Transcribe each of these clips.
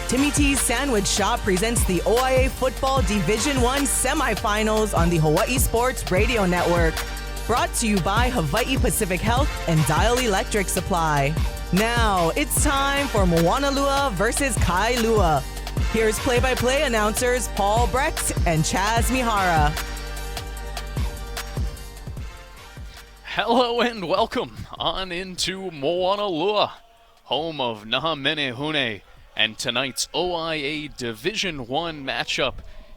Timmy T's Sandwich Shop presents the OIA Football Division I Semifinals on the Hawaii Sports Radio Network. Brought to you by Hawaii Pacific Health and Dial Electric Supply. Now, it's time for Moanalua versus Kailua. Here's play-by-play announcers Paul Brecht and Chaz Mihara. Hello and welcome on into Moanalua, home of Na Menehune, and tonight's OIA Division I matchup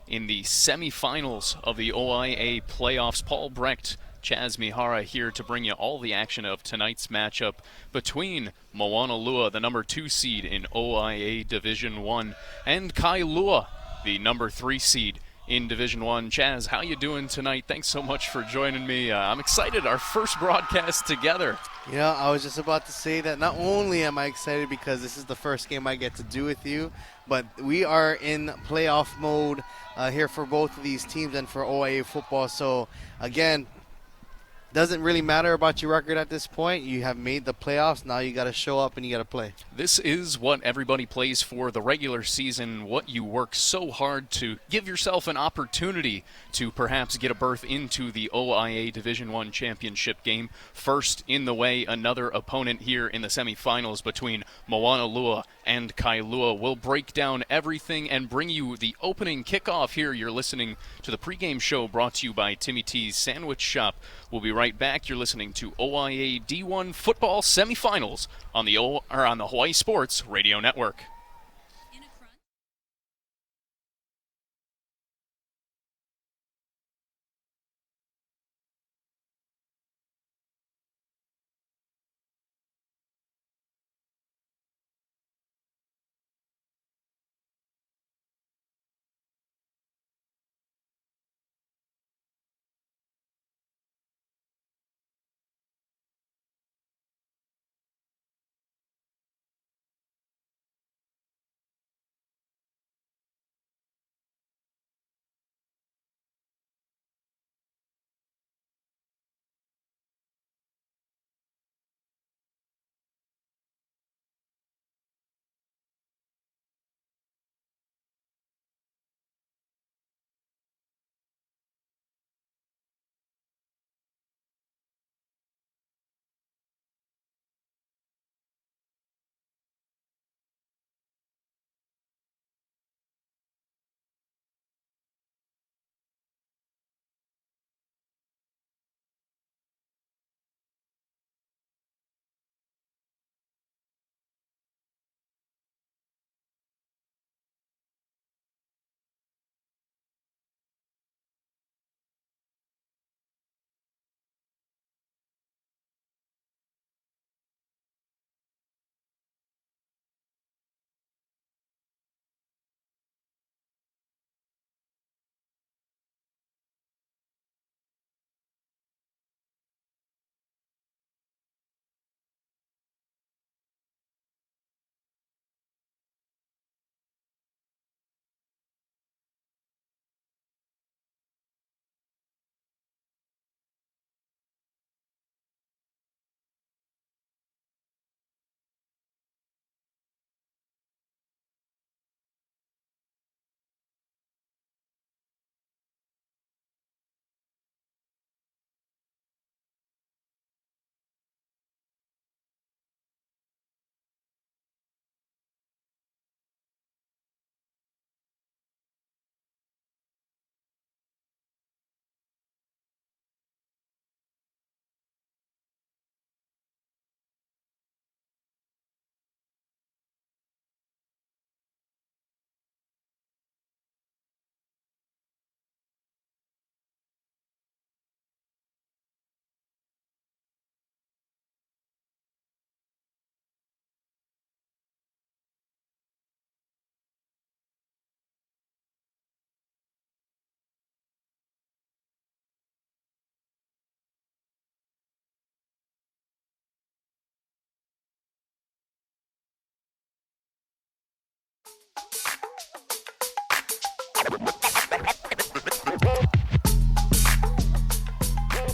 in the semifinals of the OIA playoffs. Paul Brecht, Chaz Mihara here to bring you all the action of tonight's matchup between Moanalua, the number 2 seed in OIA Division I, and Kailua, the number 3 seed in Division I. Chaz, how you doing tonight? Thanks so much for joining me. I'm excited, our first broadcast together. You know, I was just about to say that not only am I excited because this is the first game I get to do with you, but we are in playoff mode here for both of these teams and for OIA football. So, again, doesn't really matter about your record at this point. You have made the playoffs. Now you got to show up and you got to play. This is what everybody plays for, the regular season, what you work so hard to give yourself an opportunity to perhaps get a berth into the OIA Division I championship game. First in the way, another opponent here in the semifinals between Moanalua and Kailua. We'll break down everything and bring you the opening kickoff here. You're listening to the pregame show brought to you by Timmy T's Sandwich Shop. We'll be right back. You're listening to OIA D1 Football Semifinals on the Hawaii Sports Radio Network.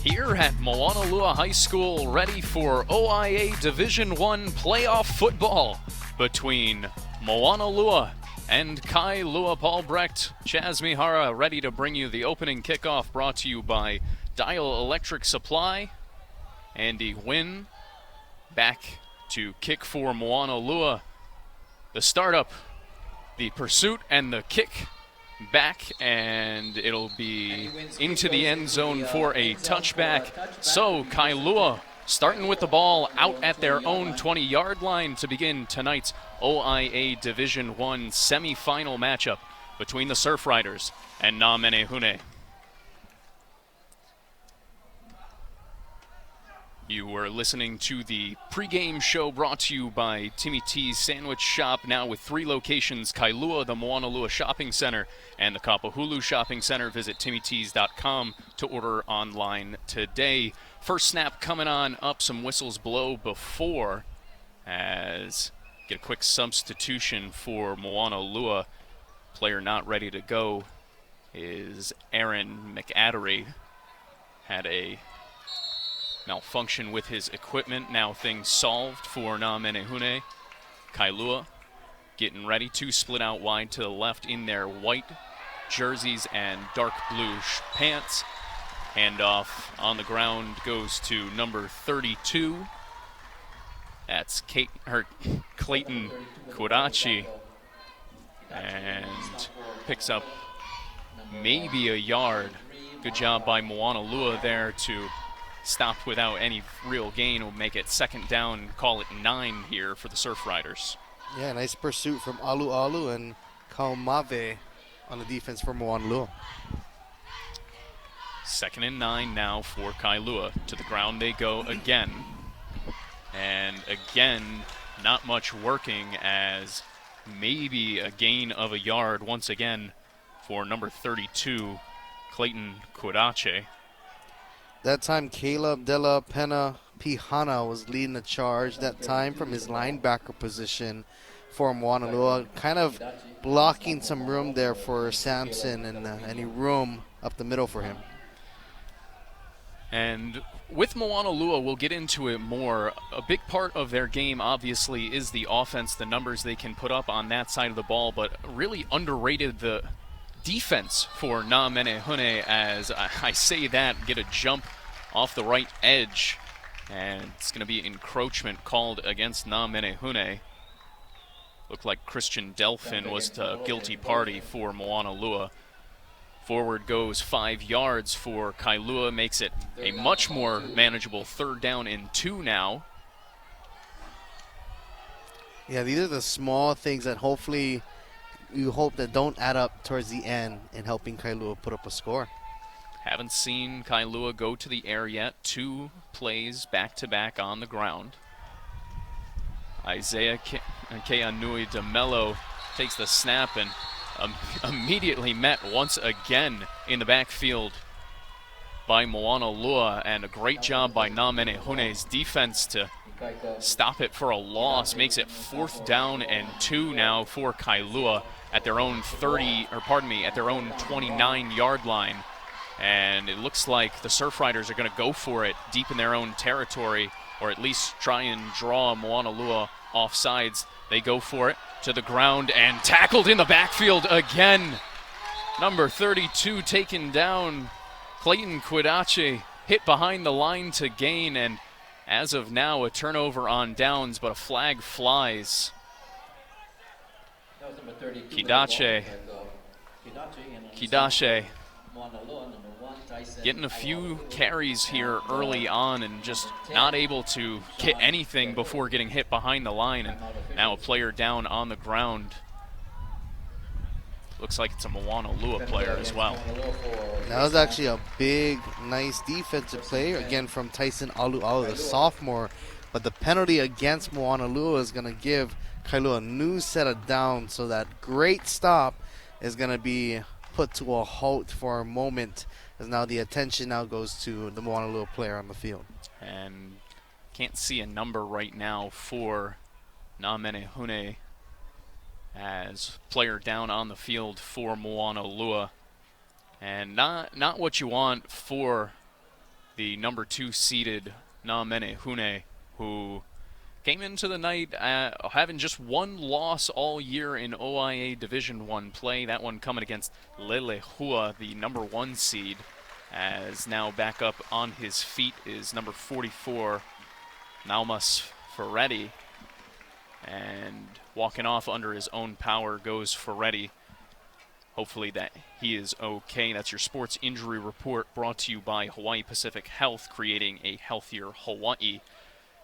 Here at Moanalua High School, ready for OIA Division I playoff football between Moanalua And Kailua Paulbrecht, Chaz Mihara ready to bring you the opening kickoff, brought to you by Dial Electric Supply. Andy Wynn back to kick for Moanalua. The startup, the pursuit, and the kick back, and it'll be into the end zone for a touchback. So Kailua starting with the ball out at their own 20-yard line to begin tonight's OIA Division I semifinal matchup between the Surfriders and Na Menehune. You were listening to the pregame show brought to you by Timmy T's Sandwich Shop, now with 3 locations: Kailua, the Moanalua Shopping Center, and the Kapahulu Shopping Center. Visit timmyts.com to order online today. First snap coming on up, some whistles blow before, as get a quick substitution for Moanalua. Player not ready to go is Aaron McAdery. Had a malfunction with his equipment. Now things solved for Na Menehune. Kailua getting ready to split out wide to the left in their white jerseys and dark blue pants. Handoff on the ground goes to number 32. That's Clayton Kudachi, and picks up maybe a yard. Good job by Moanalua there to stop without any real gain. Will make it second down, call it 9 here for the Surfriders. Yeah, nice pursuit from Alu Alu and Kaumave on the defense for Moanalua. Second and 9 now for Kailua. To the ground they go again. And again, not much working, as maybe a gain of a yard once again for number 32, Clayton Kudache. That time, Caleb De La Pena Pihana was leading the charge that time from his linebacker position for Moanalua, kind of blocking some room there for Samson and any room up the middle for him. And with Moanalua, we'll get into it more. A big part of their game, obviously, is the offense, the numbers they can put up on that side of the ball, but really underrated the defense for Na Menehune, as I say that, get a jump off the right edge, and it's going to be encroachment called against Na Menehune. Looked like Christian Delphin was the guilty party for Moanalua. Forward goes 5 yards for Kailua, makes it a much more manageable 3rd down and 2 now. Yeah, these are the small things that hopefully you hope that don't add up towards the end in helping Kailua put up a score. Haven't seen Kailua go to the air yet. 2 plays back-to-back on the ground. Isaiah Keanui DeMello takes the snap and immediately met once again in the backfield by Moanalua, and a great job by Na Menehune's defense to stop it for a loss. Makes it 4th down and 2 now for Kailua at their own at their own 29-yard line. And it looks like the Surfriders are going to go for it deep in their own territory, or at least try and draw Moanalua off sides. They go for it to the ground and tackled in the backfield again. Number 32 taken down. Clayton Kudache hit behind the line to gain, and as of now a turnover on downs, but a flag flies. Kidache getting a few carries here early on and just not able to get anything before getting hit behind the line, and now a player down on the ground. Looks like it's a Moanalua player as well. That was actually a big, nice defensive play, again from Tyson Alu'alu, the sophomore. But the penalty against Moanalua is going to give Kailua a new set of downs, so that great stop is going to be put to a halt for a moment, as now the attention now goes to the Moanalua player on the field. And can't see a number right now for Na Menehune, as player down on the field for Moanalua. And not what you want for the number 2 seeded Na Menehune, who came into the night having just one loss all year in OIA Division I play. That one coming against Lelehua, the number 1 seed, as now back up on his feet is number 44, Naumas Ferretti. And walking off under his own power goes Ferretti. Hopefully that he is okay. That's your sports injury report brought to you by Hawaii Pacific Health, creating a healthier Hawaii.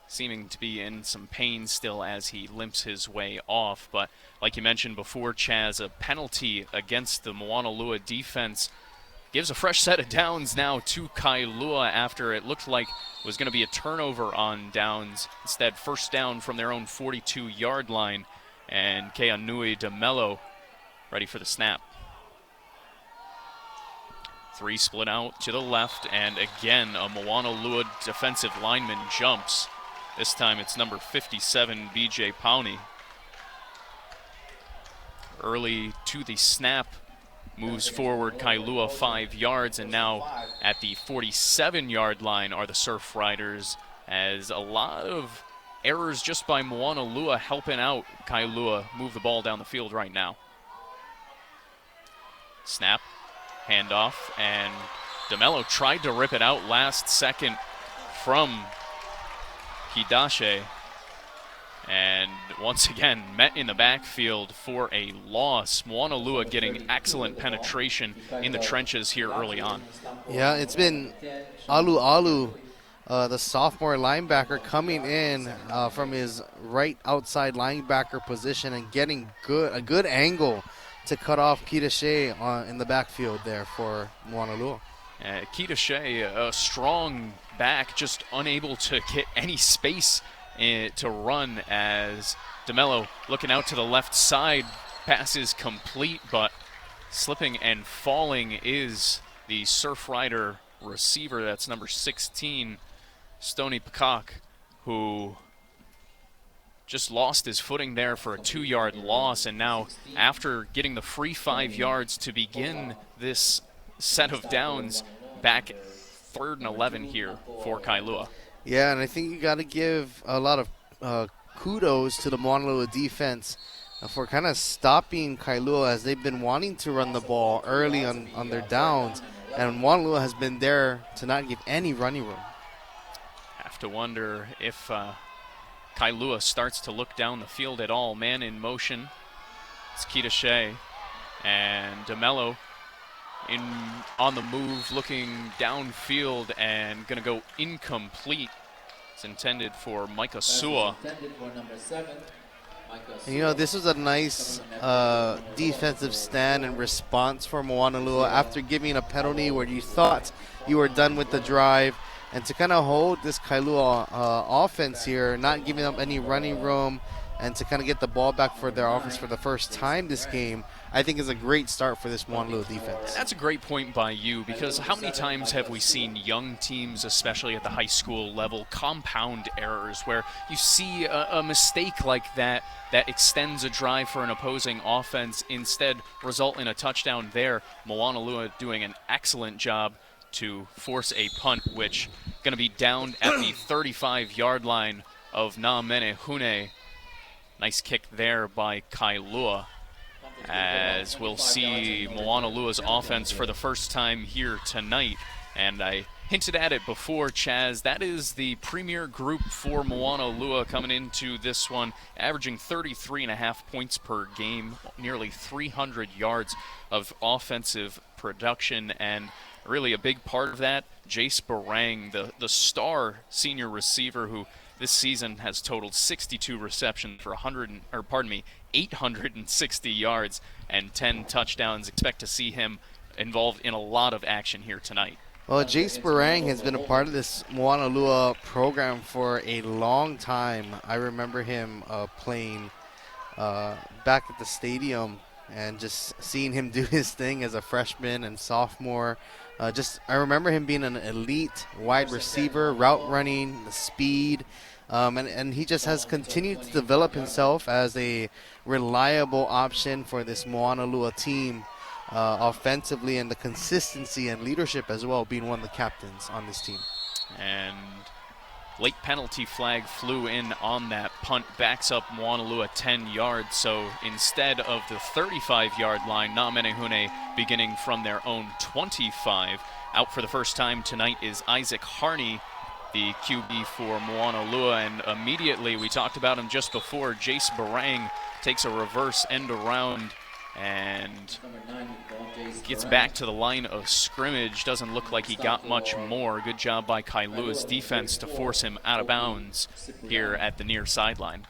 Seeming to be in some pain still as he limps his way off. But like you mentioned before, Chaz, a penalty against the Moanalua defense gives a fresh set of downs now to Kailua after it looked like it was going to be a turnover on downs. Instead, first down from their own 42-yard line. And Keanui DeMello ready for the snap. 3 split out to the left, and again, a Moanalua defensive lineman jumps. This time it's number 57, BJ Pawney. Early to the snap, moves forward Kailua 5 yards, and now at the 47-yard line are the Surfriders, as a lot of errors just by Moanalua helping out Kailua move the ball down the field right now. Snap, handoff, and DeMello tried to rip it out last second from Hidashe, and once again met in the backfield for a loss. Moanalua getting excellent penetration in the trenches here early on. Yeah, it's been Alu, the sophomore linebacker, coming in from his right outside linebacker position and getting a good angle to cut off Kita Shea in the backfield there for Moanalua. Kita Shea, a strong back, just unable to get any space to run, as DeMello looking out to the left side. Pass is complete, but slipping and falling is the Surfrider receiver. That's number 16, Stony Peacock, who just lost his footing there for a 2-yard loss, and now after getting the free 5 yards to begin this set of downs, back 3rd and 11 here for Kailua. Yeah, and I think you got to give a lot of kudos to the Moanalua defense for kind of stopping Kailua, as they've been wanting to run the ball early on their downs, and Moanalua has been there to not give any running room. Have to wonder if Kailua starts to look down the field at all. Man in motion. It's Kita Shea, and DeMello on the move, looking downfield, and going to go incomplete. It's intended for Micah Sua. And, you know, this was a nice defensive stand and response for Moanalua after giving a penalty where you thought you were done with the drive, and to kind of hold this Kailua offense here, not giving up any running room, and to kind of get the ball back for their offense for the first time this game, I think is a great start for this Moanalua defense. That's a great point by you, because how many times have we seen young teams, especially at the high school level, compound errors where you see a mistake like that extends a drive for an opposing offense, instead result in a touchdown there. Moanalua doing an excellent job to force a punt, which going to be down at the 35-yard line of Na Menehune. Nice kick there by Kailua, as we'll see Moanalua's offense for the first time here tonight. And I hinted at it before, Chaz, that is the premier group for Moanalua coming into this one, averaging 33.5 points per game, nearly 300 yards of offensive production, and really a big part of that, Jace Barang, the star senior receiver who this season has totaled 62 receptions for 860 yards and 10 touchdowns. Expect to see him involved in a lot of action here tonight. Well, Jace Barang has been a part of this Moanalua program for a long time. I remember him playing back at the stadium and just seeing him do his thing as a freshman and sophomore. I remember him being an elite wide receiver, route running, the speed, and he just has continued to develop himself as a reliable option for this Moanalua team offensively, and the consistency and leadership as well, being one of the captains on this team. And late penalty flag flew in on that punt, backs up Moanalua 10 yards. So instead of the 35-yard line, Na Menehune beginning from their own 25. Out for the first time tonight is Isaac Harney, the QB for Moanalua, and immediately, we talked about him just before, Jace Barang takes a reverse end around and gets back to the line of scrimmage. Doesn't look like he got much more. Good job by Kailua's defense to force him out of bounds here at the near sideline.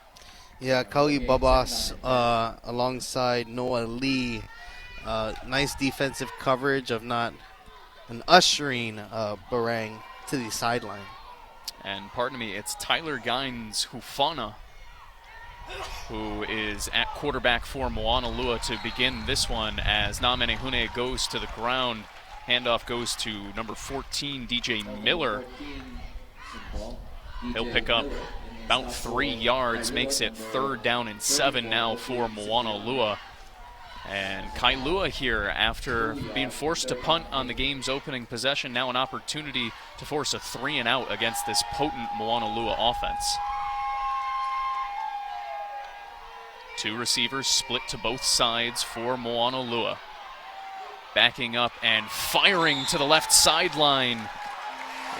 Yeah, Kaui Babas alongside Noah Lee. Nice defensive coverage of not an ushering Barang to the sideline. And pardon me, it's Tyler Gines Hufana who is at quarterback for Moanalua to begin this one as Na Menehune goes to the ground. Handoff goes to number 14, DJ Miller. He'll pick up about 3 yards, makes it 3rd down and 7 now for Moanalua. And Kailua here, after being forced to punt on the game's opening possession, now an opportunity to force a 3-and-out against this potent Moanalua offense. 2 receivers split to both sides for Moanalua. Backing up and firing to the left sideline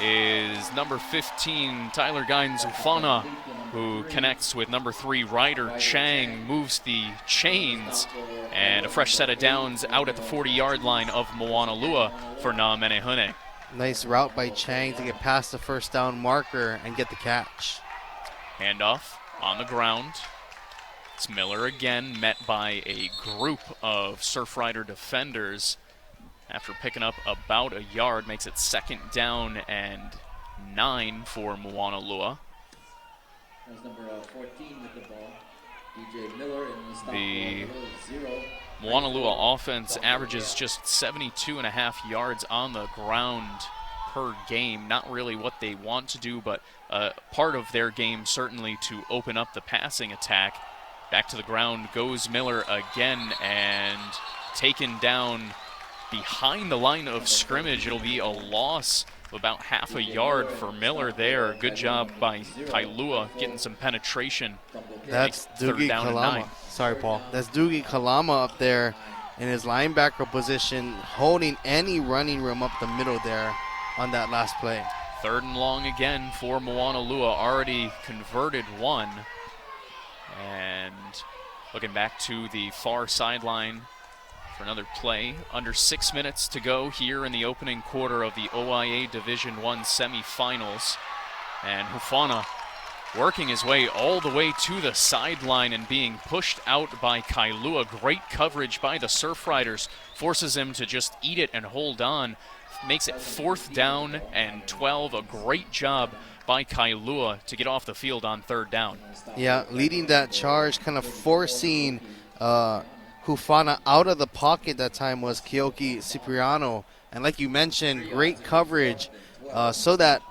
is number 15, Tyler Gines Ufana, who connects with number 3, Ryder Chang, moves the chains, and a fresh set of downs out at the 40-yard line of Moanalua for Na Menehune. Nice route by Chang to get past the first down marker and get the catch. Handoff on the ground. It's Miller again, met by a group of Surfrider defenders. After picking up about a yard, makes it 2nd down and 9 for Moanalua. That's number 14 with the ball. DJ Miller in the stop. The Moanalua offense averages just 72.5 yards on the ground per game. Not really what they want to do, but part of their game certainly to open up the passing attack. Back to the ground goes Miller again and taken down behind the line of scrimmage. It'll be a loss of about half a yard for Miller there. Good job by Kailua getting some penetration. That's Doogie Kalama. Sorry, Paul. That's Doogie Kalama up there in his linebacker position, holding any running room up the middle there on that last play. 3rd and long again for Moanalua, already converted 1. And looking back to the far sideline for another play. Under 6 minutes to go here in the opening quarter of the OIA Division I semifinals. And Hufana working his way all the way to the sideline and being pushed out by Kailua. Great coverage by the Surfriders. Forces him to just eat it and hold on. Makes it 4th down and 12. A great job by Kailua to get off the field on 3rd down. Yeah, leading that charge, kind of forcing Hufana out of the pocket that time was Keoki Cipriano. And like you mentioned, great coverage so that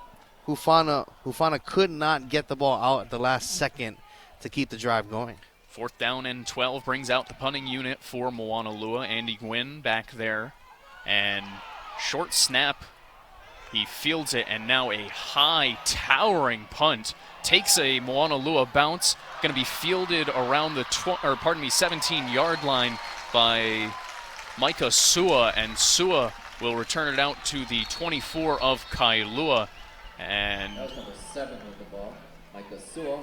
Hufana could not get the ball out at the last second to keep the drive going. 4th down and 12 brings out the punting unit for Moanalua. Andy Gwynn back there. And short snap. He fields it, and now a high, towering punt. Takes a Moanalua bounce. Going to be fielded around the 17-yard line by Micah Sua, and Sua will return it out to the 24 of Kailua. And that was number 7 with the ball, Micah Sua.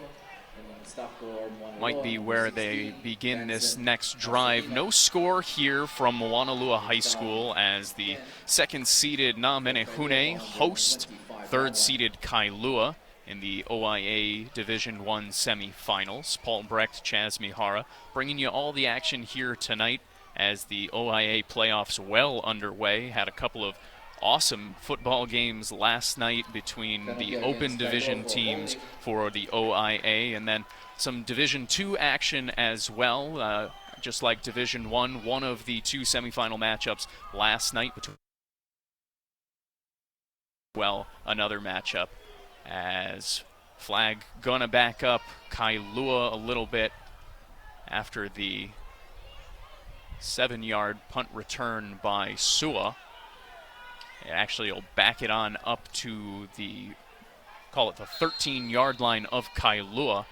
Might be where they begin this next drive. No score here from Moanalua High School as the 2nd-seeded Na Menehune host 3rd-seeded Kailua in the OIA Division I semifinals. Paul Brecht, Chaz Mihara, bringing you all the action here tonight as the OIA playoffs well underway. Had a couple of awesome football games last night between the open division teams for the OIA, and then some Division II action as well. Just like Division I, one of the 2 semifinal matchups last night between another matchup as flag gonna back up Kailua a little bit after the 7-yard punt return by Sua. Actually, will back it on up to the call it the 13-yard line of Kailua.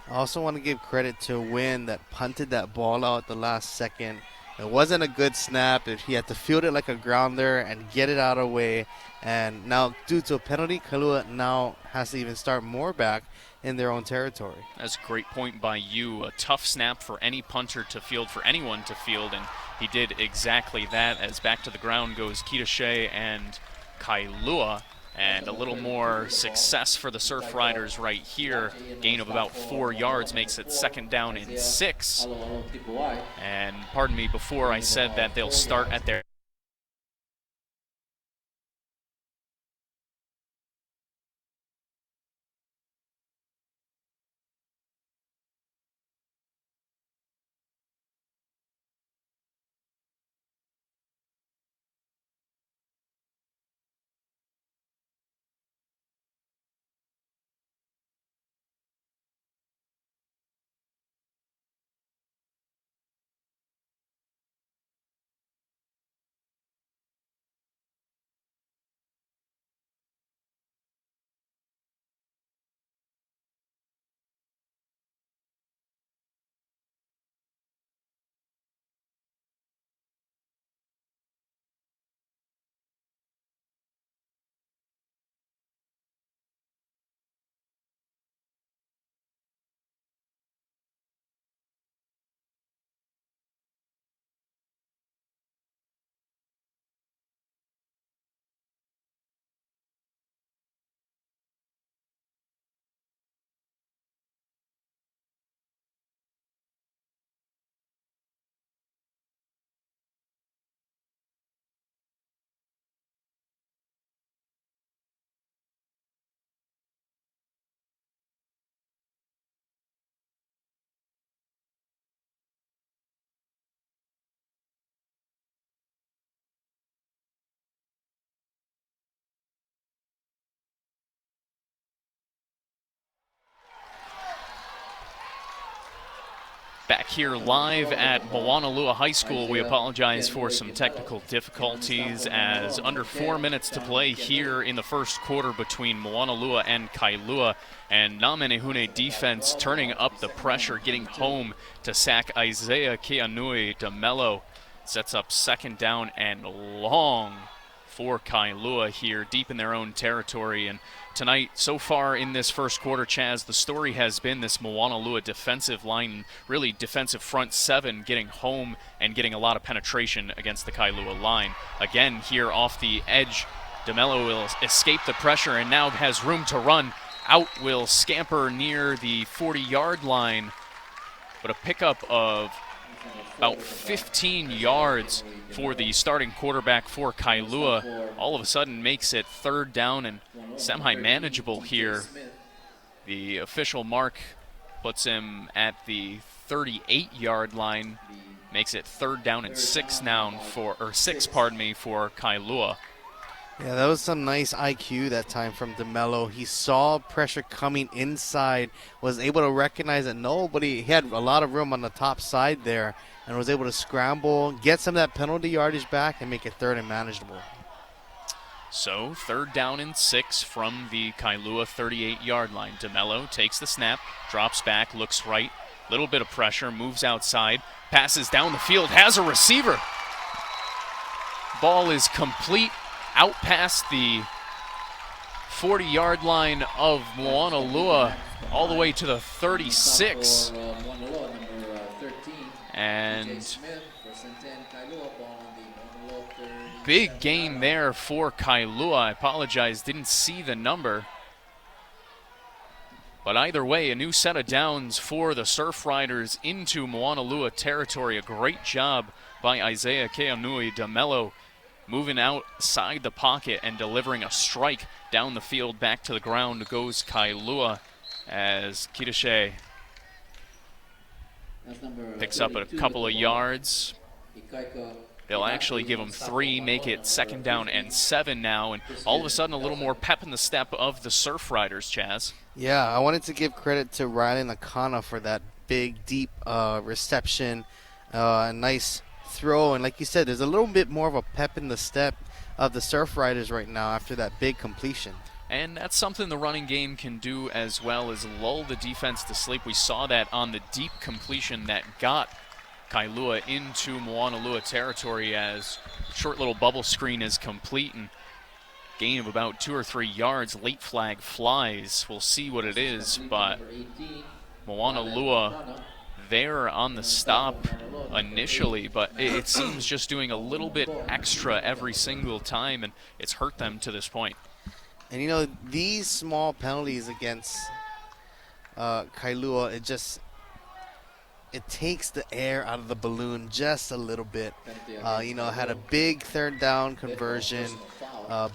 I also want to give credit to Wynn that punted that ball out at the last second. It wasn't a good snap. He had to field it like a grounder and get it out of the way. And now, due to a penalty, Kailua now has to even start more back in their own territory. That's a great point by you. A tough snap for any punter to field, for anyone to field, and he did exactly that as back to the ground goes Kitashe and Kailua. And a little more success for the Surfriders right here. Gain of about 4 yards makes it 2nd down and 6. And pardon me, before I said that they'll start at their back here live at Moanalua High School. We apologize for some technical difficulties as under 4 minutes to play here in the first quarter between Moanalua and Kailua. And Na Menehune defense turning up the pressure, getting home to sack Isaiah Keanui. DeMello sets up 2nd down and long for Kailua here, deep in their own territory. And tonight, so far in this first quarter, Chaz, the story has been this Moanalua defensive line, really defensive front 7, getting home and getting a lot of penetration against the Kailua line. Again, here off the edge, DeMello will escape the pressure and now has room to run. Out will scamper near the 40-yard line, but a pickup of about 15 yards for the starting quarterback for Kailua all of a sudden makes it 3rd down and semi-manageable here. The official mark puts him at the 38-yard line, makes it 3rd down and 6 now for Kailua. Yeah, that was some nice IQ that time from DeMello. He saw pressure coming inside, was able to recognize that he had a lot of room on the top side there, and was able to scramble, get some of that penalty yardage back, and make it 3rd and manageable. So 3rd down and 6 from the Kailua 38-yard line. DeMello takes the snap, drops back, looks right, little bit of pressure, moves outside, passes down the field, has a receiver. Ball is complete, out past the 40-yard line of Moanalua, all the way to the 36. And big gain there for Kailua. I apologize, didn't see the number. But either way, a new set of downs for the Surfriders into Moanalua territory. A great job by Isaiah Keanui. DeMello moving outside the pocket and delivering a strike down the field. Back to the ground goes Kailua as Kitashe picks up a couple of yards. They'll actually give him 3, make it 2nd down and 7 now, and all of a sudden a little more pep in the step of the Surfriders, Chaz. Yeah, I wanted to give credit to Riley Nakana for that big, deep reception, nice throw, and like you said, there's a little bit more of a pep in the step of the Surfriders right now after that big completion. And that's something the running game can do as well, as lull the defense to sleep. We saw that on the deep completion that got Kailua into Moanalua territory, as short little bubble screen is complete and gain of about 2 or 3 yards. Late flag flies. We'll see what it is, but Moanalua there on the stop initially, but it seems just doing a little bit extra every single time, and it's hurt them to this point. And you know, these small penalties against Kailua, it takes the air out of the balloon just a little bit. You know, had a big third down conversion,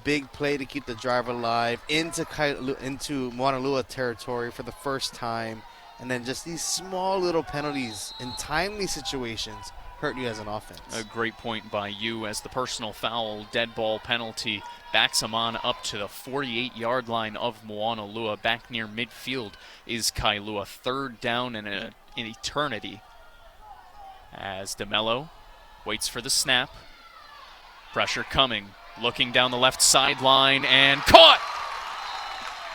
big play to keep the drive alive into Moanalua territory for the first time, and then just these small little penalties in timely situations hurt you as an offense. A great point by you, as the personal foul, dead ball penalty backs him on up to the 48-yard line of Moanalua. Back near midfield is Kailua. Third down in an eternity, as DeMello waits for the snap. Pressure coming, looking down the left sideline, and caught!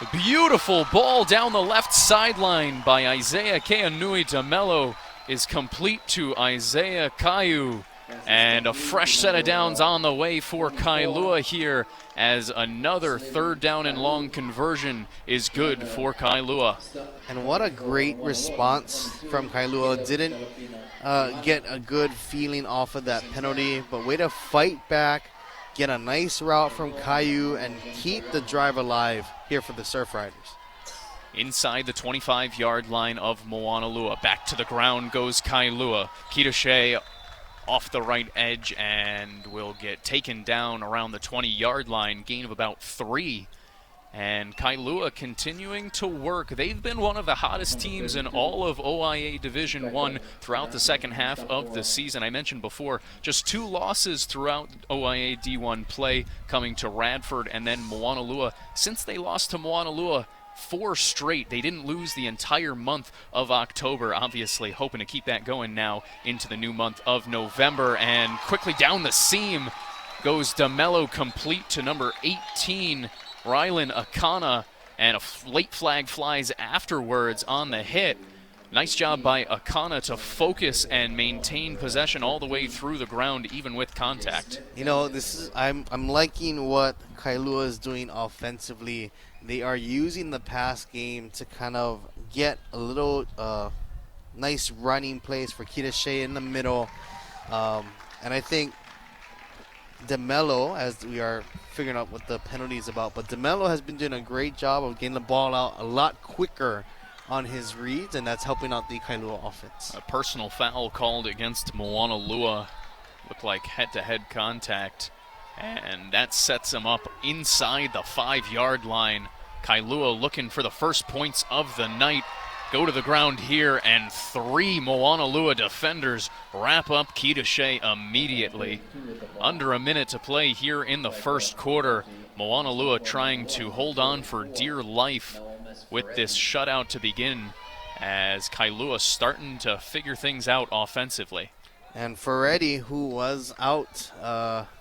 A beautiful ball down the left sideline by Isaiah Keanui. DeMello is complete to Isaiah Kaiu, and a fresh set of downs on the way for Kailua here, as another third down and long conversion is good for Kailua. And what a great response from Kailua. Didn't get a good feeling off of that penalty, but way to fight back, get a nice route from Kaiu, and keep the drive alive here for the Surfriders. Inside the 25-yard line of Moanalua. Back to the ground goes Kailua. Kitashe off the right edge and will get taken down around the 20-yard line. Gain of about 3. And Kailua continuing to work. They've been one of the hottest teams in all of OIA Division I throughout the second half of the season. I mentioned before, just 2 losses throughout OIA D1 play, coming to Radford and then Moanalua. Since they lost to Moanalua 4 straight, they didn't lose the entire month of October. Obviously hoping to keep that going now into the new month of November. And quickly down the seam goes DeMello, complete to number 18, Rylan Akana, and a late flag flies afterwards on the hit. Nice job by Akana to focus and maintain possession all the way through the ground, even with contact. You know, I'm liking what Kailua is doing offensively. They are using the pass game to kind of get a little nice running plays for Kitashe in the middle. And I think DeMello, as we are figuring out what the penalty is about, but DeMello has been doing a great job of getting the ball out a lot quicker on his reads, and that's helping out the Kailua offense. A personal foul called against Moanalua. Looked like head-to-head contact, and that sets him up inside the 5-yard line. Kailua looking for the first points of the night. Go to the ground here, and 3 Moanalua defenders wrap up Kitashe immediately. Under a minute to play here in the first quarter. Moanalua trying to hold on for dear life with this shutout to begin, as Kailua starting to figure things out offensively. And Ferretti, who was out,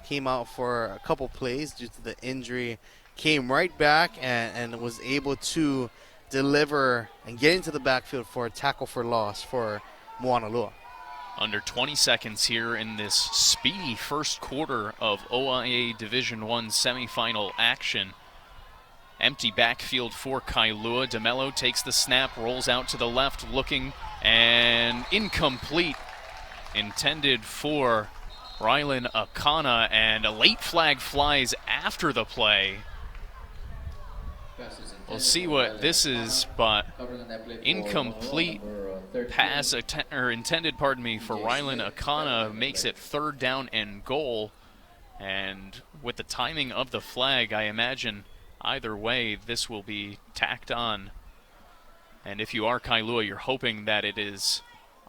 came out for a couple plays due to the injury, came right back and was able to deliver and get into the backfield for a tackle for loss for Moanalua. Under 20 seconds here in this speedy first quarter of OIA Division I semifinal action. Empty backfield for Kailua. DeMello takes the snap, rolls out to the left, looking, and incomplete. Intended for Rylan Akana, and a late flag flies after the play. We'll see what this is, but incomplete pass intended for Rylan Akana makes it 3rd down and goal. And with the timing of the flag, I imagine either way this will be tacked on. And if you are Kailua, you're hoping that it is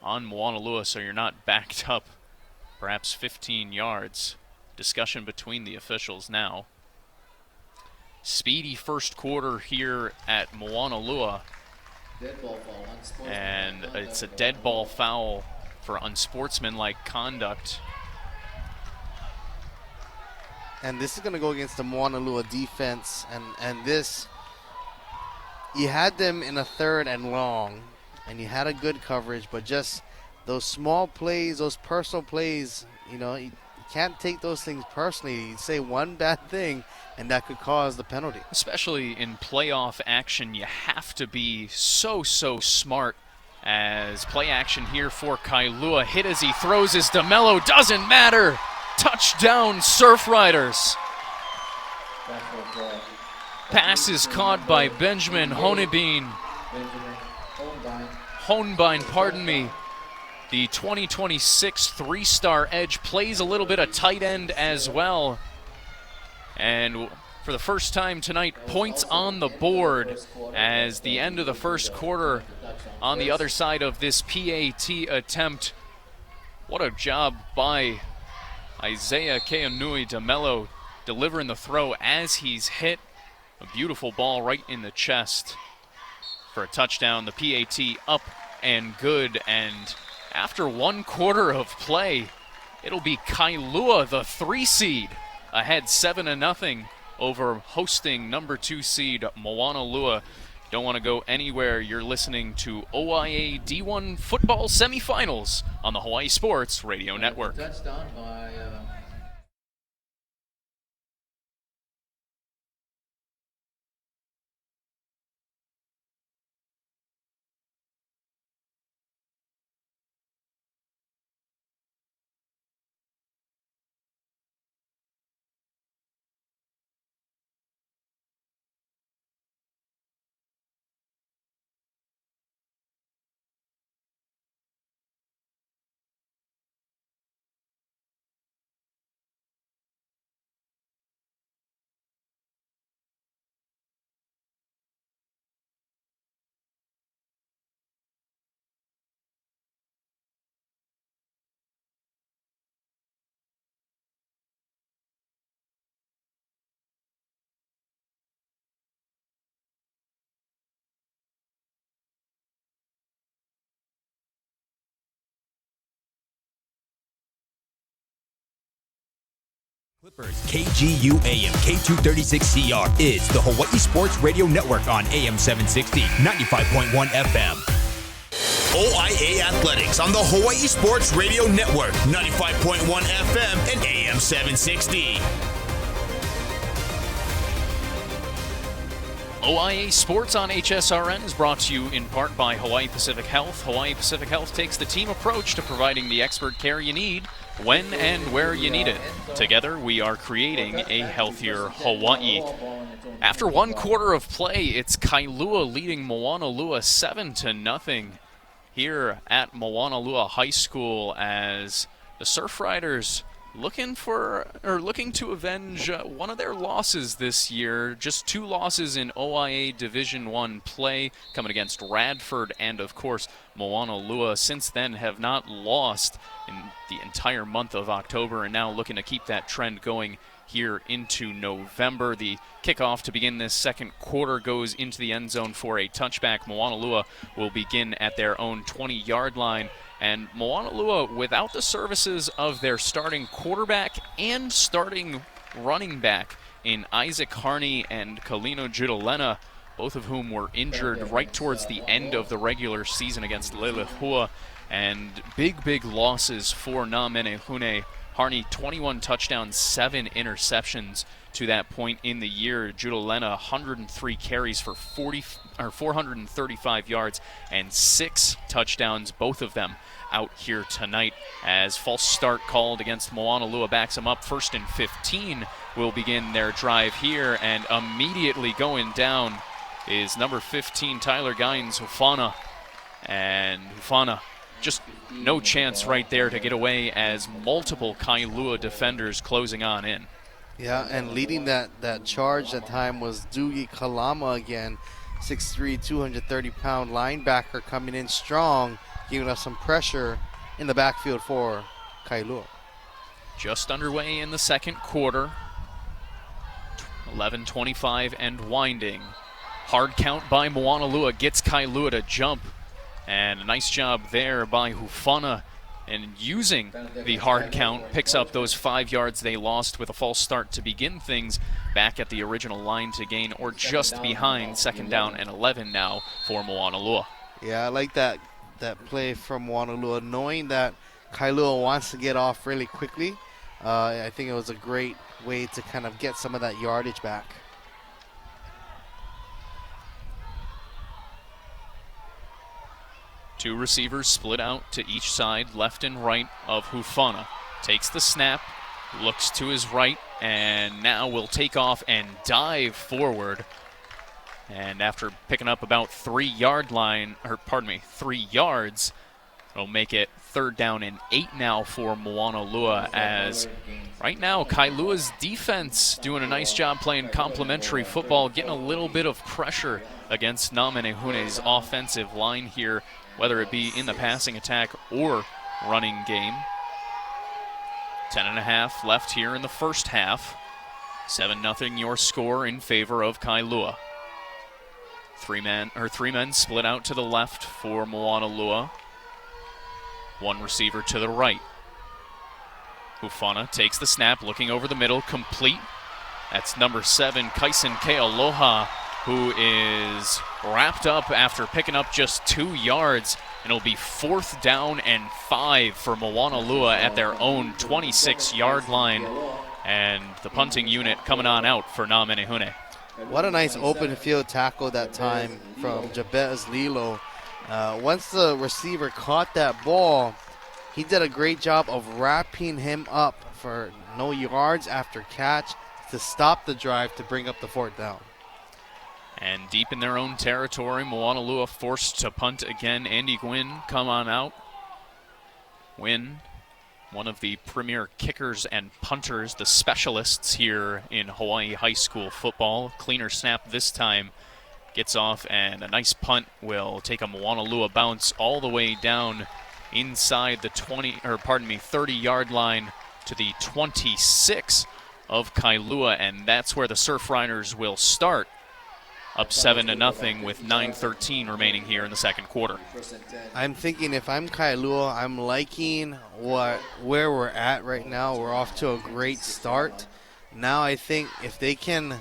on Moanalua so you're not backed up perhaps 15 yards. Discussion between the officials now. Speedy first quarter here at Moanalua. And it's a dead ball foul for unsportsmanlike conduct. And this is going to go against the Moanalua defense. And this, you had them in a 3rd and long, and you had a good coverage, but just those small plays, those personal plays, you know, you can't take those things personally. You say one bad thing, and that could cause the penalty. Especially in playoff action, you have to be so smart. As play action here for Kailua, hit as he throws his DeMello, doesn't matter. Touchdown, Surfriders. Pass is caught by Benjamin Honebeen. Honbein, pardon me. The 2026 3-star edge plays a little bit of tight end as well. And for the first time tonight, points on the board as the end of the first quarter on the other side of this PAT attempt. What a job by Isaiah Keanui DeMello delivering the throw as he's hit. A beautiful ball right in the chest for a touchdown. The PAT up and good. And after 1 quarter of play, it'll be Kailua, the 3 seed, ahead 7-0 over hosting number 2 seed Moanalua. Don't want to go anywhere. You're listening to OIA D1 football semifinals on the Hawaii Sports Radio Network. Touchdown by Clippers, KGU AM K236CR is the Hawaii Sports Radio Network on AM 760, 95.1 FM. OIA Athletics on the Hawaii Sports Radio Network, 95.1 FM and AM 760. OIA Sports on HSRN is brought to you in part by Hawaii Pacific Health. Hawaii Pacific Health takes the team approach to providing the expert care you need when and where you need it. Together, we are creating a healthier Hawaii. After 1 quarter of play, it's Kailua leading Moanalua 7-0 here at Moanalua High School as the Surfriders looking to avenge one of their losses this year. Just 2 losses in OIA Division I play, coming against Radford and, of course, Moanalua. Since then, have not lost in the entire month of October, and now looking to keep that trend going here into November. The kickoff to begin this second quarter goes into the end zone for a touchback. Moanalua will begin at their own 20-yard line. And Moanalua, without the services of their starting quarterback and starting running back in Isaac Harney and Kalino Judalena, both of whom were injured right towards the end of the regular season against Lelehua, and big losses for Na Menehune. Harney, 21 touchdowns, 7 interceptions to that point in the year. Judalena, 103 carries for 435 yards and 6 touchdowns, both of them out here tonight as false start called against Moanalua backs them up. 1st and 15 will begin their drive here, and immediately going down is number 15, Tyler Gines Hufana. And Hufana, just no chance right there to get away as multiple Kailua defenders closing on in. Yeah, and leading that charge at time was Doogie Kalama again, 6'3", 230-pound linebacker coming in strong, giving us some pressure in the backfield for Kailua. Just underway in the second quarter. 11:25 and winding. Hard count by Moanalua gets Kailua to jump. And a nice job there by Hufana and using the hard count, picks up those 5 yards they lost with a false start to begin things back at the original line to gain, or just behind, 2nd down and 11 now for Moanalua. Yeah, I like that play from Moanalua, knowing that Kailua wants to get off really quickly. I think it was a great way to kind of get some of that yardage back. Two receivers split out to each side, left and right of Hufana. Takes the snap, looks to his right, and now will take off and dive forward. And after picking up about 3 yards, it'll make it 3rd down and 8 now for Moanalua, as right now Kailua's defense doing a nice job playing complementary football, getting a little bit of pressure against Na Menehune's offensive line here, whether it be in the passing attack or running game. 10.5 left here in the first half. 7-0 your score in favor of Kailua. Three men split out to the left for Moanalua. One receiver to the right. Hufana takes the snap, looking over the middle, complete. That's number 7, Kaisen Kealoha, who is wrapped up after picking up just 2 yards. And it'll be 4th down and 5 for Moanalua at their own 26-yard line. And the punting unit coming on out for Na Menehune. What a nice open field tackle that time from Jabez Lilo. Once the receiver caught that ball, he did a great job of wrapping him up for no yards after catch to stop the drive to bring up the 4th down. And deep in their own territory, Moanalua forced to punt again. Andy Gwynn come on out. Gwynn, one of the premier kickers and punters, the specialists here in Hawaii high school football. Cleaner snap this time. Gets off, and a nice punt will take a Moanalua bounce all the way down inside the 30-yard line to the 26 of Kailua, and that's where the Surfriders will start. Up 7-0 with 9:13 remaining here in the second quarter. I'm thinking if I'm Kailua, I'm liking where we're at right now. We're off to a great start. Now I think if they can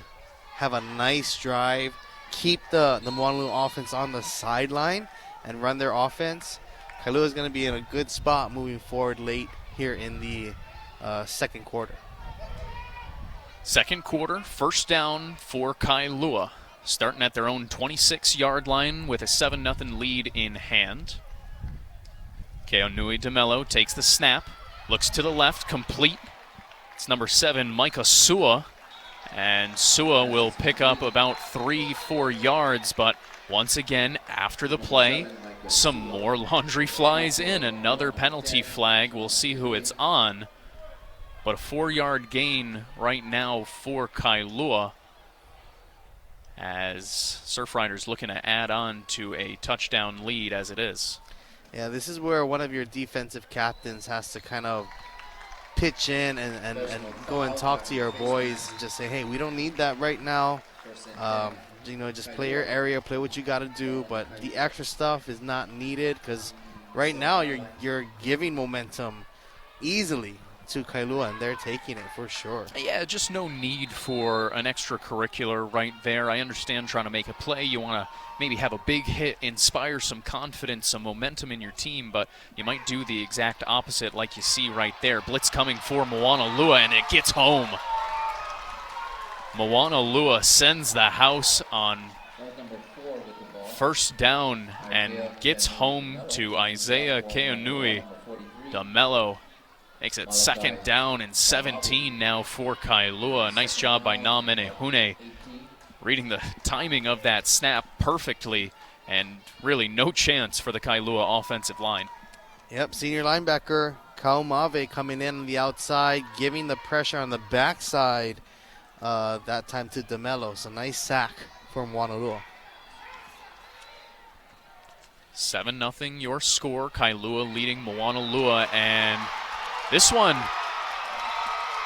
have a nice drive, keep the Moanalu offense on the sideline and run their offense, Kailua is going to be in a good spot moving forward late here in the second quarter. Second quarter, 1st down for Kailua. Starting at their own 26-yard line with a 7-0 lead in hand. Keonui DeMello takes the snap, looks to the left, complete. It's number 7, Micah Sua. And Sua will pick up about 3-4 yards, but once again, after the play, some more laundry flies in. Another penalty flag. We'll see who it's on. But a 4-yard gain right now for Kailua, as Surfriders looking to add on to a touchdown lead as it is. Yeah, this is where one of your defensive captains has to kind of pitch in and go and talk to your boys and just say, hey, we don't need that right now. Just play your area, play what you got to do, but the extra stuff is not needed, because right now you're giving momentum easily to Kailua, and they're taking it for sure. Yeah, just no need for an extracurricular right there. I understand trying to make a play. You want to maybe have a big hit, inspire some confidence, some momentum in your team, but you might do the exact opposite like you see right there. Blitz coming for Moanalua, and it gets home. Moanalua sends the house on 1st down and gets home to Isaiah Keonui. DeMello makes it 2nd down and 17 now for Kailua. Nice job by Na Menehune, reading the timing of that snap perfectly, and really no chance for the Kailua offensive line. Yep, senior linebacker Kaumave coming in on the outside, giving the pressure on the backside that time to DeMello. So nice sack for Moanalua. 7-0 your score. Kailua leading Moanalua, and this one,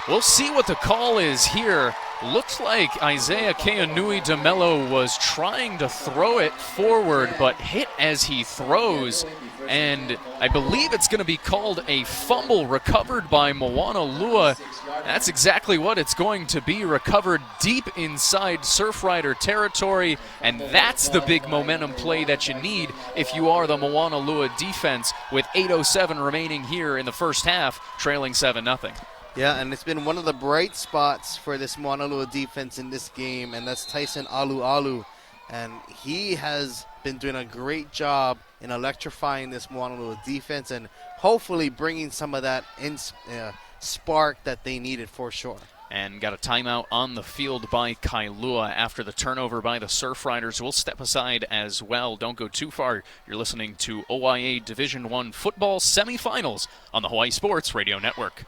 we'll see what the call is here. Looks like Isaiah Keanui DeMello was trying to throw it forward, but hit as he throws. And I believe it's going to be called a fumble recovered by Moanalua. That's exactly what it's going to be, recovered deep inside Surfrider territory. And that's the big momentum play that you need if you are the Moanalua defense, with 8:07 remaining here in the first half, trailing 7-0. Yeah, and it's been one of the bright spots for this Moanalua defense in this game, and that's Tyson Alualu. And he has been doing a great job in electrifying this Moanalua defense and hopefully bringing some of that spark that they needed for sure. And got a timeout on the field by Kailua after the turnover by the Surfriders. We'll step aside as well. Don't go too far. You're listening to OIA Division I football semifinals on the Hawaii Sports Radio Network.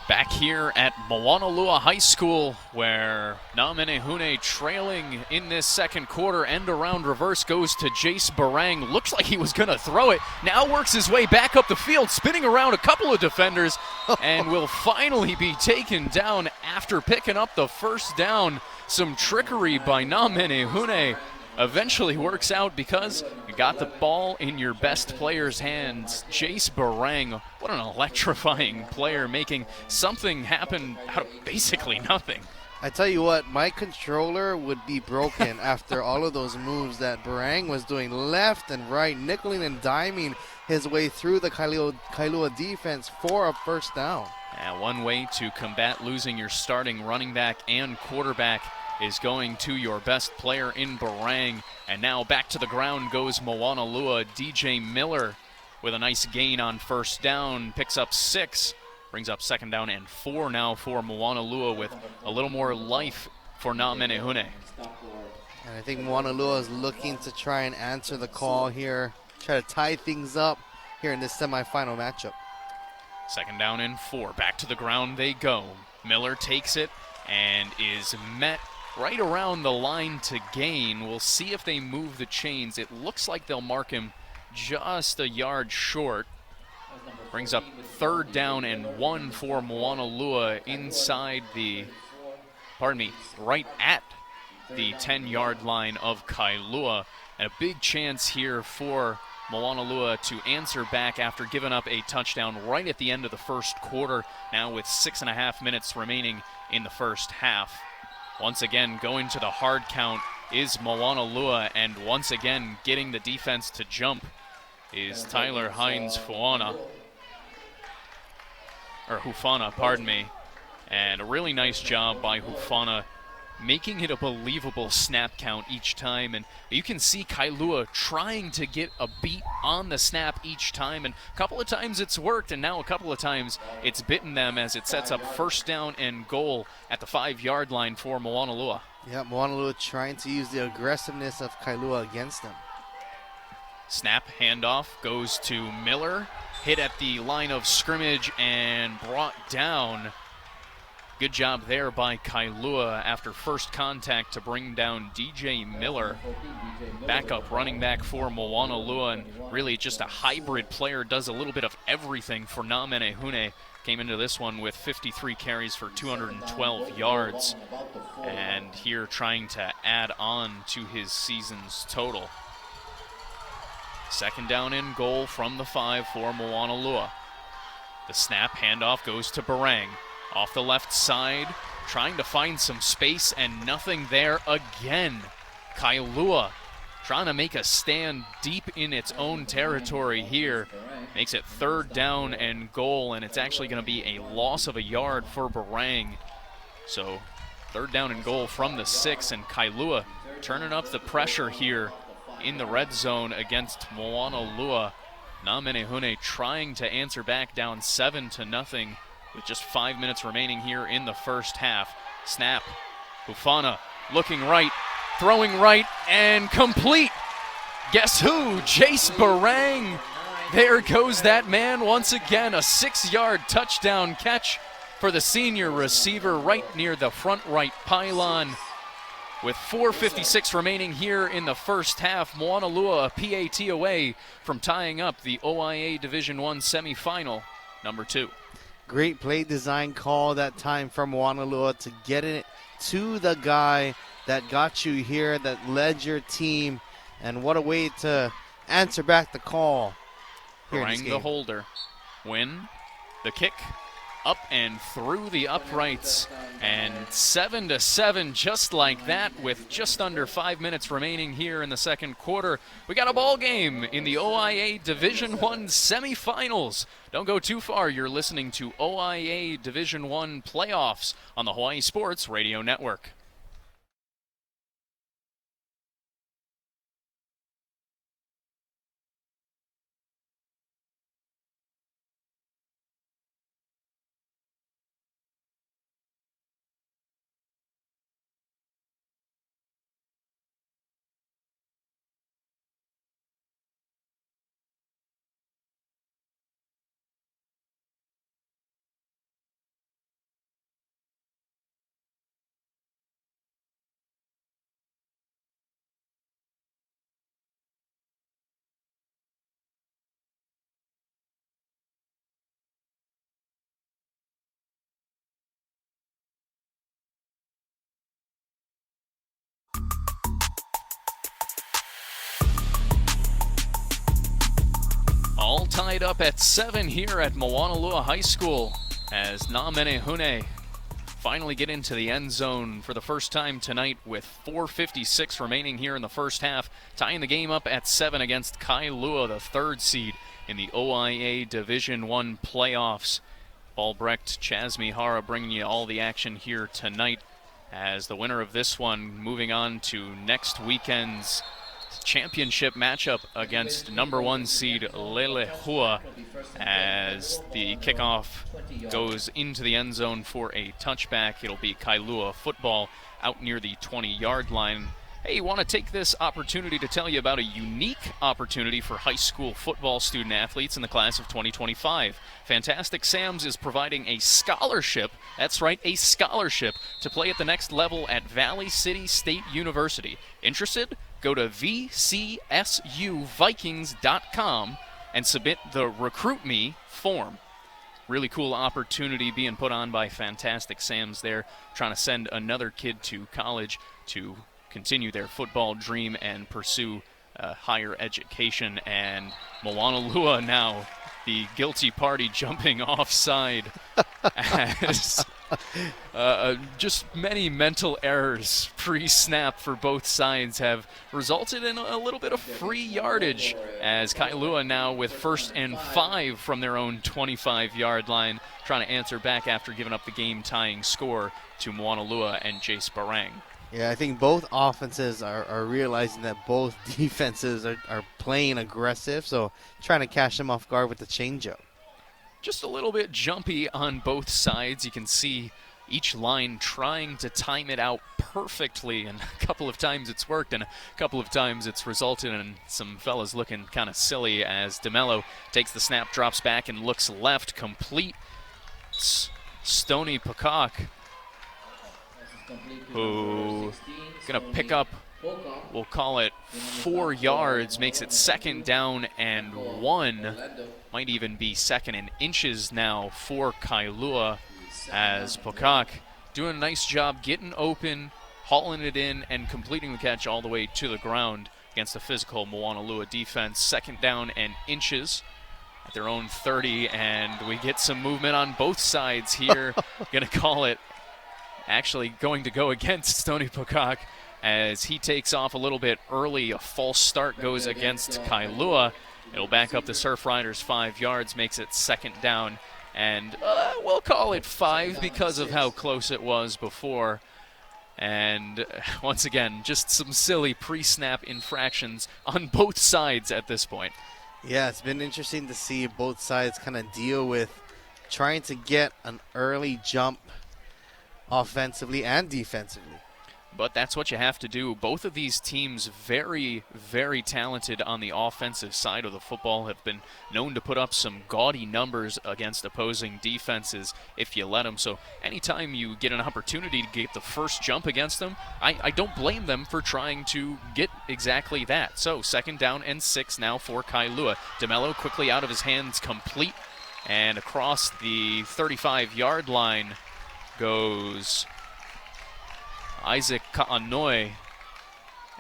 Back here at Moanalua High School, where Na Menehune trailing in this second quarter. End around reverse goes to Jace Barang. Looks like he was going to throw it. Now works his way back up the field, spinning around a couple of defenders, and will finally be taken down after picking up the first down. Some trickery by Na Menehune eventually works out because you got the ball in your best player's hands. Jace Barang, what an electrifying player, making something happen out of basically nothing. I tell you what, my controller would be broken after all of those moves that Barang was doing left and right, nickeling and diming his way through the Kailua defense for a first down. And one way to combat losing your starting running back and quarterback is going to your best player in Barang. And now back to the ground goes Moanalua. DJ Miller with a nice gain on first down, picks up 6, brings up second down and 4 now for Moanalua, with a little more life for Na Menehune. And I think Moanalua is looking to try and answer the call here, try to tie things up here in this semifinal matchup. Second down and 4. Back to the ground they go. Miller takes it and is met right around the line to gain. We'll see if they move the chains. It looks like they'll mark him just a yard short. Brings up third down and 1 for Moanalua inside right at the 10-yard line of Kailua. And a big chance here for Moanalua to answer back after giving up a touchdown right at the end of the first quarter, now with 6.5 minutes remaining in the first half. Once again, going to the hard count is Moanalua, and once again getting the defense to jump is Tyler Hufana, pardon me. And a really nice job by Hufana, making it a believable snap count each time. And you can see Kailua trying to get a beat on the snap each time, and a couple of times it's worked, and now a couple of times it's bitten them as it sets up first down and goal at the 5-yard line for Moanalua. Yeah, Moanalua trying to use the aggressiveness of Kailua against them. Snap, handoff, goes to Miller, hit at the line of scrimmage and brought down. Good job there by Kailua after first contact to bring down DJ Miller. Backup running back for Moanalua, and really just a hybrid player, does a little bit of everything for Na Menehune. Came into this one with 53 carries for 212 yards, and here trying to add on to his season's total. Second down and goal from the 5 for Moanalua. The snap handoff goes to Barang. Off the left side, trying to find some space and nothing there again. Kailua trying to make a stand deep in its own territory here. Makes it 3rd down and goal, and it's actually going to be a loss of a yard for Barang. So 3rd down and goal from the 6, and Kailua turning up the pressure here in the red zone against Moanalua Na Menehune, trying to answer back down 7-0 with just 5 minutes remaining here in the first half. Snap, Hufana looking right, throwing right, and complete. Guess who? Jace Barang. There goes that man once again. A 6-yard touchdown catch for the senior receiver right near the front right pylon. With 4:56 remaining here in the first half, Moanalua a PAT away from tying up the OIA Division I semifinal, number 2. Great play design call that time from Moanalua to get it to the guy that got you here, that led your team, and what a way to answer back the call. Barang the holder. Win the kick. Up and through the uprights, and 7-7 just like that with just under 5 minutes remaining here in the second quarter. We got a ball game in the OIA Division I semifinals. Don't go too far. You're listening to OIA Division I playoffs on the Hawaii Sports Radio Network. All tied up at 7 here at Moanalua High School as Na Menehune finally get into the end zone for the first time tonight with 4:56 remaining here in the first half, tying the game up at 7 against Kailua, the 3rd seed in the OIA Division I playoffs. Albrecht, Chasmihara bringing you all the action here tonight as the winner of this one moving on to next weekend's championship matchup against number 1 seed Lelehua as the kickoff goes into the end zone for a touchback. It'll be Kailua football out near the 20-yard line. Hey, want to take this opportunity to tell you about a unique opportunity for high school football student athletes in the class of 2025. Fantastic Sam's is providing a scholarship, that's right, a scholarship, to play at the next level at Valley City State University. Interested? Go to vcsuvikings.com and submit the Recruit Me form. Really cool opportunity being put on by Fantastic Sam's there, trying to send another kid to college to continue their football dream and pursue higher education. And Moanalua now, the guilty party, jumping offside as just many mental errors pre-snap for both sides have resulted in a little bit of free yardage as Kailua now with 1st and 5 from their own 25-yard line, trying to answer back after giving up the game-tying score to Moanalua and Jace Barang. Yeah, I think both offenses are realizing that both defenses are playing aggressive, so trying to catch them off guard with the changeup. Just a little bit jumpy on both sides. You can see each line trying to time it out perfectly, and a couple of times it's worked, and a couple of times it's resulted in some fellas looking kind of silly as DeMello takes the snap, drops back, and looks left, complete. Stony Peacock, who gonna pick up, we'll call it 4 yards, makes it 2nd down and 1. Might even be 2nd and inches now for Kailua as Peacock doing a nice job getting open, hauling it in, and completing the catch all the way to the ground against the physical Moanalua defense. 2nd down and inches at their own 30, and we get some movement on both sides here. Gonna call it actually going to go against Stony Peacock as he takes off a little bit early. A false start goes against Kailua. It'll back up the Surfriders 5 yards, makes it second down, and we'll call it 5 because of how close it was before. And once again, just some silly pre-snap infractions on both sides at this point. Yeah, it's been interesting to see both sides kind of deal with trying to get an early jump offensively and defensively. But that's what you have to do. Both of these teams very, very talented on the offensive side of the football, have been known to put up some gaudy numbers against opposing defenses if you let them. So anytime you get an opportunity to get the first jump against them, I don't blame them for trying to get exactly that. So second down and 6 now for Kailua. DeMello quickly out of his hands, complete, and across the 35-yard line goes Isaac Ka'anoi,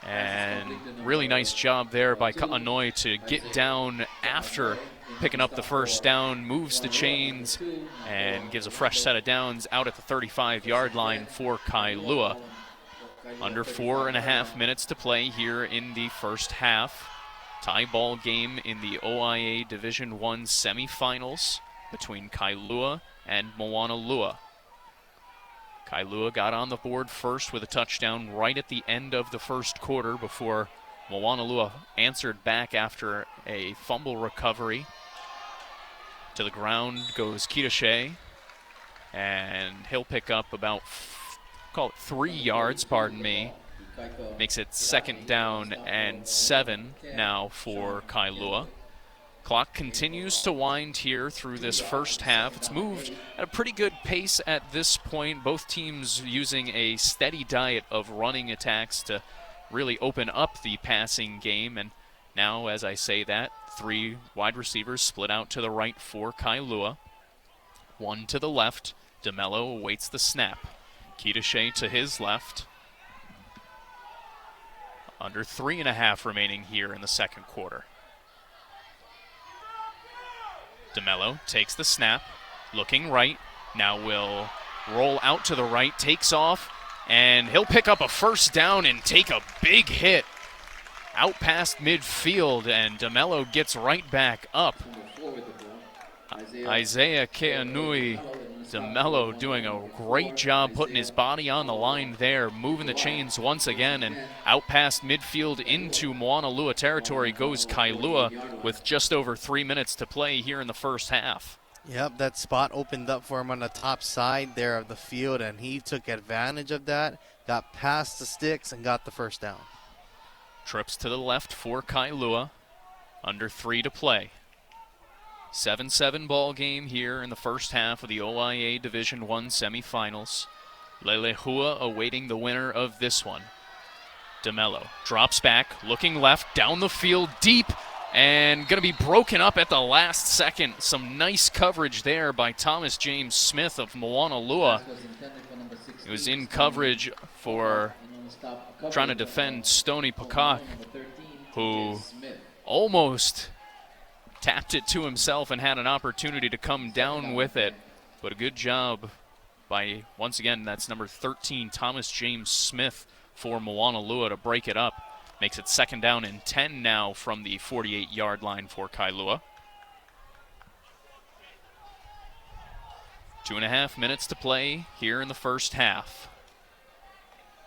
and really nice job there by Ka'anoi to get down after picking up the first down, moves the chains, and gives a fresh set of downs out at the 35-yard line for Kailua. Under 4.5 minutes to play here in the first half. Tie ball game in the OIA Division I semifinals between Kailua and Moanalua. Kailua got on the board first with a touchdown right at the end of the first quarter before Moanalua answered back after a fumble recovery. To the ground goes Kitashe, and he'll pick up about, call it 3 yards, pardon me. Makes it second down and 7 now for Kailua. Clock continues to wind here through this first half. It's moved at a pretty good pace at this point. Both teams using a steady diet of running attacks to really open up the passing game. And now, as I say that, 3 wide receivers split out to the right for Kailua. 1 to the left. DeMello awaits the snap. Kitashe to his left. Under 3.5 remaining here in the second quarter. DeMello takes the snap, looking right, now will roll out to the right, takes off, and he'll pick up a first down and take a big hit out past midfield, and DeMello gets right back up. Isaiah Keanui, DeMello doing a great job putting his body on the line there, moving the chains once again, and out past midfield into Moanalua territory goes Kailua with just over 3 minutes to play here in the first half. Yep, that spot opened up for him on the top side there of the field, and he took advantage of that, got past the sticks, and got the first down. Trips to the left for Kailua, under 3 to play. 7-7 ball game here in the first half of the OIA Division I semifinals. Lelehua awaiting the winner of this one. DeMello drops back, looking left, down the field, deep, and going to be broken up at the last second. Some nice coverage there by Thomas James Smith of Moanalua. He was in coverage for trying to defend Stony Peacock, who almost tapped it to himself and had an opportunity to come down with it. But a good job by, once again, that's number 13, Thomas James Smith for Moanalua to break it up. Makes it second down and 10 now from the 48-yard line for Kailua. 2.5 minutes to play here in the first half.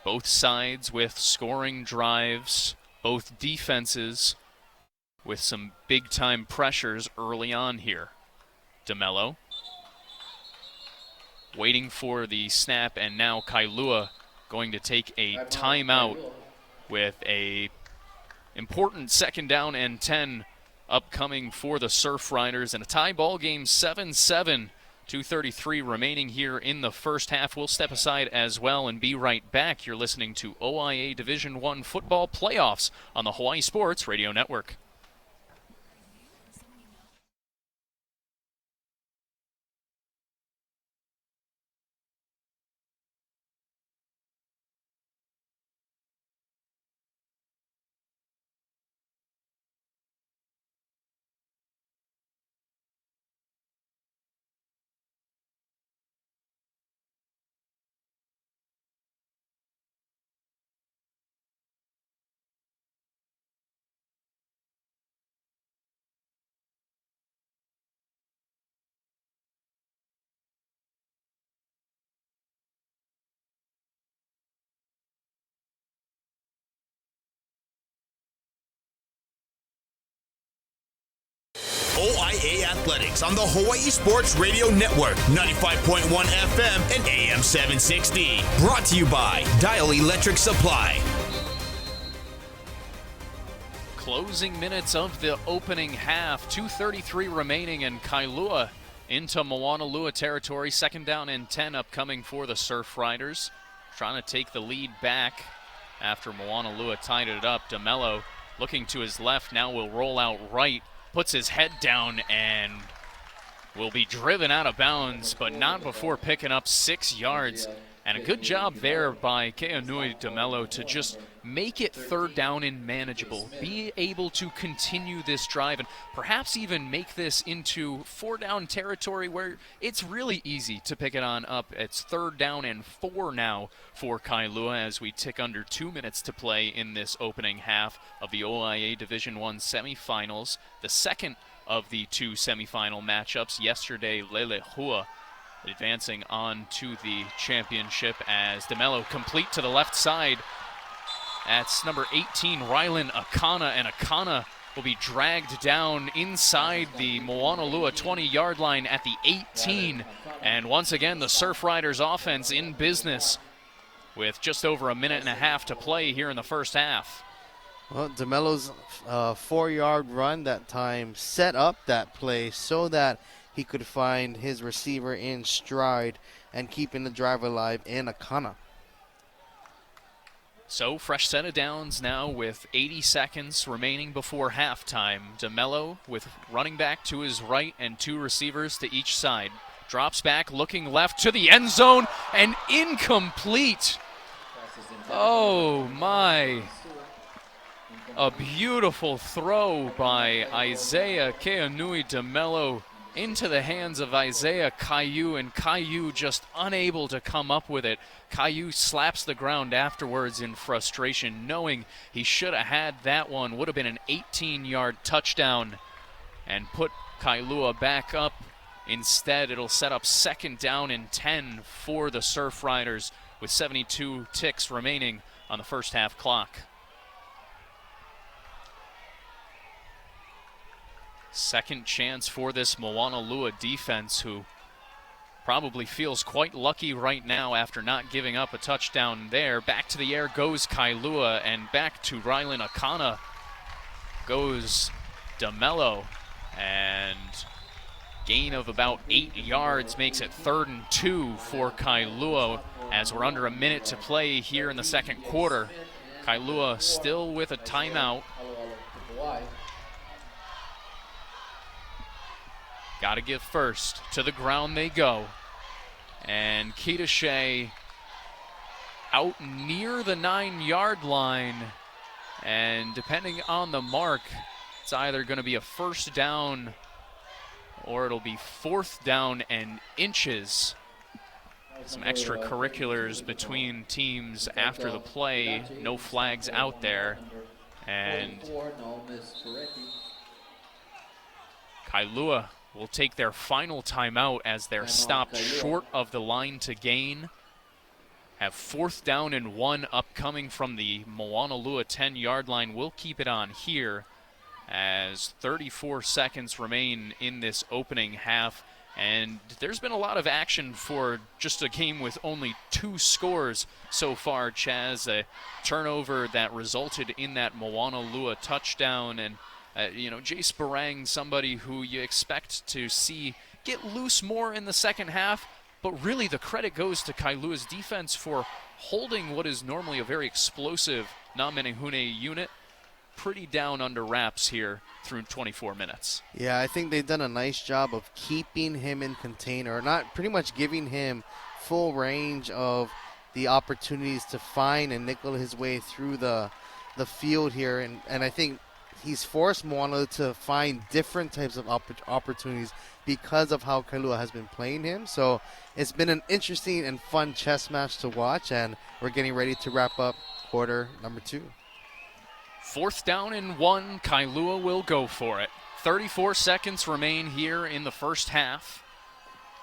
Both sides with scoring drives, both defenses with some big-time pressures early on here. DeMello waiting for the snap, and now Kailua going to take a timeout with a important second down and 10 upcoming for the Surfriders, and a tie ball game, 7-7. 2:33 remaining here in the first half. We'll step aside as well and be right back. You're listening to OIA Division I football playoffs on the Hawaii Sports Radio Network. OIA Athletics on the Hawaii Sports Radio Network, 95.1 FM and AM 760. Brought to you by Dial Electric Supply. Closing minutes of the opening half, 2:33 remaining, and Kailua into Moanalua territory. 2nd down and 10 upcoming for the Surfriders. Trying to take the lead back after Moanalua tied it up. DeMello looking to his left, now will roll out right, puts his head down and will be driven out of bounds, but not before picking up 6 yards. And a good job there by Ke'anui DeMello to just make it 3rd down and manageable. Be able to continue this drive and perhaps even make this into 4-down territory where it's really easy to pick it on up. It's 3rd down and 4 now for Kailua as we tick under 2 minutes to play in this opening half of the OIA Division I semifinals. The second of the 2 semifinal matchups. Yesterday, Lelehua advancing on to the championship as DeMello complete to the left side. That's number 18, Rylan Akana, and Akana will be dragged down inside the Moanalua 20-yard line at the 18. And once again, the Surfriders offense in business with just over a minute and a half to play here in the first half. Well, DeMello's 4-yard run that time set up that play so that he could find his receiver in stride and keeping the drive alive in Akana. So, fresh set of downs now with 80 seconds remaining before halftime. DeMello with running back to his right and 2 receivers to each side. Drops back, looking left to the end zone, and incomplete. Oh, my. A beautiful throw by Isaiah Ke'anui DeMello into the hands of Isaiah Caillou, and Caillou just unable to come up with it. Caillou slaps the ground afterwards in frustration, knowing he should have had that one. Would have been an 18-yard touchdown and put Kailua back up. Instead, it'll set up 2nd down and 10 for the Surfriders with 72 ticks remaining on the first half clock. Second chance for this Moanalua defense, who probably feels quite lucky right now after not giving up a touchdown there. Back to the air goes Kailua, and back to Rylan Akana goes DeMello. And gain of about 8 yards makes it 3rd and 2 for Kailua as we're under a minute to play here in the second quarter. Kailua still with a timeout. Got to give first. To the ground they go. And Keita Shea out near the 9-yard line. And depending on the mark, it's either going to be a 1st down or it'll be 4th down and inches. Some extracurriculars between teams after the play. No flags out there. And Kailua will take their final timeout as they're stopped short of the line to gain. Have 4th down and 1 upcoming from the Moanalua 10-yard line. We'll keep it on here as 34 seconds remain in this opening half. And there's been a lot of action for just a game with only 2 scores so far, Chaz. A turnover that resulted in that Moanalua touchdown, and Jace Barang, somebody who you expect to see get loose more in the second half, but really the credit goes to Kailua's defense for holding what is normally a very explosive Na Menehune unit pretty down under wraps here through 24 minutes. Yeah, I think they've done a nice job of keeping him in container, not pretty much giving him full range of the opportunities to find and nickel his way through the field here, and I think he's forced Moana to find different types of opportunities because of how Kailua has been playing him. So it's been an interesting and fun chess match to watch, and we're getting ready to wrap up quarter number 2. 4th down and 1, Kailua will go for it. 34 seconds remain here in the first half.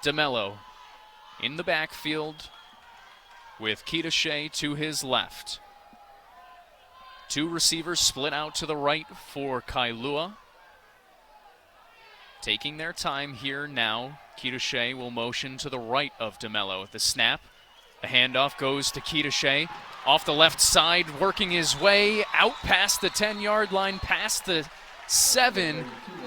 DeMello in the backfield with Keita Shea to his left. 2 receivers split out to the right for Kailua. taking their time here now. Kitache will motion to the right of DeMello. The snap, the handoff goes to Kitache. Off the left side, working his way out past the 10-yard line, past the 7,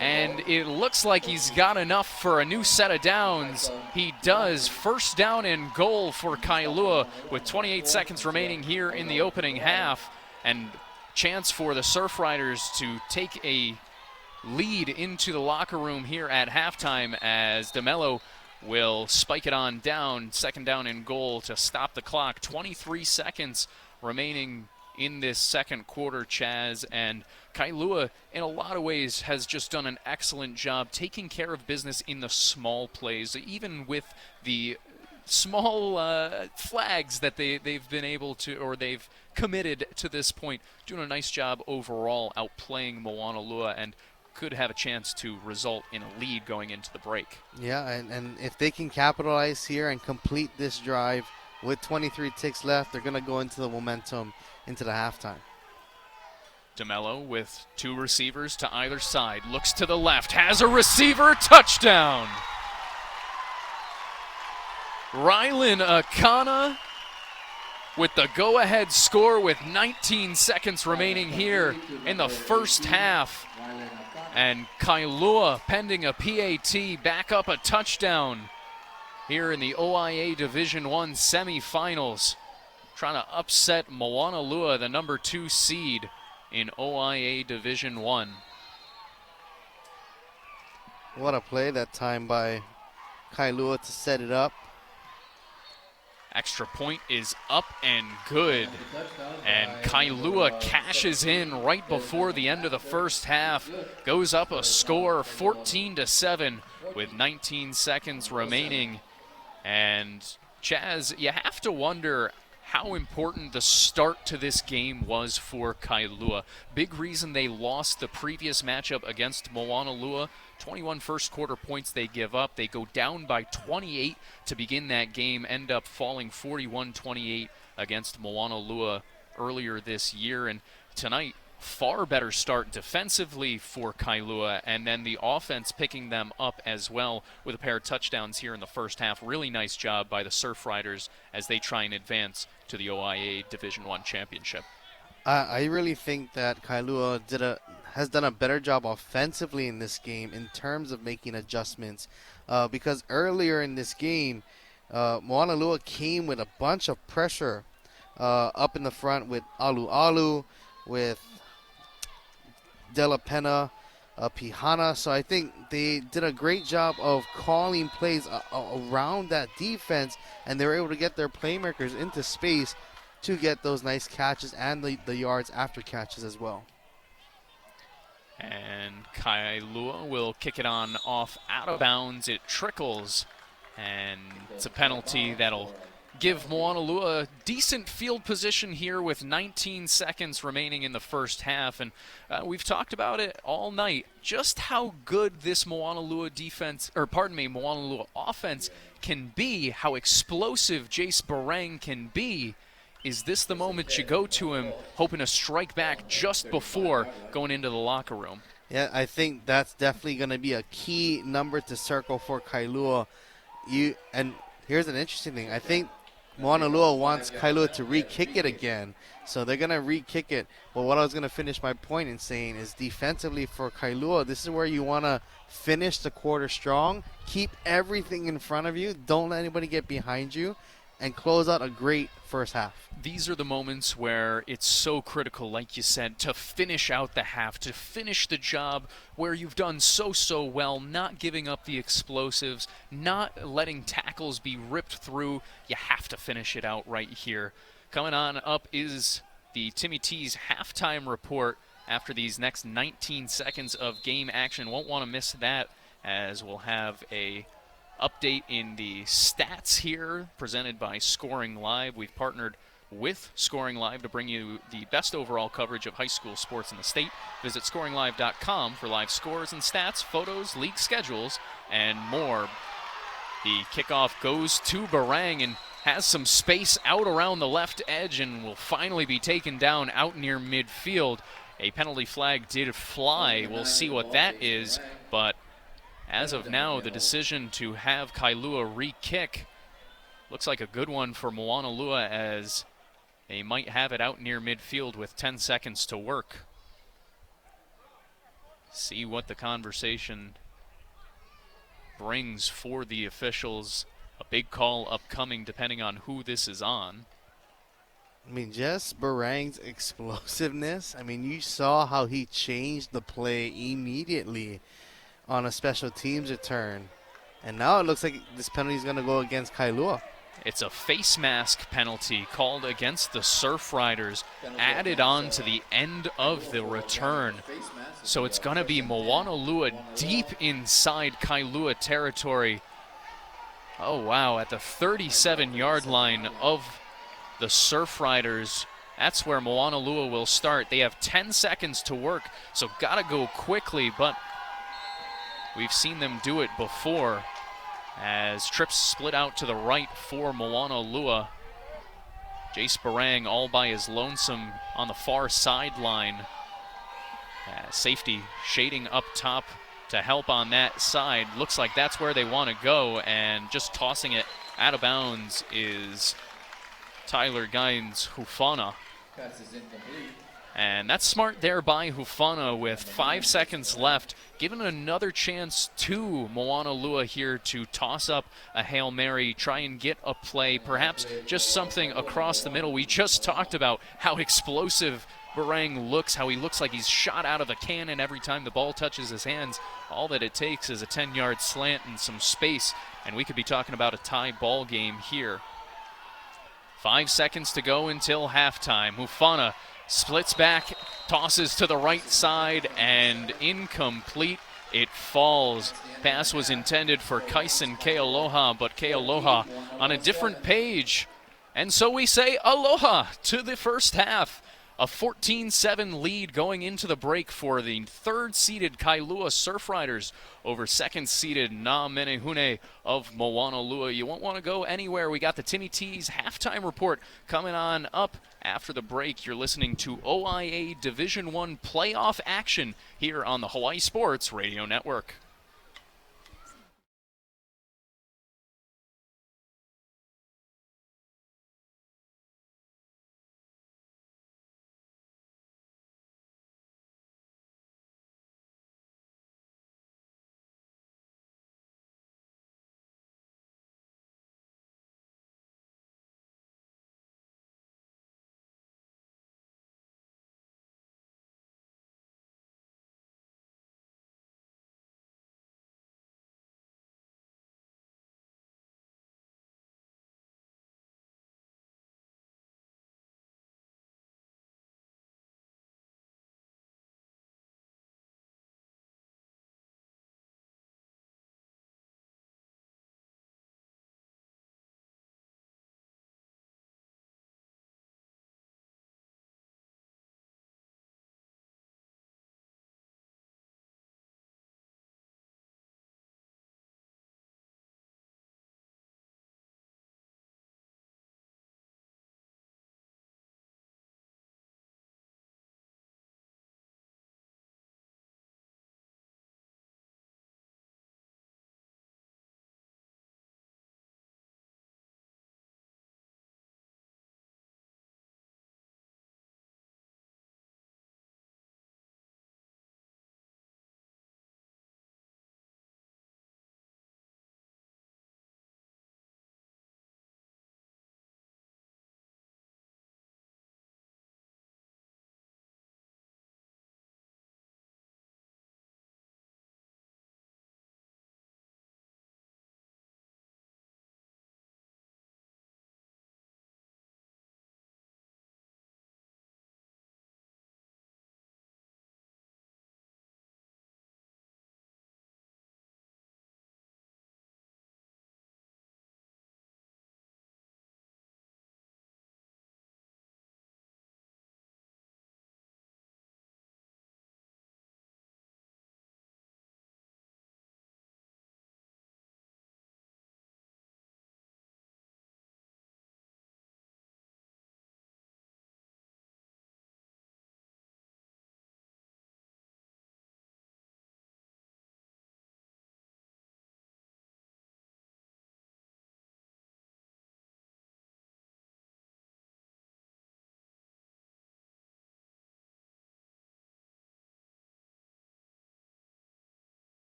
and it looks like he's got enough for a new set of downs. He does. First down and goal for Kailua with 28 seconds remaining here in the opening half, and chance for the Surfriders to take a lead into the locker room here at halftime as DeMello will spike it on down. Second down and goal to stop the clock. 23 seconds remaining in this second quarter, Chaz, and Kailua in a lot of ways has just done an excellent job taking care of business in the small plays, even with the small flags that they've been able to, or they've committed to this point, doing a nice job overall outplaying Moanalua, and could have a chance to result in a lead going into the break. Yeah, and if they can capitalize here and complete this drive with 23 ticks left, they're going to go into the momentum into the halftime. DeMello with two receivers to either side, looks to the left, has a receiver, touchdown! Rylan Akana with the go-ahead score with 19 seconds remaining here in the first half. And Kailua, pending a PAT, back up a touchdown here in the OIA Division I semifinals. Trying to upset Moanalua, the number 2 seed in OIA Division I. What a play that time by Kailua to set it up. Extra point is up and good. And Kailua cashes in right before the end of the first half. Goes up a score 14-7 with 19 seconds remaining. And Chaz, you have to wonder how important the start to this game was for Kailua. Big reason they lost the previous matchup against Moanalua. 21 first quarter points they give up. They go down by 28 to begin that game, end up falling 41-28 against Moanalua earlier this year. And tonight, far better start defensively for Kailua, and then the offense picking them up as well with a pair of touchdowns here in the first half. Really nice job by the Surfriders as they try and advance to the OIA Division I championship. I really think that Kailua has done a better job offensively in this game in terms of making adjustments, because earlier in this game, Moanalua came with a bunch of pressure up in the front with Alu, with De La Pena, Pihana. So I think they did a great job of calling plays around that defense, and they were able to get their playmakers into space to get those nice catches and the yards after catches as well. And Kailua will kick it on off out of bounds. It trickles, and it's a penalty that'll give Moanalua a decent field position here with 19 seconds remaining in the first half. And we've talked about it all night, just how good this Moanalua offense can be, how explosive Jace Barang can be. Is this the moment you go to him hoping to strike back just before going into the locker room? Yeah, I think that's definitely going to be a key number to circle for Kailua. And here's an interesting thing. I think Moanalua wants Kailua to re-kick it again, so they're going to re-kick it. But what I was going to finish my point in saying is defensively for Kailua, this is where you want to finish the quarter strong, keep everything in front of you, don't let anybody get behind you, and close out a great first half. These are the moments where it's so critical, like you said, to finish out the half, to finish the job where you've done so well, not giving up the explosives, not letting tackles be ripped through. You have to finish it out right here. Coming on up is the Timmy T's halftime report after these next 19 seconds of game action. Won't want to miss that, as we'll have a update in the stats here presented by Scoring Live. We've partnered with Scoring Live to bring you the best overall coverage of high school sports in the state. Visit scoringlive.com for live scores and stats, photos, league schedules, and more. The kickoff goes to Barang and has some space out around the left edge and will finally be taken down out near midfield. A penalty flag did fly. We'll see what that is, but as of now, the decision to have Kailua re-kick looks like a good one for Moanalua, as they might have it out near midfield with 10 seconds to work. See what the conversation brings for the officials. A big call upcoming depending on who this is on. I mean, just Barang's explosiveness. I mean, you saw how he changed the play immediately on a special teams return. And now it looks like this penalty is going to go against Kailua. It's a face mask penalty called against the Surfriders, added on to the end of the return. So it's going to be Moanalua deep inside Kailua territory. Oh, wow, at the 37-yard line of the Surfriders. That's where Moanalua will start. They have 10 seconds to work, so got to go quickly, but we've seen them do it before as trips split out to the right for Moanalua. Jace Barang all by his lonesome on the far sideline. Safety shading up top to help on that side. Looks like that's where they want to go, and just tossing it out of bounds is Tyler Gaines Hufana. And that's smart there by Hufana with 5 seconds left, giving another chance to Moanalua here to toss up a Hail Mary, try and get a play, perhaps just something across the middle. We just talked about how explosive Barang looks, how he looks like he's shot out of a cannon every time the ball touches his hands. All that it takes is a 10-yard slant and some space, and we could be talking about a tie ball game here. 5 seconds to go until halftime. Hufana splits back, tosses to the right side, and incomplete. It falls. Pass was intended for Kaisen Kealoha, but Kealoha on a different page. And so we say aloha to the first half. A 14-7 lead going into the break for the third-seeded Kailua Surfriders over second-seeded Na Menehune of Moanalua. You won't want to go anywhere. We got the Timmy T's halftime report coming on up after the break. You're listening to OIA Division I playoff action here on the Hawaii Sports Radio Network.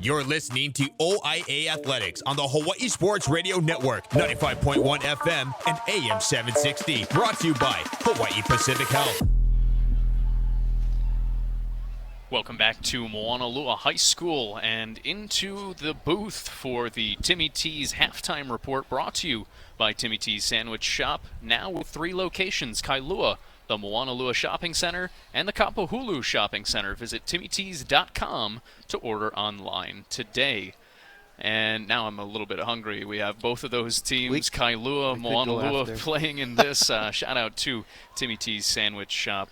You're listening to OIA Athletics on the Hawaii Sports Radio Network, 95.1 FM and AM 760. Brought to you by Hawaii Pacific Health. Welcome back to Moanalua High School and into the booth for the Timmy T's halftime report, brought to you by Timmy T's Sandwich Shop, now with 3 locations: Kailua, the Moanalua Shopping Center, and the Kapahulu Shopping Center. Visit timmyts.com to order online today. And now I'm a little bit hungry. We have both of those teams, Kailua, Moanalua, playing in this. Shout out to Timmy T's Sandwich Shop,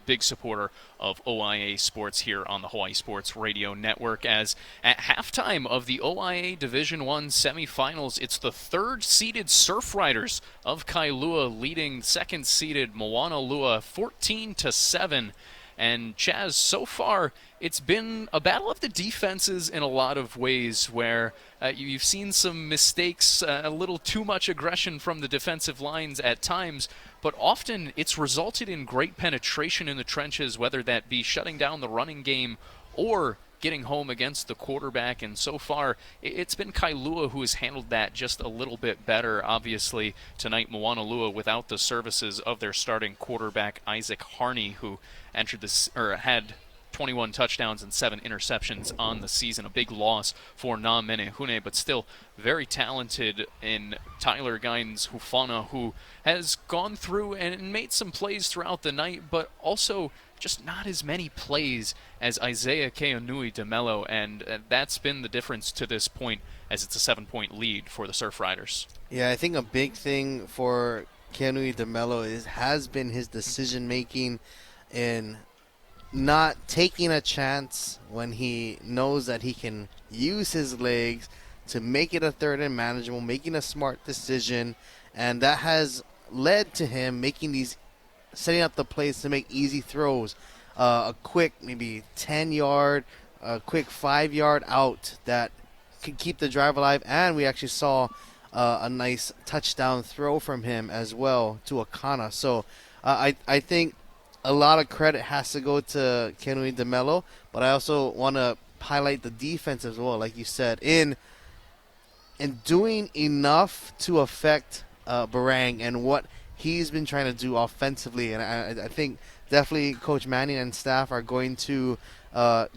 big supporter of OIA sports here on the Hawaii Sports Radio Network. As at halftime of the OIA Division I semifinals, it's the 3rd-seeded Surfriders of Kailua leading 2nd-seeded Moanalua 14-7. And Chaz, so far, it's been a battle of the defenses in a lot of ways, where you've seen some mistakes, a little too much aggression from the defensive lines at times, but often it's resulted in great penetration in the trenches, whether that be shutting down the running game or getting home against the quarterback. And so far, it's been Kailua who has handled that just a little bit better. Obviously, tonight, Moanalua without the services of their starting quarterback, Isaac Harney, who entered this, or had 21 touchdowns and 7 interceptions on the season. A big loss for Na Menehune, but still very talented in Tyler Guines Hufana, who has gone through and made some plays throughout the night, but also just not as many plays as Isaiah Keonui DeMello, and that's been the difference to this point, as it's a 7-point lead for the Surfriders. Yeah, I think a big thing for Keonui DeMello has been his decision-making in not taking a chance when he knows that he can use his legs to make it a 3rd and manageable, making a smart decision, and that has led to him setting up the plays to make easy throws, a quick maybe 10-yard, a quick 5-yard out that could keep the drive alive, and we actually saw a nice touchdown throw from him as well to Akana. So I think a lot of credit has to go to Keonui DeMello, but I also want to highlight the defense as well, like you said, in doing enough to affect Barang and what he's been trying to do offensively. And I think definitely Coach Manning and staff are going to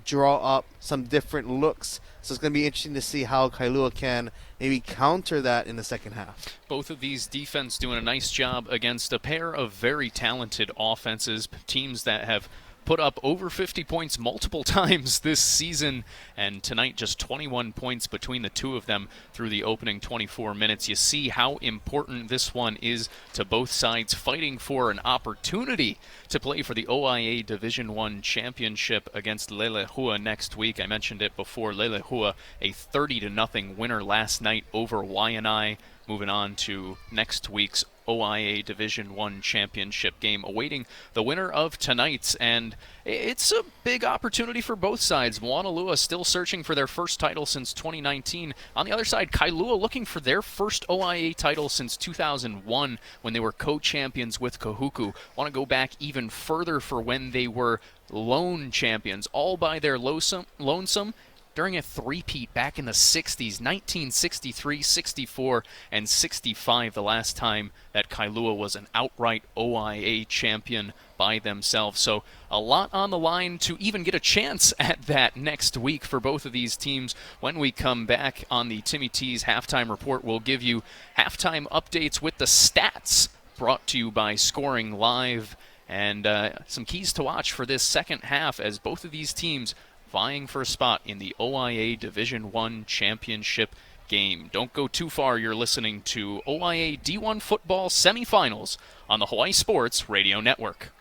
draw up some different looks. So it's going to be interesting to see how Kailua can maybe counter that in the second half. Both of these defense doing a nice job against a pair of very talented offenses, teams that have put up over 50 points multiple times this season, and tonight just 21 points between the two of them through the opening 24 minutes. You see how important this one is to both sides fighting for an opportunity to play for the OIA Division I championship against Lelehua next week. I mentioned it before, Lelehua a 30-0 winner last night over Waianae. Moving on to next week's OIA Division I championship game, awaiting the winner of tonight's, and it's a big opportunity for both sides. Moanalua still searching for their first title since 2019. On the other side, Kailua looking for their first OIA title since 2001 when they were co-champions with Kahuku. Want to go back even further for when they were lone champions, all by their lonesome during a three-peat back in the 60s, 1963, 64, and 65, the last time that Kailua was an outright OIA champion by themselves. So a lot on the line to even get a chance at that next week for both of these teams. When we come back on the Timmy T's halftime report, we'll give you halftime updates with the stats brought to you by Scoring Live, and some keys to watch for this second half as both of these teams vying for a spot in the OIA Division I championship game. Don't go too far. You're listening to OIA D1 football semifinals on the Hawaii Sports Radio Network.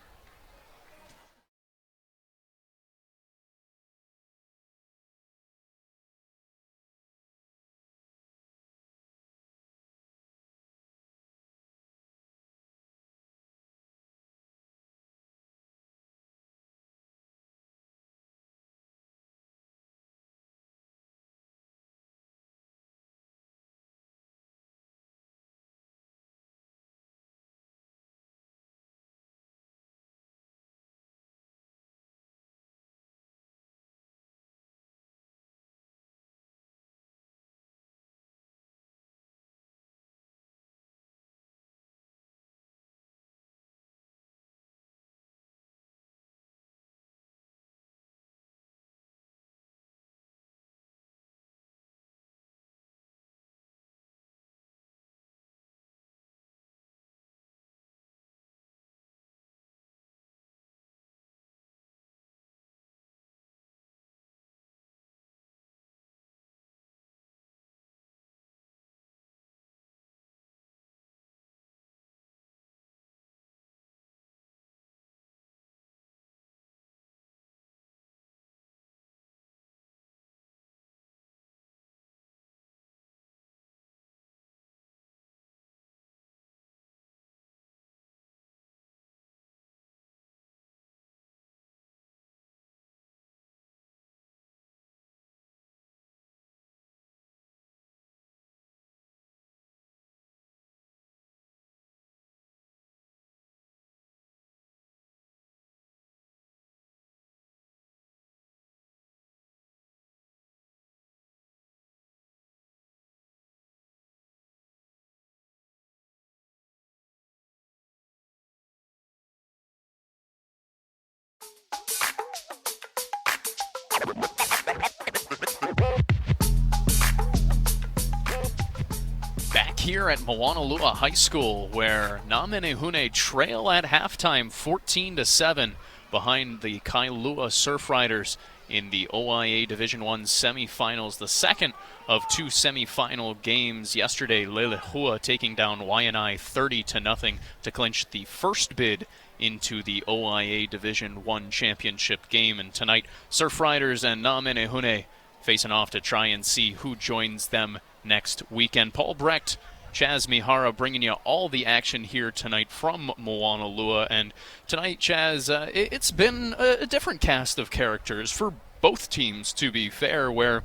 here at Moanalua High School, where Na Menehune trail at halftime 14-7 behind the Kailua Surfriders in the OIA Division I semifinals, the second of two semifinal games. Yesterday, Lelehua taking down Waianae 30-0 to clinch the first bid into the OIA Division I championship game. And tonight, Surfriders and Na Menehune facing off to try and see who joins them next weekend. Paul Brecht, Chaz Mihara bringing you all the action here tonight from Moanalua. And tonight, Chaz, it's been a different cast of characters for both teams, to be fair, where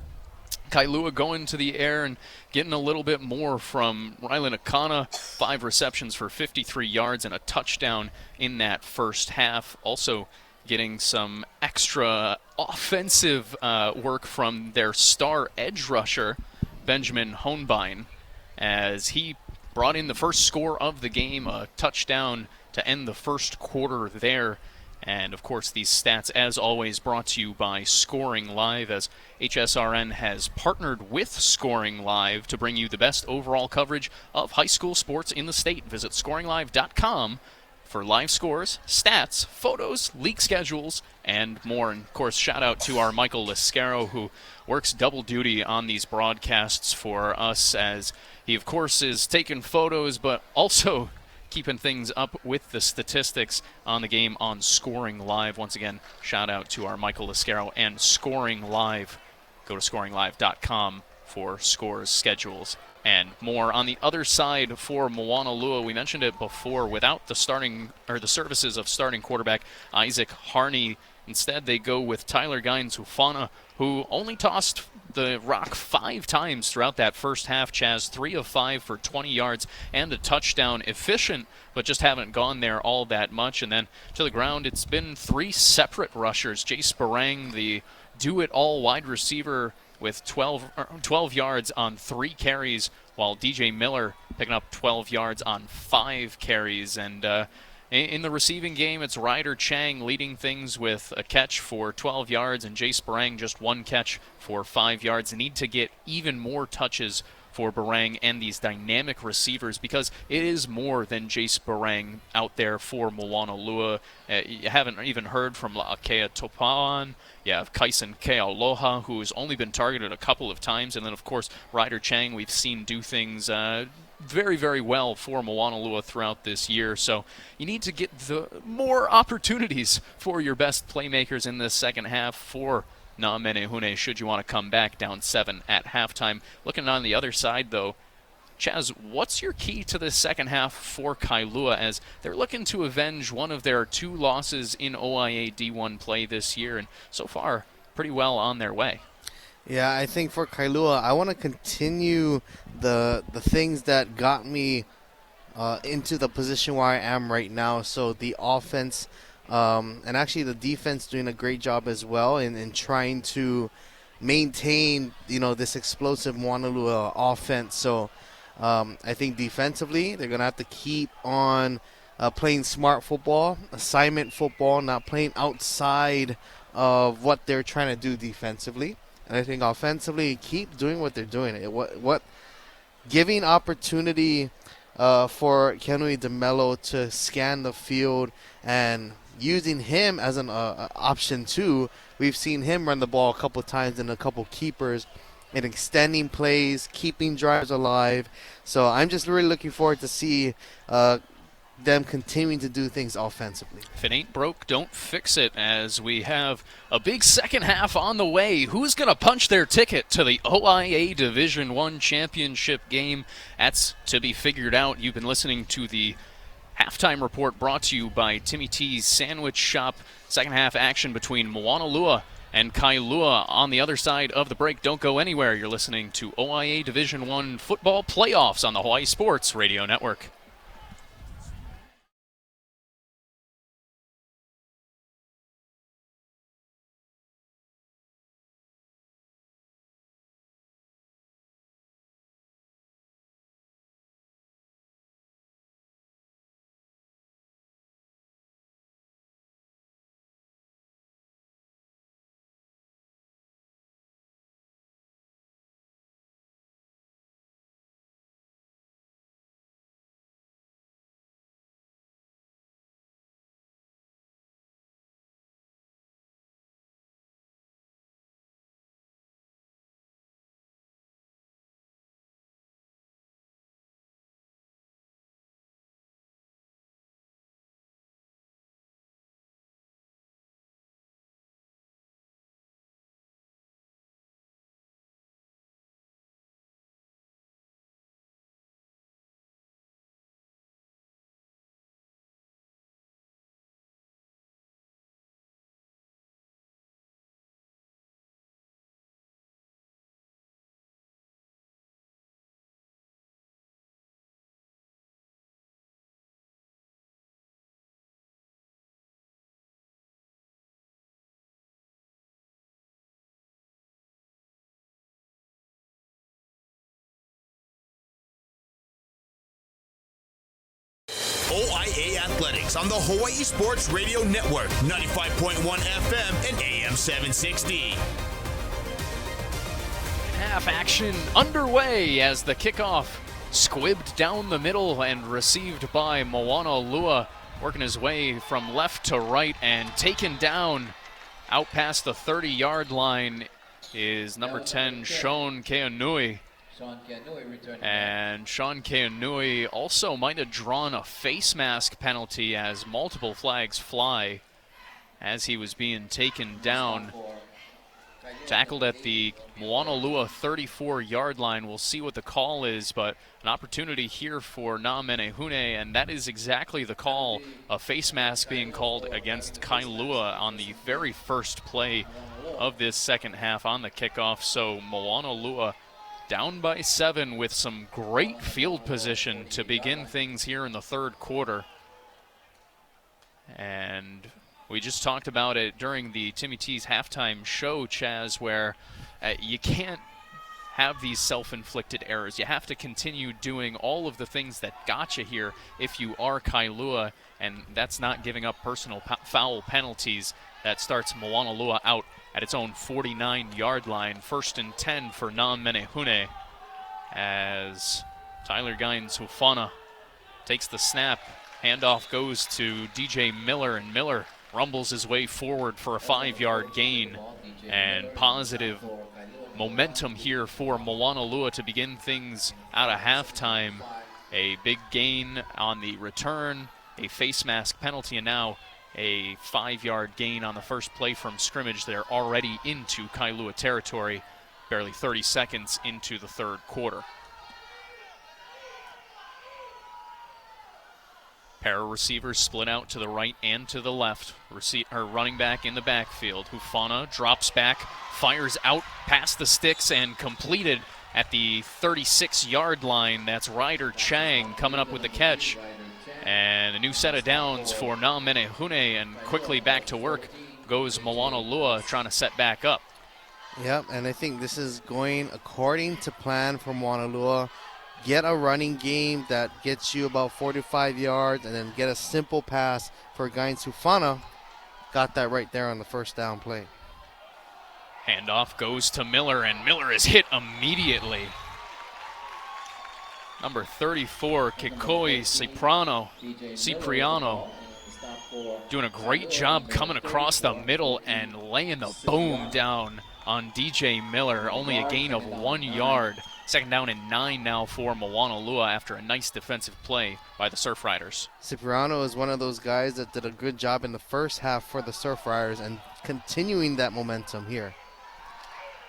Kailua going to the air and getting a little bit more from Rylan Akana. 5 receptions for 53 yards and a touchdown in that first half. Also getting some extra offensive work from their star edge rusher, Benjamin Hohnbein, as he brought in the first score of the game, a touchdown to end the first quarter there. And, of course, these stats, as always, brought to you by Scoring Live, as HSRN has partnered with Scoring Live to bring you the best overall coverage of high school sports in the state. Visit scoringlive.com for live scores, stats, photos, league schedules, and more. And, of course, shout out to our Michael Liscaro, who works double duty on these broadcasts for us, as he, of course, is taking photos, but also keeping things up with the statistics on the game on Scoring Live. Once again, shout out to our Michael Liscaro and Scoring Live. Go to scoringlive.com for scores, schedules, and more. On the other side for Moanalua, we mentioned it before, without the services of starting quarterback Isaac Harney. Instead, they go with Tyler Gaines-Hufana, who only tossed the rock 5 times throughout that first half. Chaz, 3 of 5 for 20 yards and a touchdown. Efficient, but just haven't gone there all that much. And then to the ground, it's been 3 separate rushers. Jace Barang, the do-it-all wide receiver, with 12 yards on 3 carries, while DJ Miller picking up 12 yards on 5 carries. And in the receiving game, it's Ryder Chang leading things with a catch for 12 yards, and Jace Barang just 1 catch for 5 yards. They need to get even more touches for Barang and these dynamic receivers, because it is more than Jace Barang out there for Moanalua. You haven't even heard from La'akea Topan. You have Kaisen Kealoha, who's only been targeted a couple of times. And then, of course, Ryder Chang, we've seen do things very, very well for Moanalua throughout this year. So you need to get the more opportunities for your best playmakers in this second half for Na Menehune, should you want to come back down 7 at halftime. Looking on the other side, though, Chaz, what's your key to this second half for Kailua, as they're looking to avenge one of their 2 losses in OIA D1 play this year, and so far pretty well on their way? Yeah, I think for Kailua, I want to continue the things that got me into the position where I am right now. So the offense, and actually the defense doing a great job as well in trying to maintain, this explosive Moanalua offense. So I think defensively, they're going to have to keep on playing smart football, assignment football, not playing outside of what they're trying to do defensively. And I think offensively, keep doing what they're doing. What giving opportunity for Kenui DeMello to scan the field and using him as an option too. We've seen him run the ball a couple times and a couple keepers, and extending plays, keeping drives alive. So I'm just really looking forward to see them continuing to do things offensively. If it ain't broke, don't fix it, as we have a big second half on the way. Who's going to punch their ticket to the OIA Division I championship game? That's to be figured out. You've been listening to the halftime report brought to you by Timmy T's Sandwich Shop. Second half action between Moanalua and Kailua on the other side of the break. Don't go anywhere. You're listening to OIA Division I football playoffs on the Hawaii Sports Radio Network. OIA Athletics on the Hawaii Sports Radio Network, 95.1 FM and AM 760. Half action underway as the kickoff squibbed down the middle and received by Moanalua, working his way from left to right and taken down out past the 30-yard line is number 10, Sean Keanui. And Sean Keanui also might have drawn a face mask penalty as multiple flags fly as he was being taken down. Tackled at the Moanalua 34-yard line. We'll see what the call is, but an opportunity here for Na Menehune, and that is exactly the call. A face mask being called against Kailua on the very first play of this second half on the kickoff. So Moanalua down by 7 with some great field position to begin things here in the third quarter. And we just talked about it during the Timmy T's halftime show, Chaz, where you can't have these self-inflicted errors. You have to continue doing all of the things that got you here if you are Kailua, and that's not giving up personal foul penalties. That starts Moanalua out at its own 49-yard line. 1st and 10 for Na Menehune as Tyler Gines Hufana takes the snap. Handoff goes to DJ Miller, and Miller rumbles his way forward for a 5-yard gain, and positive momentum here for Moanalua to begin things out of halftime. A big gain on the return, a face mask penalty, and now a 5-yard gain on the first play from scrimmage. They're already into Kailua territory, barely 30 seconds into the third quarter. Pair of receivers split out to the right and to the left. Running back in the backfield. Hufana drops back, fires out past the sticks, and completed at the 36-yard line. That's Ryder Chang coming up with the catch. And a new set of downs for Na Menehune, and quickly back to work goes Moanalua trying to set back up. Yep, and I think this is going according to plan for Moanalua. Get a running game that gets you about 45 yards, and then get a simple pass for Gines Hufana. Got that right there on the first down play. Handoff goes to Miller, and Miller is hit immediately. Number 34, Kikoi Cipriano, doing a great job coming across the middle and laying the boom down on DJ Miller. Only a gain of 1 yard. 2nd down and 9 now for Moanalua after a nice defensive play by the Surfriders. Cipriano is one of those guys that did a good job in the first half for the Surfriders and continuing that momentum here.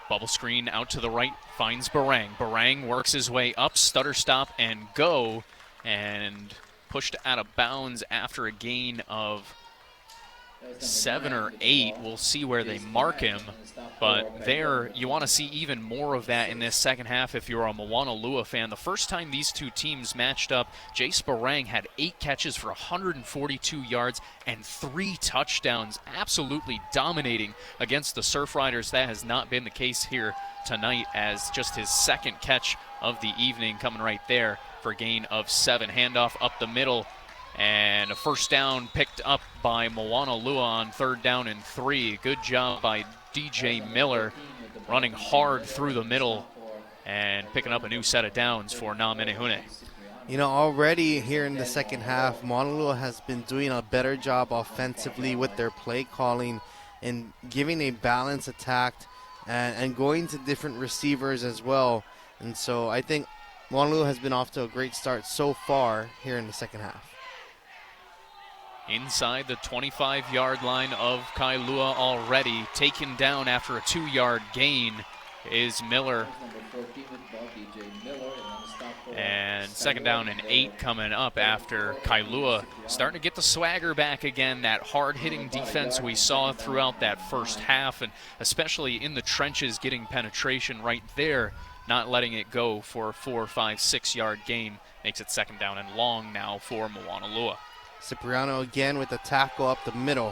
Bubble screen out to the right, finds Barang. Barang works his way up, stutter stop and go, and pushed out of bounds after a gain of 7 or 8. We'll see where they mark him, but there you want to see even more of that in this second half if you're a Moanalua fan. The first time these two teams matched up, Jace Barang had 8 catches for 142 yards and 3 touchdowns, absolutely dominating against the Surfriders. That has not been the case here tonight, as just his 2nd catch of the evening coming right there for a gain of 7. Handoff up the middle, and a first down picked up by Moanalua on 3rd down and 3. Good job by DJ Miller running hard through the middle and picking up a new set of downs for Na Menehune. You know, already here in the second half, Moanalua has been doing a better job offensively with their play calling and giving a balanced attack and going to different receivers as well. And so I think Moanalua has been off to a great start so far here in the second half. Inside the 25-yard line of Kailua already. Taken down after a 2-yard gain is Miller. And 2nd down and 8 coming up after Kailua starting to get the swagger back again. That hard-hitting defense we saw throughout that first half, and especially in the trenches getting penetration right there, not letting it go for a 4, 5, 6-yard gain. Makes it 2nd down and long now for Moanalua. Cipriano again with the tackle up the middle,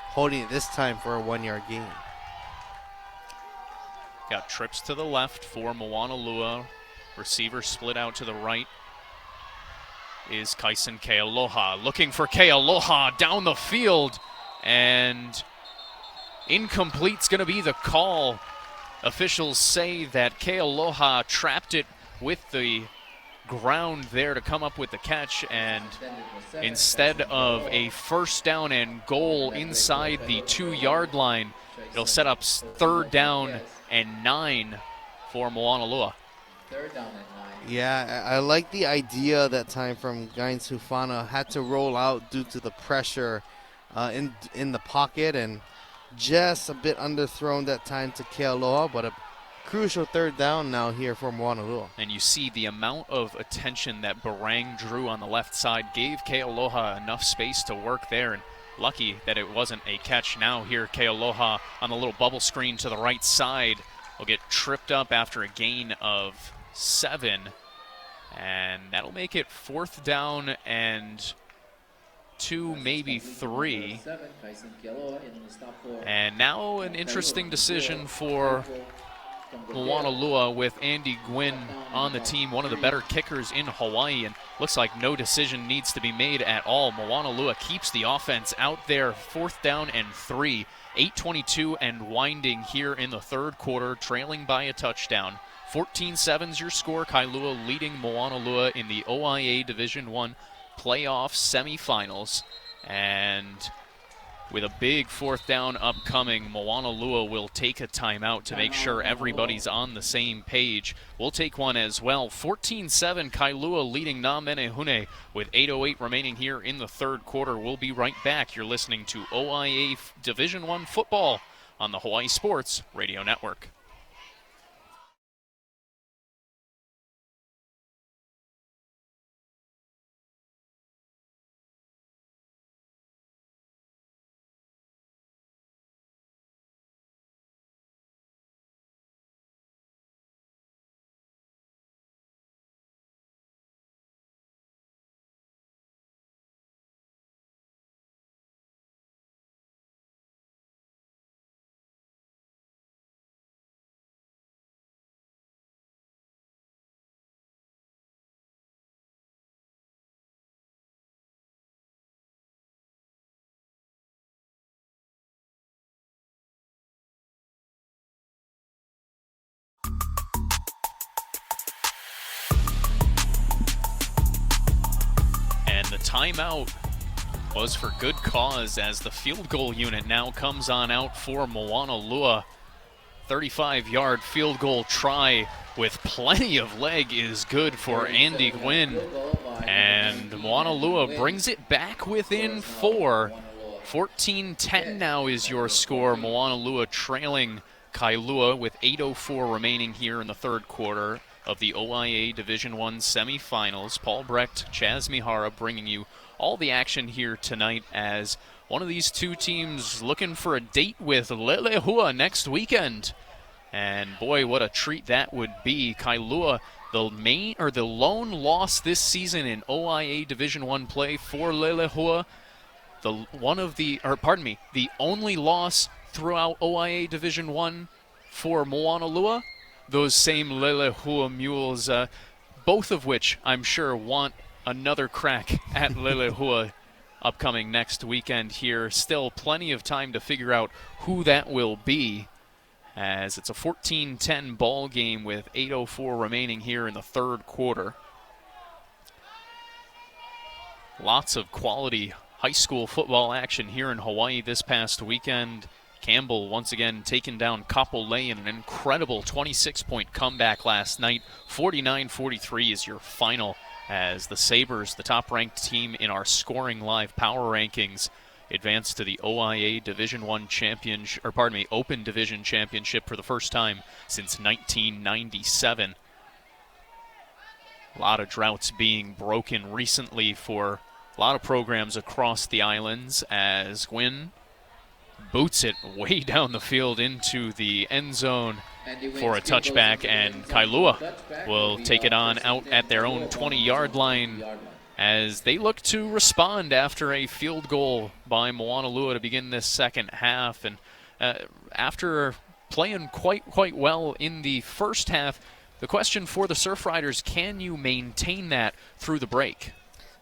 holding it this time for a 1-yard gain. Got trips to the left for Moanalua. Receiver split out to the right. is Kaisen Kealoha. Looking for Kealoha down the field, and incomplete's going to be the call. Officials say that Kealoha trapped it with the ground there to come up with the catch, and instead of a first down and goal inside the 2-yard line, it'll set up 3rd down and 9 for Moanalua. 3rd down and 9. Yeah, I like the idea that time from Gaines Hufana. Had to roll out due to the pressure in the pocket, and just a bit underthrown that time to Kealoha, but a crucial 3rd down now here for Moanalua. And you see the amount of attention that Barang drew on the left side gave Kealoha enough space to work there, and lucky that it wasn't a catch. Now here Kealoha on the little bubble screen to the right side will get tripped up after a gain of 7, and that'll make it 4th down and 2, maybe 3. And now an interesting decision for Moanalua with Andy Gwynn on the team, one of the better kickers in Hawaii, and looks like no decision needs to be made at all. Moanalua keeps the offense out there, 4th down and 3, 8:22 and winding here in the 3rd quarter, trailing by a touchdown. 14-7's your score. Kailua leading Moanalua in the OIA Division I playoff semifinals, and with a big 4th down upcoming, Moanalua will take a timeout to make sure everybody's on the same page. We'll take one as well. 14-7, Kailua leading Na Menehune with 8:08 remaining here in the 3rd quarter. We'll be right back. You're listening to OIA Division I football on the Hawaii Sports Radio Network. The timeout was for good cause, as the field goal unit now comes on out for Moanalua. 35-yard field goal try with plenty of leg is good for Andy Gwynn, and Moanalua brings it back within 4. 14-10 now is your score. Moanalua trailing Kailua with 8:04 remaining here in the 3rd quarter of the OIA Division I semifinals. Paul Brecht, Chaz Mihara bringing you all the action here tonight, as one of these two teams looking for a date with Lelehua next weekend. And boy, what a treat that would be. Kailua, the lone loss this season in OIA Division I play for Lelehua. The only loss throughout OIA Division I for Moanalua. Those same Lelehua Mules, both of which I'm sure want another crack at Lelehua upcoming next weekend here. Still plenty of time to figure out who that will be, as it's a 14-10 ball game with 8:04 remaining here in the 3rd quarter. Lots of quality high school football action here in Hawaii this past weekend. Campbell once again taking down Kapolei in an incredible 26-point comeback last night. 49-43 is your final, as the Sabres, the top-ranked team in our scoring live power rankings, advance to the OIA Division I Open Division Championship for the first time since 1997. A lot of droughts being broken recently for a lot of programs across the islands, as Gwynn boots it way down the field into the end zone for a touchback, and Kailua will take it on out at their own 20-yard line as they look to respond after a field goal by Moanalua to begin this second half. And after playing quite well in the first half, the question for the Surfriders, can you maintain that through the break?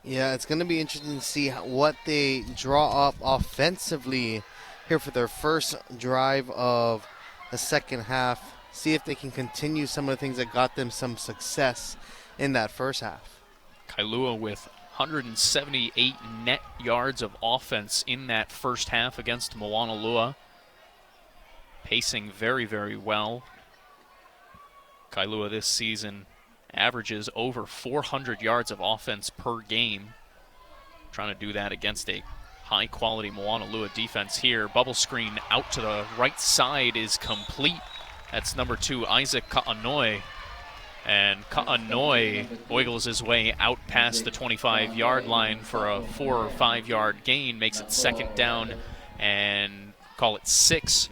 Yeah, it's going to be interesting to see what they draw up offensively here for their first drive of the second half. See if they can continue some of the things that got them some success in that first half. Kailua with 178 net yards of offense in that first half against Moanalua. Pacing very, very well. Kailua this season averages over 400 yards of offense per game. Trying to do that against a high-quality Moanalua defense here. Bubble screen out to the right side is complete. That's number 2, Isaac Ka'anoi. And Ka'anoi wiggles his way out past the 25-yard line for a 4 or 5 yard gain, makes it second down and call it 6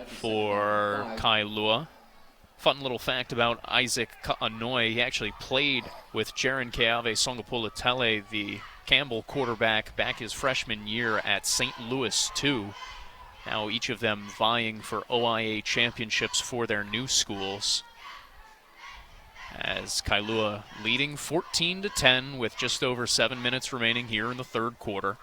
for Kailua. Fun little fact about Isaac Ka'anoi, he actually played with Jaren Keave Songapulatele, the Campbell quarterback, back his freshman year at St. Louis too. Now each of them vying for OIA championships for their new schools. As Kailua leading 14-10 with just over 7 minutes remaining here in the third quarter.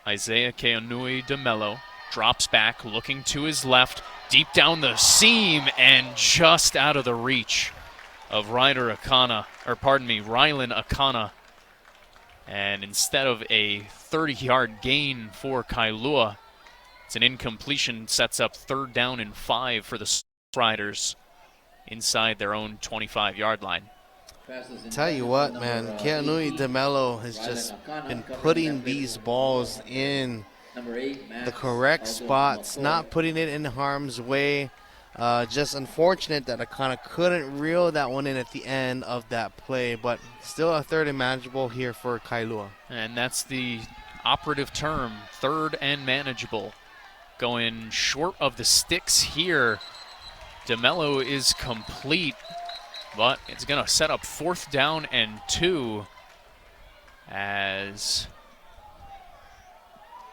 Isaiah Keanui DeMello drops back, looking to his left, deep down the seam, and just out of the reach of Rylan Akana. And instead of a 30-yard gain for Kailua, it's an incompletion, sets up 3rd down and 5 for the Surfriders inside their own 25-yard line. Tell you what, man, Keanui DeMello has just been putting these balls in the correct spots, not putting it in harm's way. Just unfortunate that Akana couldn't reel that one in at the end of that play, but still a 3rd and manageable here for Kailua. And that's the operative term, 3rd and manageable. Going short of the sticks here. DeMello is complete, but it's going to set up 4th down and 2 as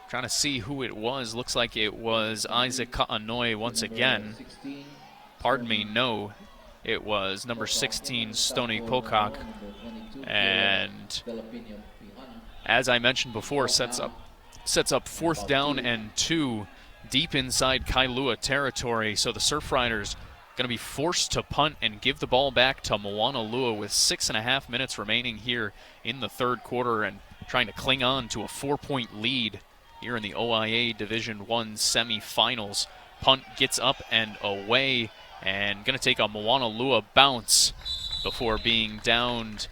trying to see who it was. Looks like it was Isaac Ka'anoi once again. Pardon me, no, it was number 16, Stony Pocock. And as I mentioned before, sets up 4th down and 2 deep inside Kailua territory. So the Surfriders going to be forced to punt and give the ball back to Moanalua with 6.5 minutes remaining here in the third quarter, and trying to cling on to a 4-point lead here in the OIA Division I semifinals. Punt gets up and away, and going to take a Moanalua bounce before being downed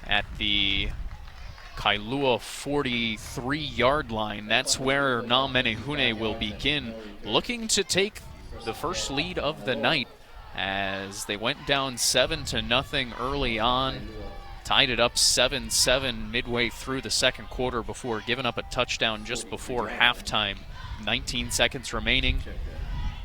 at the Kailua 43-yard line. That's where Na Menehune will begin, looking to take the first lead of the night, as they went down 7-0 early on, tied it up 7-7 midway through the second quarter before giving up a touchdown just before halftime. 19 seconds remaining.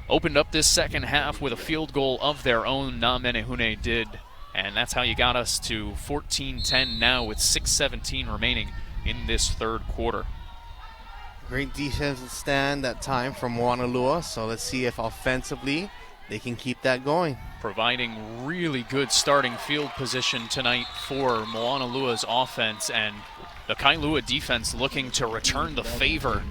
Opened up this second half with a field goal of their own, Na Menehune did. And that's how you got us to 14-10 now with 6:17 remaining in this third quarter. Great defensive stand that time from Moanalua, so let's see if offensively they can keep that going. Providing really good starting field position tonight for Moanalua's offense, and the Kailua defense looking to return the favor.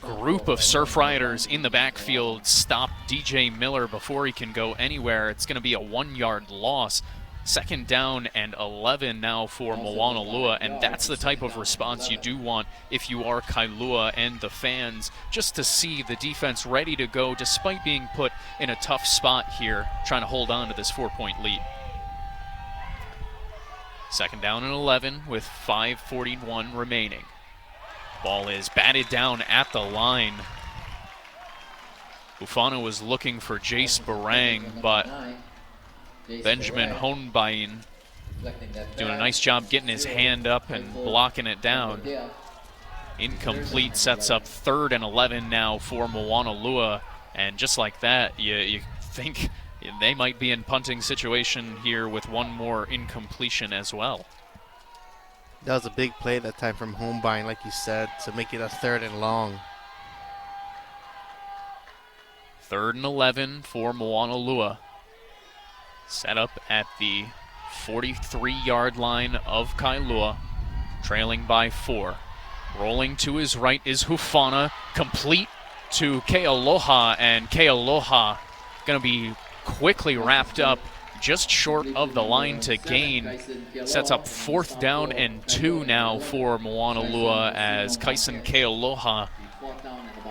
Group of Surfriders in the backfield stop DJ Miller before he can go anywhere. It's going to be a 1-yard loss. Second down and 11 now for Moanalua, and that's the type of response you do want if you are Kailua and the fans, just to see the defense ready to go despite being put in a tough spot here, trying to hold on to this 4-point lead. Second down and 11 with 5:41 remaining. Ball is batted down at the line. Ufana was looking for Jace Barang, but Benjamin Honbein doing a nice job getting his hand up and blocking it down. Incomplete, sets up 3rd and 11 now for Moanalua, and just like that, you think they might be in punting situation here with one more incompletion as well. That was a big play that time from Holbein, like you said, to make it a 3rd and long. 3rd and 11 for Moanalua. Set up at the 43-yard line of Kailua, trailing by 4. Rolling to his right is Hufana, complete to Kealoha, and Kealoha going to be quickly wrapped up just short of the line to gain. Sets up 4th down and 2 now for Moanalua as Kaisen Kealoha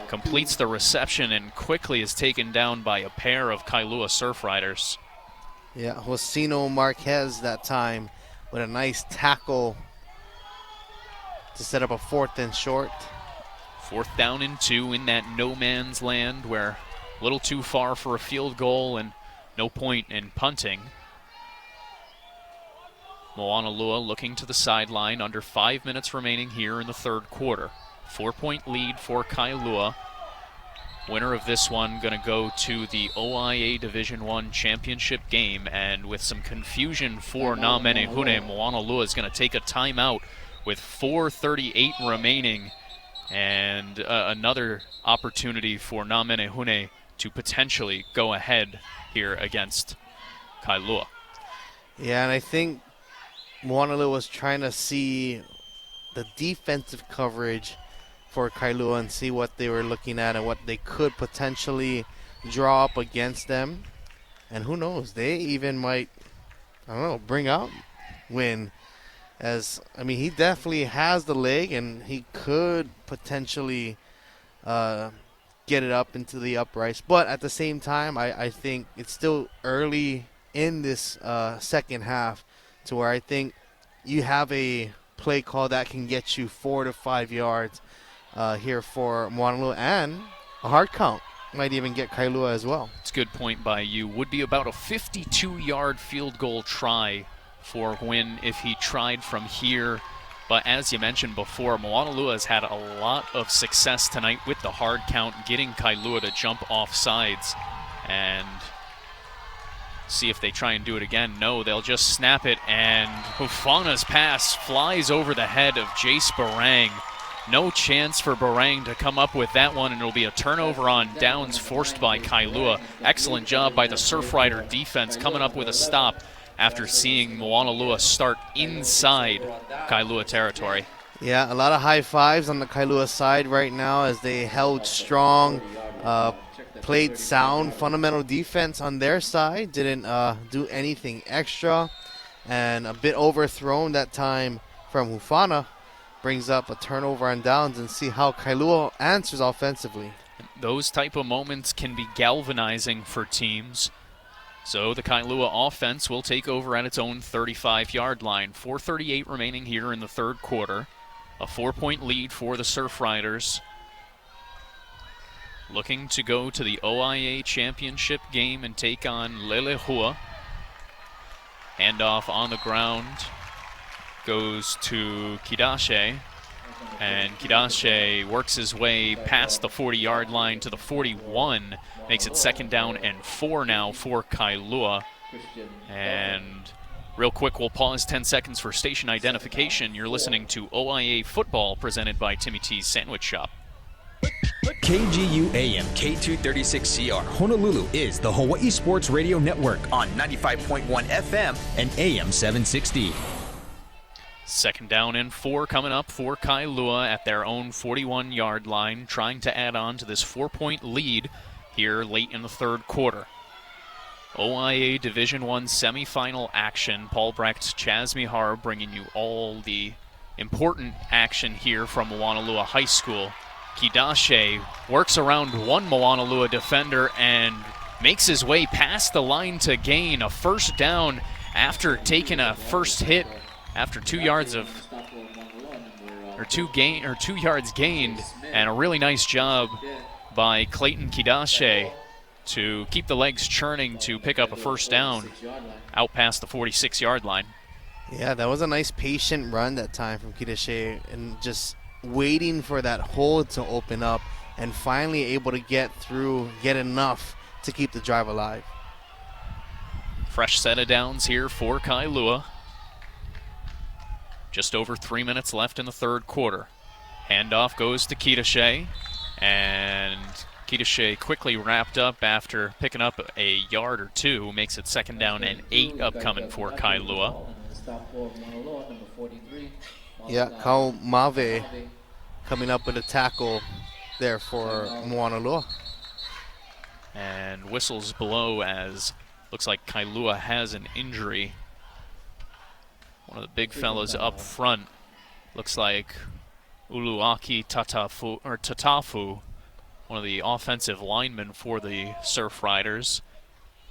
completes the reception and quickly is taken down by a pair of Kailua Surfriders. Yeah, Josino Marquez that time with a nice tackle to set up a 4th and short. 4th down and 2 in that no man's land where a little too far for a field goal and no point in punting. Moanalua looking to the sideline, under 5 minutes remaining here in the 3rd quarter. 4-point lead for Kailua. Winner of this one going to go to the OIA Division I championship game, and with some confusion for Na Menehune, Moanalua is going to take a timeout with 4:38 remaining, and another opportunity for Na Menehune to potentially go ahead here against Kailua. Yeah, and I think Moanalu was trying to see the defensive coverage for Kailua and see what they were looking at and what they could potentially draw up against them. And who knows, they even might, I don't know, bring out win. As, I mean, he definitely has the leg and he could potentially get it up into the uprights. But at the same time, I think it's still early in this second half to where I think you have a play call that can get you 4 to 5 yards here for Moanalu, and a hard count might even get Kailua as well. It's a good point by you. Would be about a 52-yard field goal try for Wynn if he tried from here. But as you mentioned before, Moanalua has had a lot of success tonight with the hard count, getting Kailua to jump off sides. And see if they try and do it again. No, they'll just snap it, and Hufana's pass flies over the head of Jace Barang. No chance for Barang to come up with that one, and it'll be a turnover on downs forced by Kailua. Excellent job by the Surfrider defense coming up with a stop after seeing Moanalua start inside Kailua territory. Yeah, a lot of high fives on the Kailua side right now as they held strong, played sound, fundamental defense on their side, didn't do anything extra, and a bit overthrown that time from Hufana brings up a turnover on downs, and see how Kailua answers offensively. Those type of moments can be galvanizing for teams. So the Kailua offense will take over at its own 35-yard line. 4:38 remaining here in the 3rd quarter. A 4-point lead for the Surfriders, looking to go to the OIA championship game and take on Lelehua. Handoff on the ground goes to Kidashe, and Kidashe works his way past the 40-yard line to the 41, makes it 2nd down and 4 now for Kailua. And real quick, we'll pause 10 seconds for station identification. You're listening to OIA Football, presented by Timmy T's Sandwich Shop. KGU AM K236CR Honolulu is the Hawaii Sports Radio Network on 95.1 FM and AM 760. 2nd down and 4 coming up for Kailua at their own 41-yard line, trying to add on to this 4-point lead here late in the 3rd quarter. OIA Division I semifinal action. Paul Brecht, Chaz Mihar bringing you all the important action here from Moanalua High School. Kidashe works around one Moanalua defender and makes his way past the line to gain a 1st down after taking a first hit after 2 yards of, or 2 yards gained, and a really nice job by Clayton Kidashe to keep the legs churning to pick up a 1st down out past the 46-yard line. Yeah, that was a nice patient run that time from Kidashe, and just waiting for that hole to open up and finally able to get through, get enough to keep the drive alive. Fresh set of downs here for Kailua. Just over 3 minutes left in the 3rd quarter. Handoff goes to Kidashe, and Kitashe quickly wrapped up after picking up a yard or two, makes it 2nd down and 8 upcoming for Kailua. Yeah, Kau Mave coming up with a tackle there for Moanalua. And whistles below as looks like Kailua has an injury. One of the big fellows up front looks like Uluaki Tatafu, one of the offensive linemen for the Surfriders.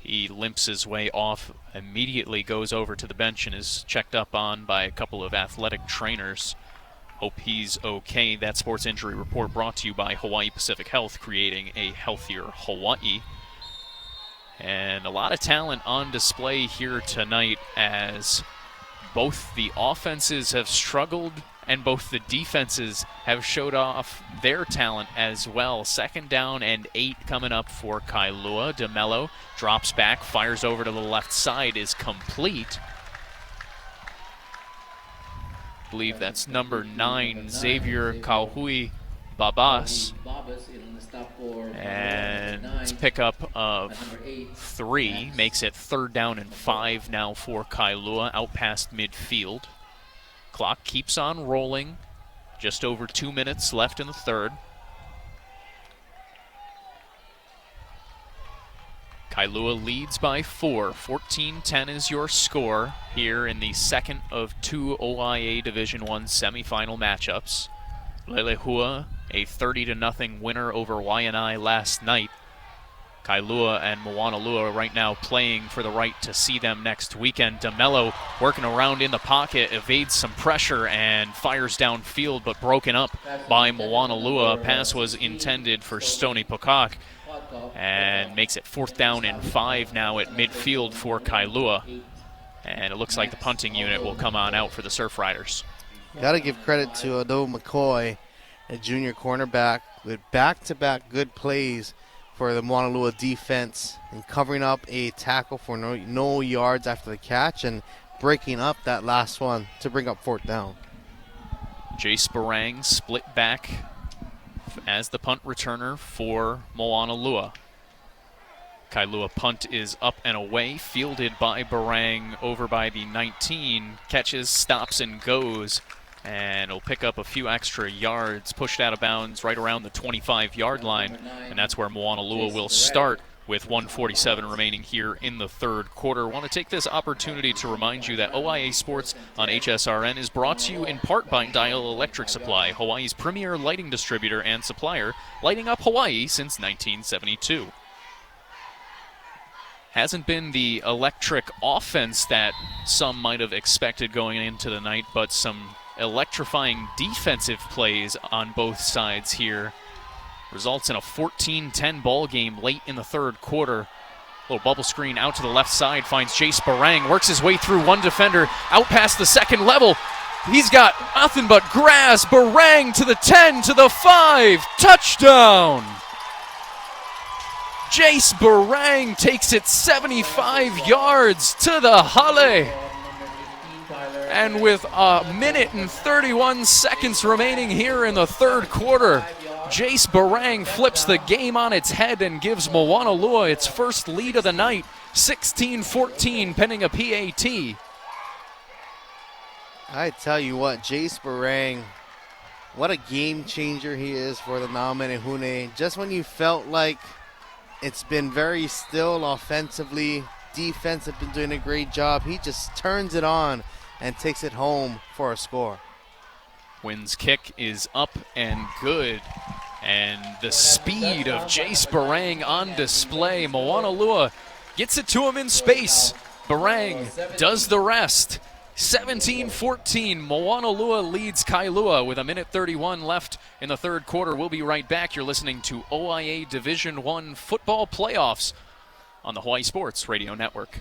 He limps his way off, immediately goes over to the bench and is checked up on by a couple of athletic trainers. Hope he's okay. That sports injury report brought to you by Hawaii Pacific Health, creating a healthier Hawaii. And a lot of talent on display here tonight as both the offenses have struggled and both the defenses have showed off their talent as well. 2nd down and 8 coming up for Kailua. DeMello drops back, fires over to the left side, is complete. I believe that's number 9, Xavier Kauhui Babas. And pickup of 3 makes it 3rd down and 5 now for Kailua, out past midfield. Clock keeps on rolling. Just over 2 minutes left in the 3rd. Kailua leads by 4. 14-10 is your score here in the 2nd of 2 OIA Division I semifinal matchups. Lelehua, a 30-0 winner over Waianae last night. Kailua and Moanalua right now playing for the right to see them next weekend. DeMello working around in the pocket, evades some pressure and fires downfield, but broken up by Moanalua. Pass was intended for Stony Pokak and makes it 4th down and 5 now at midfield for Kailua. And it looks like the punting unit will come on out for the Surfriders. Got to give credit to Ado McCoy, a junior cornerback, with back-to-back good plays for the Moanalua defense and covering up a tackle for no yards after the catch and breaking up that last one to bring up 4th down. Jace Barang split back as the punt returner for Moanalua. Kailua punt is up and away, fielded by Barang over by the 19, catches, stops, and goes. And it'll pick up a few extra yards, pushed out of bounds right around the 25-yard line. And that's where Moanalua will start with 1:47 remaining here in the 3rd quarter. I want to take this opportunity to remind you that OIA Sports on HSRN is brought to you in part by Dial Electric Supply, Hawaii's premier lighting distributor and supplier, lighting up Hawaii since 1972. Hasn't been the electric offense that some might have expected going into the night, but some electrifying defensive plays on both sides here. Results in a 14-10 ball game late in the 3rd quarter. Little bubble screen out to the left side, finds Jace Barang, works his way through one defender, out past the 2nd level. He's got nothing but grass. Barang to the 10, to the 5, touchdown! Jace Barang takes it 75 yards to the Hale. And with a minute and 31 seconds remaining here in the 3rd quarter, Jace Barang flips the game on its head and gives Moanalua its first lead of the night, 16-14, pending a PAT. I tell you what, Jace Barang, what a game changer he is for the Na Menehune. Just when you felt like it's been very still offensively, defense have been doing a great job, he just turns it on and takes it home for a score. Wynn's kick is up and good. And the speed of Jace Barang on display. Moanalua gets it to him in space. Barang does the rest. 17-14, Moanalua leads Kailua with a minute 31 left in the 3rd quarter. We'll be right back. You're listening to OIA Division I football playoffs on the Hawaii Sports Radio Network.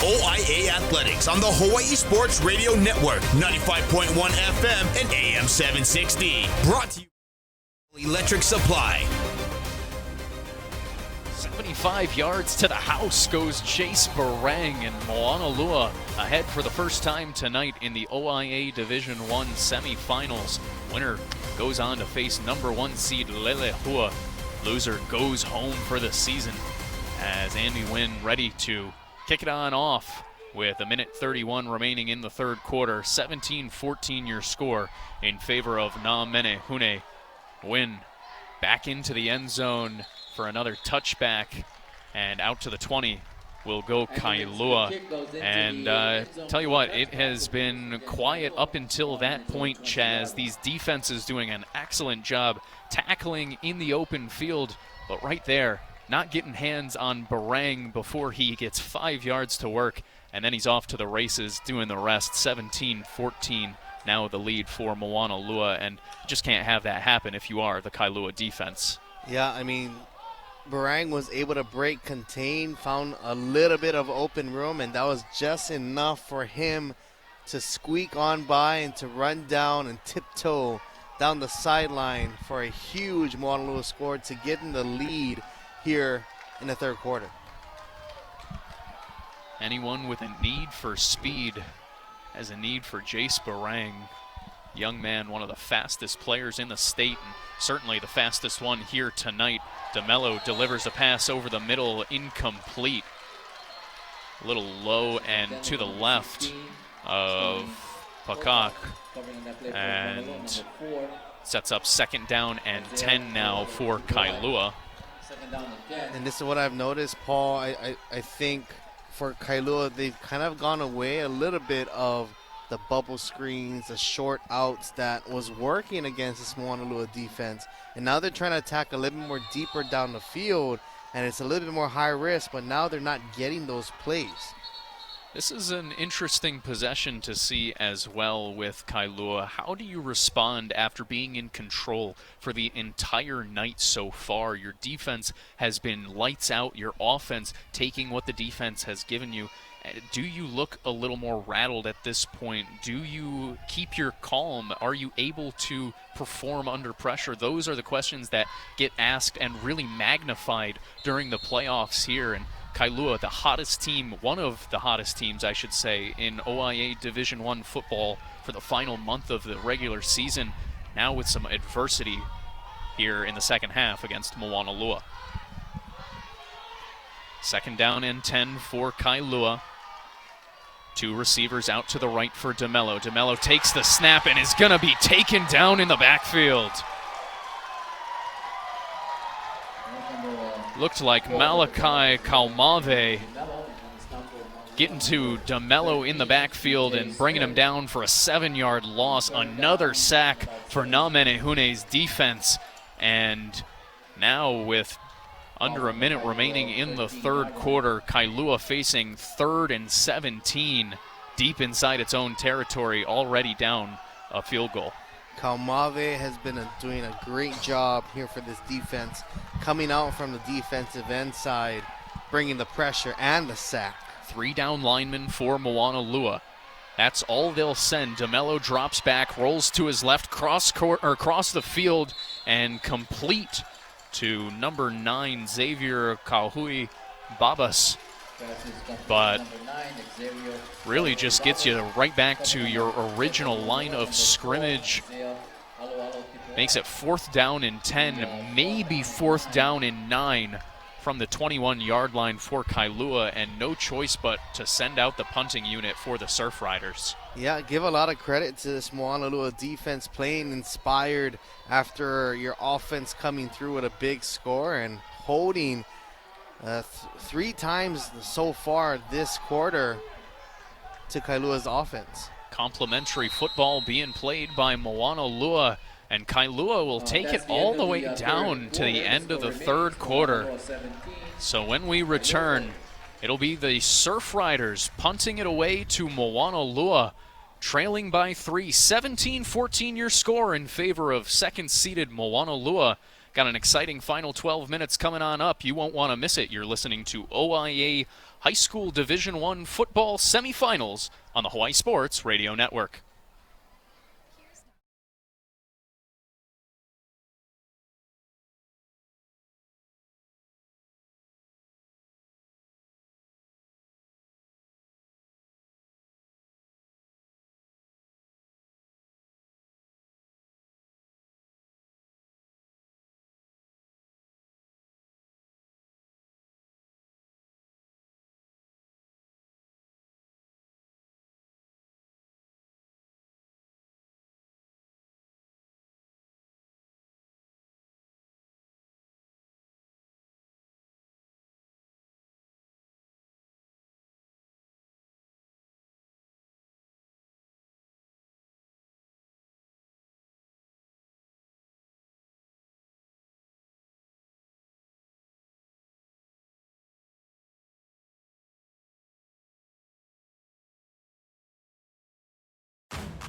OIA Athletics on the Hawaii Sports Radio Network, 95.1 FM and AM 760. Brought to you by Electric Supply. 75 yards to the house goes Chase Barang, and Moanalua ahead for the first time tonight in the OIA Division I semifinals. Winner goes on to face number 1 seed Lelehua. Loser goes home for the season, as Andy Wynn ready to kick it on off with a minute 31 remaining in the third quarter. 17-14 your score in favor of Na Menehune. Wynn back into the end zone for another touchback, and out to the 20 will go Kailua. And tell you what, it has been quiet up until that point, Chaz. These defenses doing an excellent job tackling in the open field, but right there, not getting hands on Barang before he gets 5 yards to work, and then he's off to the races doing the rest. 17-14 now the lead for Moanalua, and just can't have that happen if you are the Kailua defense. Yeah, I mean, Barang was able to break, contain, found a little bit of open room, and that was just enough for him to squeak on by and to run down and tiptoe down the sideline for a huge Moanalua score to get in the lead here in the third quarter. Anyone with a need for speed has a need for Jace Barang. Young man, one of the fastest players in the state, and certainly the fastest one here tonight. DeMello delivers a pass over the middle, incomplete. A little low and to the left of Pakak, and sets up second down and 10 now for Kailua. And this is what I've noticed, Paul. I think for Kailua, they've kind of gone away a little bit of the bubble screens, the short outs that was working against this Moanalua defense. And now they're trying to attack a little bit more deeper down the field, and it's a little bit more high risk, but now they're not getting those plays. This is an interesting possession to see as well with Kailua. How do you respond after being in control for the entire night so far? Your defense has been lights out, your offense taking what the defense has given you. Do you look a little more rattled at this point? Do you keep your calm? Are you able to perform under pressure? Those are the questions that get asked and really magnified during the playoffs here. And Kailua, the hottest team, one of the hottest teams, I should say, in OIA Division I football for the final month of the regular season, now with some adversity here in the second half against Moanalua. Second down and 10 for Kailua. Two receivers out to the right for DeMello. DeMello takes the snap and is going to be taken down in the backfield. Looked like Malachi Kaumave getting to DeMello in the backfield and bringing him down for a 7-yard loss. Another sack for Na Menehune's defense. And now with under a minute remaining in the third quarter, Kailua facing 3rd and 17 deep inside its own territory, already down a field goal. Kaumave has been doing a great job here for this defense, coming out from the defensive end side, bringing the pressure and the sack. 3 down linemen for Moanalua. That's all they'll send. DeMello drops back, rolls to his left, cross the field, and complete to number 9, Xavier Kauhui Babas. But really just gets you right back to your original line of scrimmage. Makes it 4th down and 10, maybe 4th down and 9 from the 21-yard line for Kailua, and no choice but to send out the punting unit for the Surfriders. Yeah, give a lot of credit to this Moanalua defense, playing inspired after your offense coming through with a big score and holding 3 times so far this quarter to Kailua's offense. Complimentary football being played by Moanalua, and Kailua will take it all the way down to the end of the third quarter. So when we return, it'll be the Surfriders punting it away to Moanalua, trailing by 3. 17-14 your score in favor of second-seeded Moanalua. Got an exciting final 12 minutes coming on up. You won't want to miss it. You're listening to OIA High School Division I football semifinals on the Hawaii Sports Radio Network.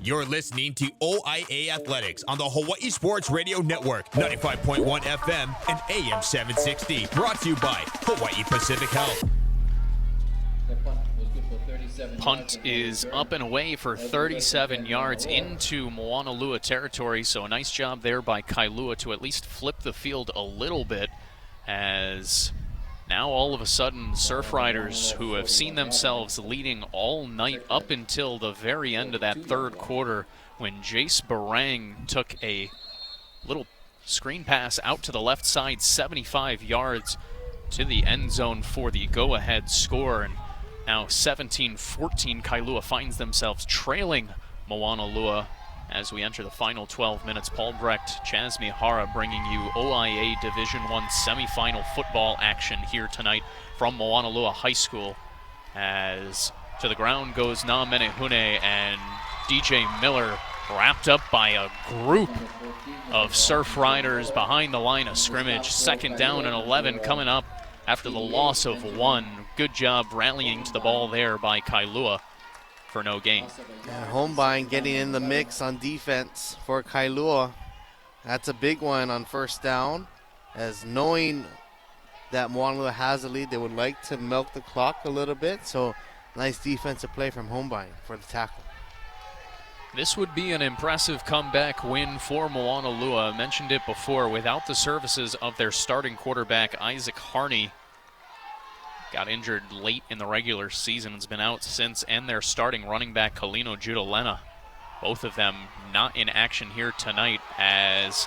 You're listening to OIA Athletics on the Hawaii Sports Radio Network, 95.1 FM and AM 760. Brought to you by Hawai'i Pacific Health. Punt is up and away for 37 yards into Moanalua territory, so a nice job there by Kailua to at least flip the field a little bit, as now all of a sudden Surfriders, who have seen themselves leading all night up until the very end of that third quarter when Jace Barang took a little screen pass out to the left side, 75 yards to the end zone for the go-ahead score. And now 17-14, Kailua finds themselves trailing Moanalua as we enter the final 12 minutes. Paul Brecht, Chaz Mihara bringing you OIA Division I semifinal football action here tonight from Moanalua High School. As to the ground goes Na Menehune, and DJ Miller wrapped up by a group of Surfriders behind the line of scrimmage. Second down and 11 coming up after the loss of one. Good job rallying to the ball there by Kailua for no gain. And Homebine getting in the mix on defense for Kailua. That's a big one on first down, as knowing that Moanalua has a lead, they would like to milk the clock a little bit. So nice defensive play from Homebine for the tackle. This would be an impressive comeback win for Moanalua. I mentioned it before, without the services of their starting quarterback, Isaac Harney. Got injured late in the regular season, has been out since, and their starting running back, Kalino Judalena. Both of them not in action here tonight, as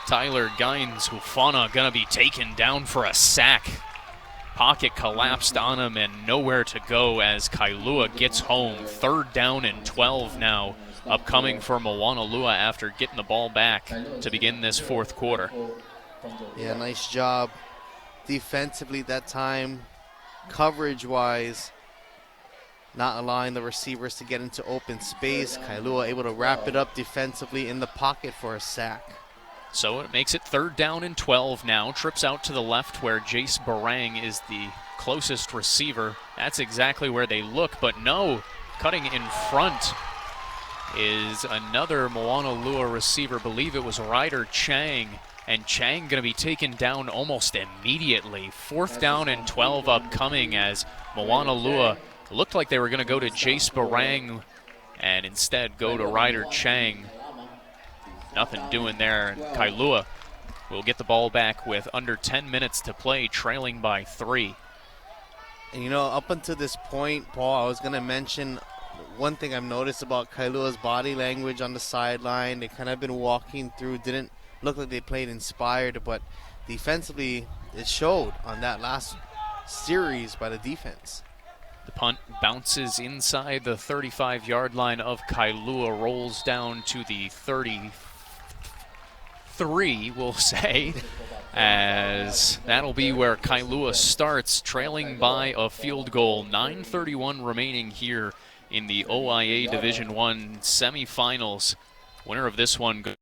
Tyler Gines Hufana gonna be taken down for a sack. Pocket collapsed on him and nowhere to go as Kailua gets home. Third down and 12 now, upcoming for Moanalua after getting the ball back to begin this fourth quarter. Yeah, nice job defensively that time. Coverage-wise, not allowing the receivers to get into open space. Kailua able to wrap it up defensively in the pocket for a sack. So it makes it third down and 12 now. Trips out to the left where Jace Barang is the closest receiver. That's exactly where they look, but no. Cutting in front is another Moanalua receiver. Believe it was Ryder Chang. And Chang going to be taken down almost immediately. Fourth down and 12 upcoming, as Moanalua looked like they were going to go to Jace Barang and instead go to Ryder Chang. Nothing doing there. And Kailua will get the ball back with under 10 minutes to play, trailing by 3. And you know, up until this point, Paul, I was going to mention one thing I've noticed about Kailua's body language on the sideline. They kind of been walking through, didn't look like they played inspired, but defensively it showed on that last series by the defense. The punt bounces inside the 35-yard line of Kailua, rolls down to the 33, we'll say, as that'll be where Kailua starts, trailing by a field goal. 9:31 remaining here in the OIA Division I semifinals. Winner of this one goes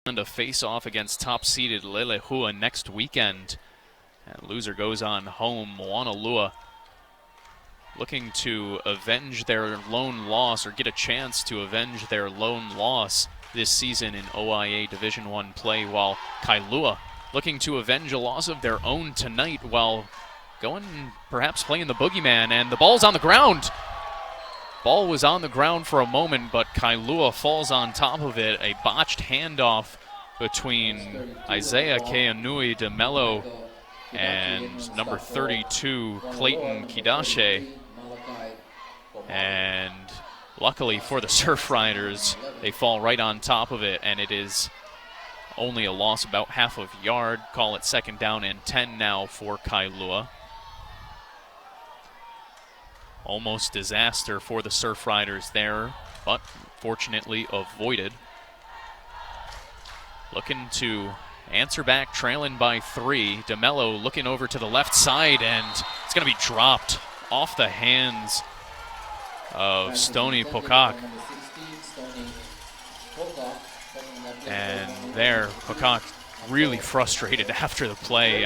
to face off against top-seeded Lelehua next weekend. And loser goes on home. Moanalua looking to avenge their lone loss, or get a chance to avenge their lone loss this season in OIA Division I play, while Kailua looking to avenge a loss of their own tonight while going perhaps playing the boogeyman, and the ball's on the ground. Ball was on the ground for a moment, but Kailua falls on top of it. A botched handoff between Isaiah Keanui de Mello and number 32, Clayton Kidashe. And luckily for the Surfriders, they fall right on top of it, and it is only a loss about half of a yard. Call it 2nd down and 10 now for Kailua. Almost disaster for the Surfriders there, but fortunately avoided. Looking to answer back, trailing by 3. DeMello looking over to the left side, and it's going to be dropped off the hands of Stony Pokak. And there, Pokak really frustrated after the play.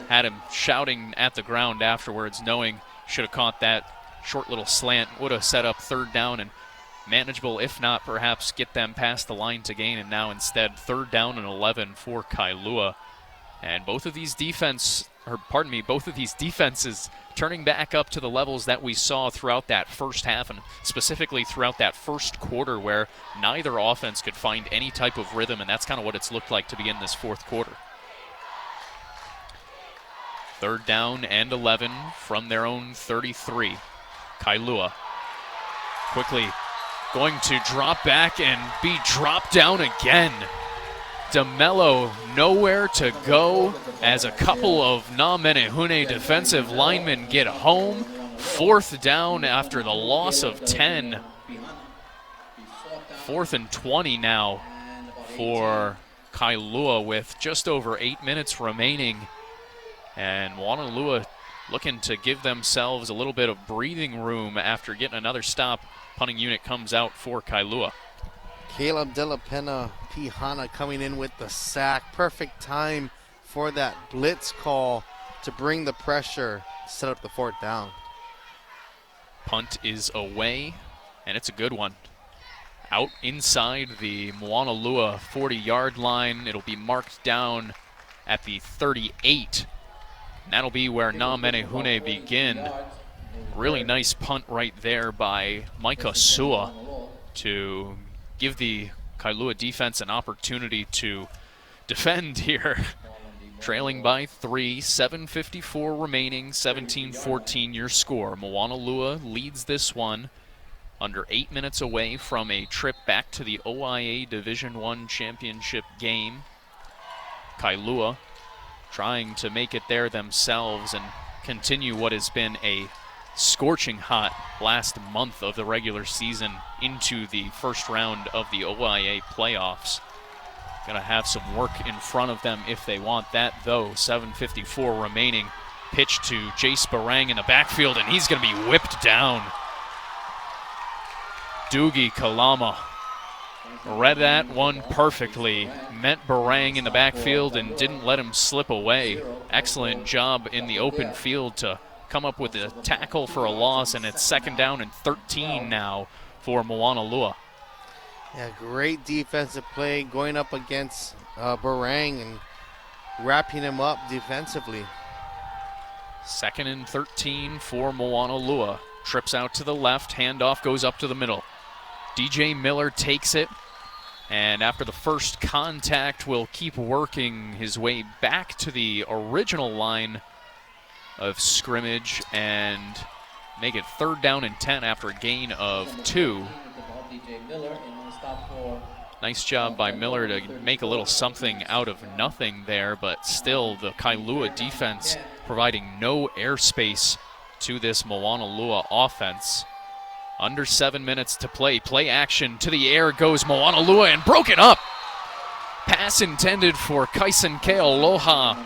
Had him shouting at the ground afterwards, knowing should have caught that short little slant, would have set up 3rd down and manageable, if not perhaps get them past the line to gain, and now instead 3rd down and 11 for Kailua. And both of these defenses turning back up to the levels that we saw throughout that first half, and specifically throughout that first quarter, where neither offense could find any type of rhythm, and that's kind of what it's looked like to begin this 4th quarter. 3rd down and 11 from their own 33. Kailua quickly going to drop back and be dropped down again. DeMello nowhere to go as a couple of Na Menehune defensive linemen get home. 4th down after the loss of 10. 4th and 20 now for Kailua with just over 8 minutes remaining. And Moanalua looking to give themselves a little bit of breathing room after getting another stop. Punting unit comes out for Kailua. Caleb De La Pena Pihana coming in with the sack. Perfect time for that blitz call to bring the pressure, set up the 4th down. Punt is away, and it's a good one. Out inside the Moanalua 40-yard line. It'll be marked down at the 38. And that'll be where Na Menehune begin. Really nice punt right there by Micah Sua to give the Kailua defense an opportunity to defend here. Trailing by 3, 7:54 remaining, 17-14 your score. Moanalua leads this one, under 8 minutes away from a trip back to the OIA Division I championship game. Kailua trying to make it there themselves and continue what has been a scorching hot last month of the regular season into the first round of the OIA playoffs. Gonna have some work in front of them if they want that, though. 7:54 remaining. Pitch to Jace Barang in the backfield, and he's gonna be whipped down. Doogie Kalama read that one perfectly. Met Barang in the backfield and didn't let him slip away. Excellent job in the open field to come up with a tackle for a loss, and it's 2nd down and 13 now for Moanalua. Yeah, great defensive play going up against Barang and wrapping him up defensively. 2nd and 13 for Moanalua. Trips out to the left, handoff goes up to the middle. DJ Miller takes it, and after the first contact will keep working his way back to the original line of scrimmage and make it 3rd down and 10 after a gain of 2. Nice job by Miller to make a little something out of nothing there, but still the Kailua defense providing no airspace to this Moanalua offense. Under 7 minutes to play. Play action to the air goes Moanalua and broken up. Pass intended for Kaisen Kealoha.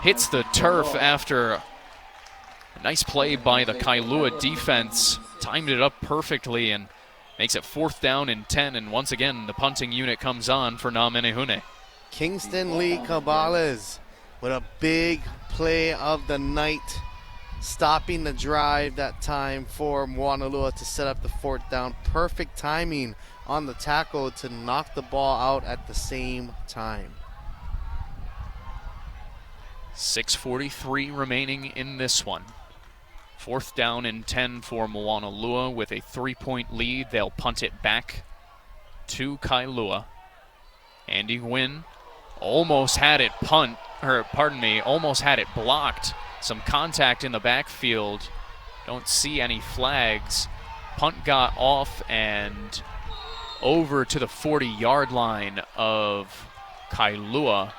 Hits the turf after a nice play by the Kailua defense. Timed it up perfectly and makes it 4th down and 10. And once again, the punting unit comes on for Na Menehune. Kingston Lee Cabales with a big play of the night, stopping the drive that time for Moanalua to set up the 4th down. Perfect timing on the tackle to knock the ball out at the same time. 6:43 remaining in this one. 4th down and 10 for Moanalua with a 3-point lead. They'll punt it back to Kailua. Andy Nguyen almost had it almost had it blocked. Some contact in the backfield. Don't see any flags. Punt got off and over to the 40-yard line of Kailua.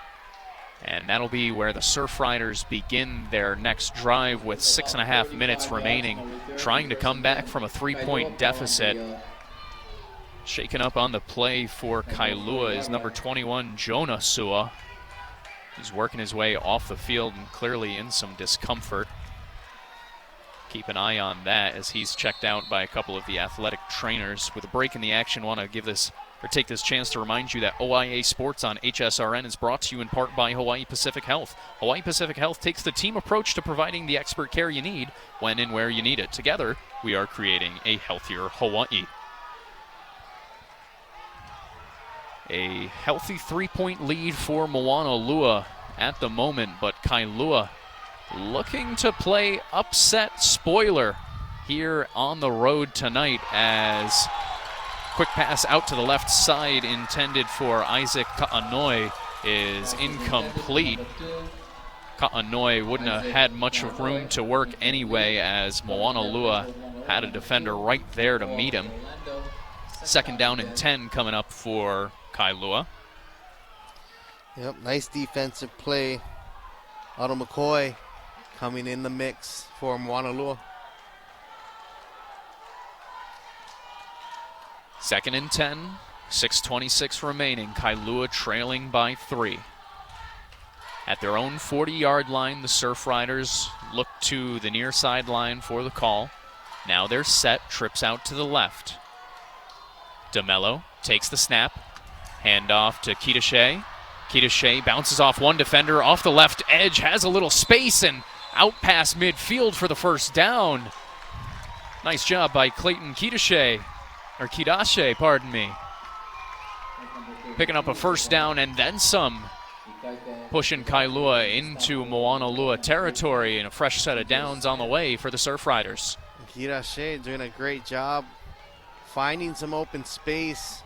And that'll be where the Surfriders begin their next drive with 6.5 minutes remaining, trying to come back from a 3-point deficit. Shaken up on the play for Kailua is number 21, Jonah Sua. He's working his way off the field and clearly in some discomfort. Keep an eye on that as he's checked out by a couple of the athletic trainers. With a break in the action, want to take this chance to remind you that OIA Sports on HSRN is brought to you in part by Hawaii Pacific Health. Hawaii Pacific Health takes the team approach to providing the expert care you need when and where you need it. Together, we are creating a healthier Hawaii. A healthy 3-point lead for Moanalua at the moment, but Kailua looking to play upset spoiler here on the road tonight as quick pass out to the left side intended for Isaac Ka'anoi is incomplete. Ka'anoi wouldn't have had much of room to work anyway as Moanalua had a defender right there to meet him. 2nd down and 10 coming up for Kailua. Yep, nice defensive play. Otto McCoy coming in the mix for Moanalua. 2nd and 10, 6:26 remaining. Kailua trailing by 3. At their own 40-yard line, the Surfriders look to the near sideline for the call. Now they're set, trips out to the left. DeMello takes the snap, handoff to Kitashe. Kitashe bounces off one defender, off the left edge, has a little space, and out past midfield for the 1st down. Nice job by Clayton Kitashe, pardon me. Picking up a 1st down and then some, pushing Kailua into Moanalua territory, and a fresh set of downs on the way for the Surfriders. Kitashe doing a great job finding some open space.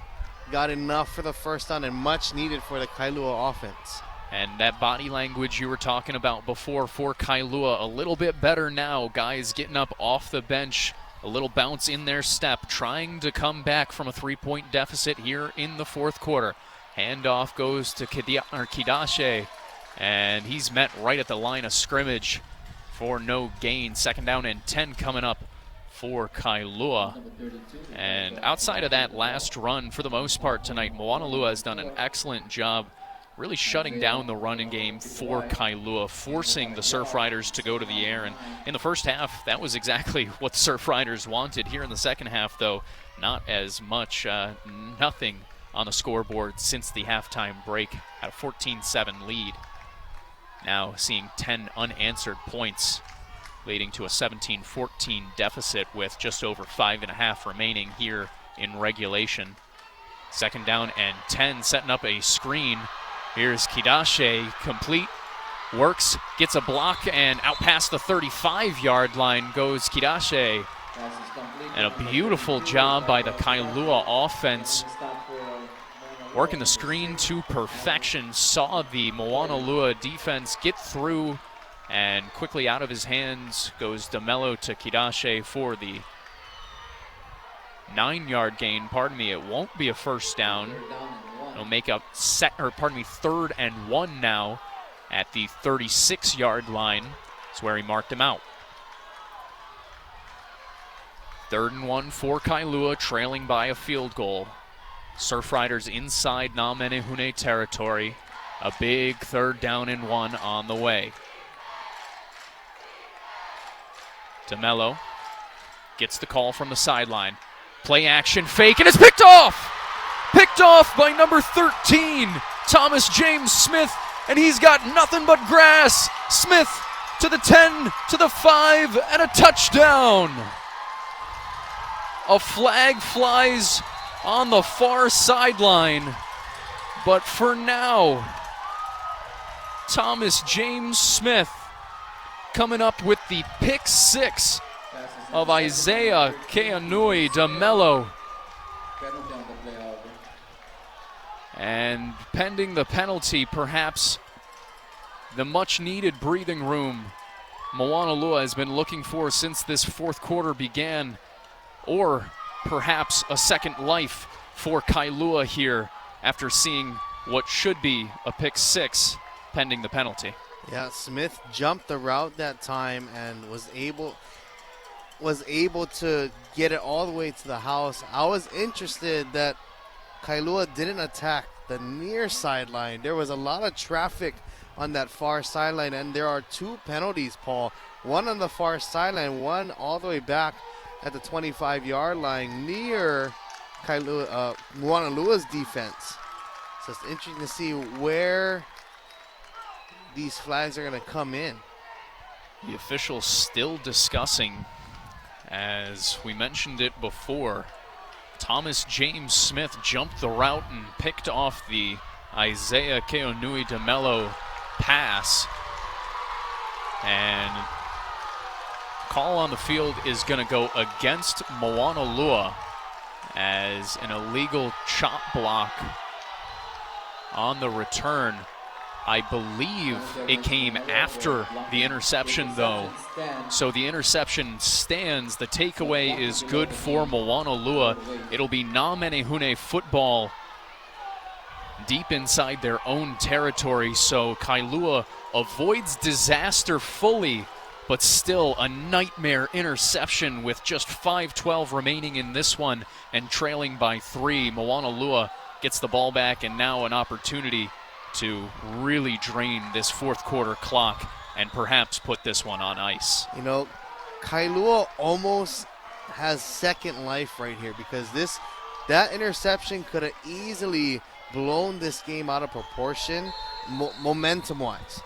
Got enough for the 1st down and much needed for the Kailua offense. And that body language you were talking about before for Kailua, a little bit better now. Guys getting up off the bench, a little bounce in their step, trying to come back from a 3-point deficit here in the 4th quarter. Handoff goes to Kitashe, and he's met right at the line of scrimmage for no gain. 2nd down and 10 coming up for Kailua. And outside of that last run, for the most part tonight, Moanalua has done an excellent job really shutting down the running game for Kailua, forcing the Surfriders to go to the air. And in the 1st half, that was exactly what the Surfriders wanted. Here in the 2nd half, though, not as much. Nothing on the scoreboard since the halftime break at a 14-7 lead. Now seeing 10 unanswered points, leading to a 17-14 deficit with just over 5.5 remaining here in regulation. 2nd down and 10, setting up a screen. Here's Kitashe, complete, works, gets a block, and out past the 35-yard line goes Kitashe. And a beautiful job by the Kailua offense, working the screen to perfection. Saw the Moanalua defense get through, and quickly out of his hands goes DeMello to Kitashe for the 9-yard gain. Pardon me, it won't be a 1st down. It'll make a 3rd and 1 now at the 36-yard line. That's where he marked him out. 3rd and 1 for Kailua, trailing by a field goal. Surfriders inside Na Menehune territory. A big 3rd down and 1 on the way. DeMello gets the call from the sideline. Play action fake, and it's picked off! Picked off by number 13, Thomas James Smith, and he's got nothing but grass. Smith to the 10, to the 5, and a touchdown. A flag flies on the far sideline, but for now, Thomas James Smith coming up with the pick six of Isaiah Keanui DeMello. And pending the penalty, perhaps the much-needed breathing room Moanalua has been looking for since this fourth quarter began, or perhaps a second life for Kailua here after seeing what should be a pick six pending the penalty. Yeah, Smith jumped the route that time and was able to get it all the way to the house. I was interested that Kailua didn't attack the near sideline. There was a lot of traffic on that far sideline, and there are two penalties, Paul. One on the far sideline, one all the way back at the 25-yard line near Moanalua's defense. So it's interesting to see where these flags are going to come in. The officials still discussing, as we mentioned it before. Thomas James Smith jumped the route and picked off the Isaiah Keanui DeMello pass. And call on the field is going to go against Moanalua as an illegal chop block on the return. I believe it came after the interception, though. So the interception stands. The takeaway is good for Moanalua. It'll be Na Menehune football deep inside their own territory. So Kailua avoids disaster fully, but still a nightmare interception with just 5:12 remaining in this one and trailing by 3. Moanalua gets the ball back, and now an opportunity to really drain this fourth quarter clock and perhaps put this one on ice. You know, Kailua almost has second life right here, because that interception could have easily blown this game out of proportion momentum-wise.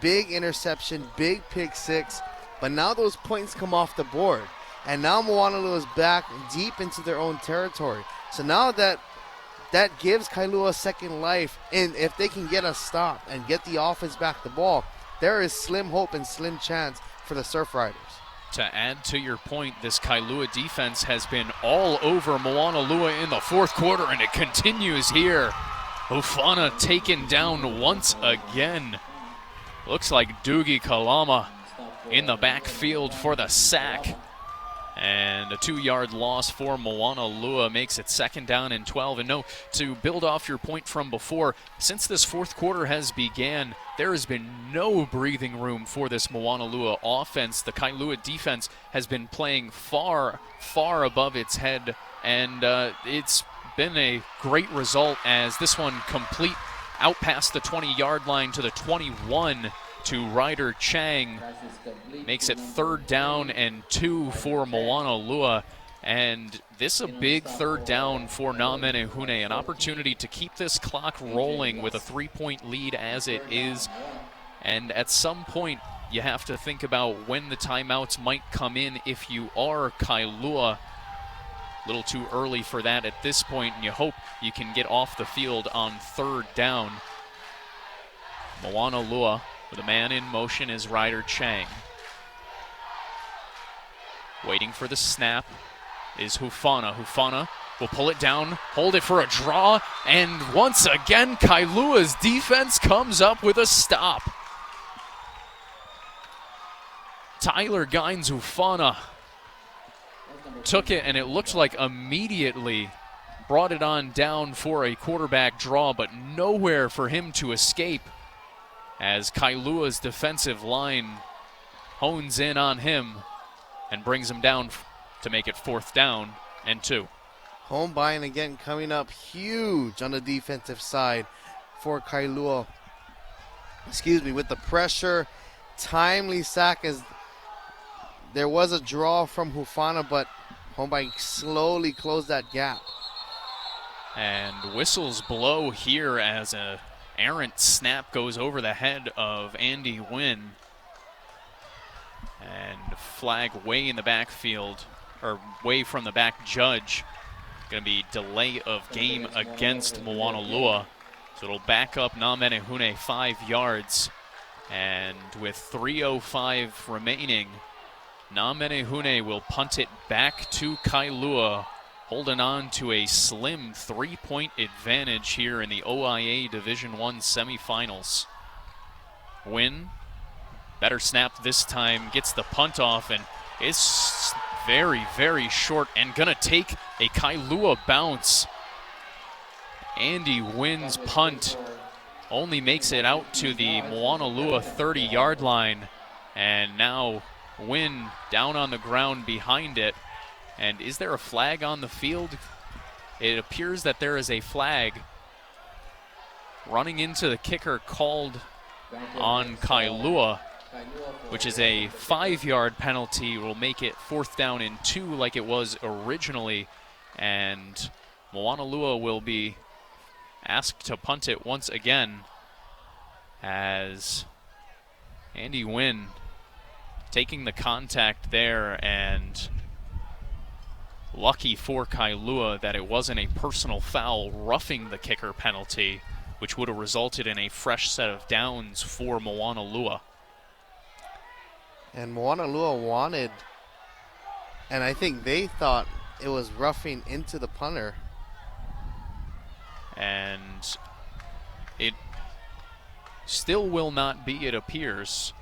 Big interception, big pick six, but now those points come off the board, and now Moanalua is back deep into their own territory. So now that gives Kailua second life, and if they can get a stop and get the offense back the ball, there is slim hope and slim chance for the Surfriders. To add to your point, this Kailua defense has been all over Moanalua in the fourth quarter, and it continues here. Hufana taken down once again. Looks like Doogie Kalama in the backfield for the sack. And a 2-yard loss for Moanalua makes it 2nd down and 12. And no, to build off your point from before, since this fourth quarter has began, there has been no breathing room for this Moanalua offense. The Kailua defense has been playing far, far above its head, and it's been a great result as this one complete out past the 20-yard line to the 21 to Ryder Chang. Makes it 3rd down and 2 for Moanalua. And this a big 3rd down for Na Menehune, an opportunity to keep this clock rolling with a 3-point lead as it is. And at some point, you have to think about when the timeouts might come in if you are Kailua. A little too early for that at this point, and you hope you can get off the field on 3rd down. Moanalua with a man in motion is Ryder Chang. Waiting for the snap is Hufana. Hufana will pull it down, hold it for a draw, and once again, Kailua's defense comes up with a stop. Tyler Gines Hufana took it, and it looked like immediately brought it on down for a quarterback draw, but nowhere for him to escape as Kailua's defensive line hones in on him and brings him down to make it 4th down and 2. Home buying again coming up huge on the defensive side for Kailua. With the pressure, timely sack, as there was a draw from Hufana, but home buying slowly closed that gap. And whistles blow here as a errant snap goes over the head of Andy Wynn. And flag way in the backfield, or way from the back judge. Going to be delay of game against Moanalua. So it'll back up Na Menehune 5 yards. And with 3:05 remaining, Na Menehune will punt it back to Kailua, holding on to a slim 3-point advantage here in the OIA Division I semifinals. Win, better snap this time, gets the punt off, and it's very, very short and gonna take a Kailua bounce. Andy Wynn's punt only makes it out to the Moanalua 30-yard line, and now Wynn down on the ground behind it. And is there a flag on the field? It appears that there is a flag. Running into the kicker called on Kailua, which is a 5-yard penalty, will make it 4th down and 2 like it was originally. And Moanalua will be asked to punt it once again, as Andy Wynn taking the contact there, and lucky for Kailua that it wasn't a personal foul roughing the kicker penalty, which would have resulted in a fresh set of downs for Moanalua. And Moanalua wanted, and I think they thought it was roughing into the punter. And it still will not be, it appears,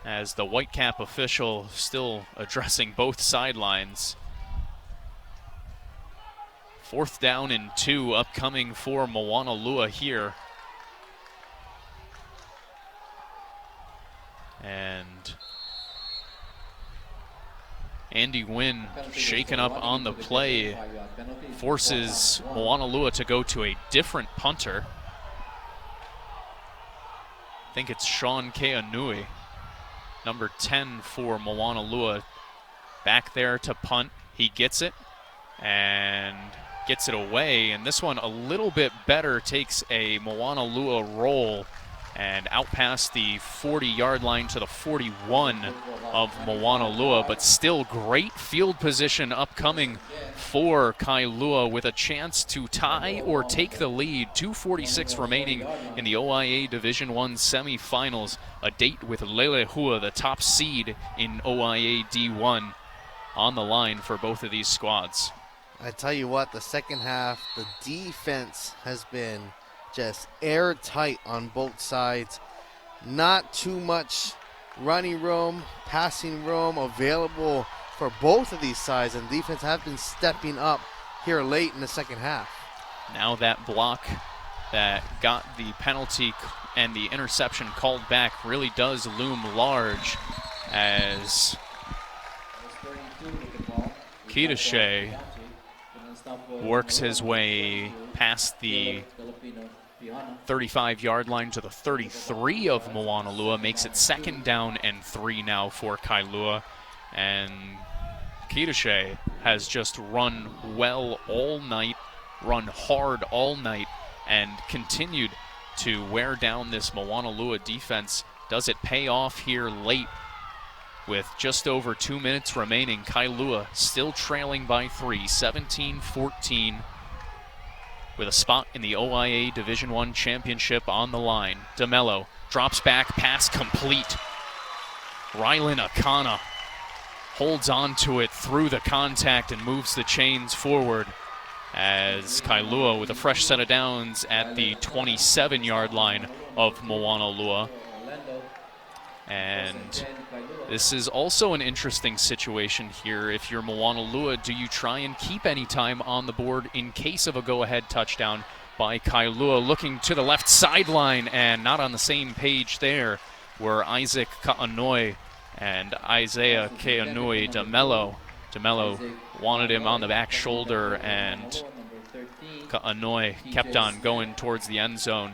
as the Whitecap official still addressing both sidelines. 4th down and 2 upcoming for Moanalua here. And Andy Wynn shaken up on the play, forces Moanalua to go to a different punter. I think it's Sean Keanui, number 10 for Moanalua, back there to punt. He gets it and gets it away, and this one a little bit better, takes a Moanalua roll and out past the 40-yard line to the 41 of Moanalua, but still great field position upcoming for Kailua with a chance to tie or take the lead. 2:46 remaining in the OIA Division I semifinals. A date with Lelehua, the top seed in OIA D1, on the line for both of these squads. I tell you what, the second half, the defense has been just airtight on both sides. Not too much running room, passing room available for both of these sides, and defense have been stepping up here late in the second half. Now that block that got the penalty and the interception called back really does loom large, as Kitashe works his way past the 35-yard line to the 33 of Moanalua, makes it 2nd down and 3 now for Kailua. And Kitashe has just run well all night, run hard all night, and continued to wear down this Moanalua defense. Does it pay off here late with just over 2 minutes remaining? Kailua still trailing by 3, 17-14, with a spot in the OIA Division I championship on the line. DeMello drops back, pass complete. Rylan Akana holds on to it through the contact and moves the chains forward, as Kailua with a fresh set of downs at the 27-yard line of Moanalua. And this is also an interesting situation here. If you're Moanalua, do you try and keep any time on the board in case of a go-ahead touchdown by Kailua? Looking to the left sideline, and not on the same page there were Isaac Ka'anoi and Isaiah Keanui. DeMello wanted him on the back shoulder, and Ka'anoi kept on going towards the end zone.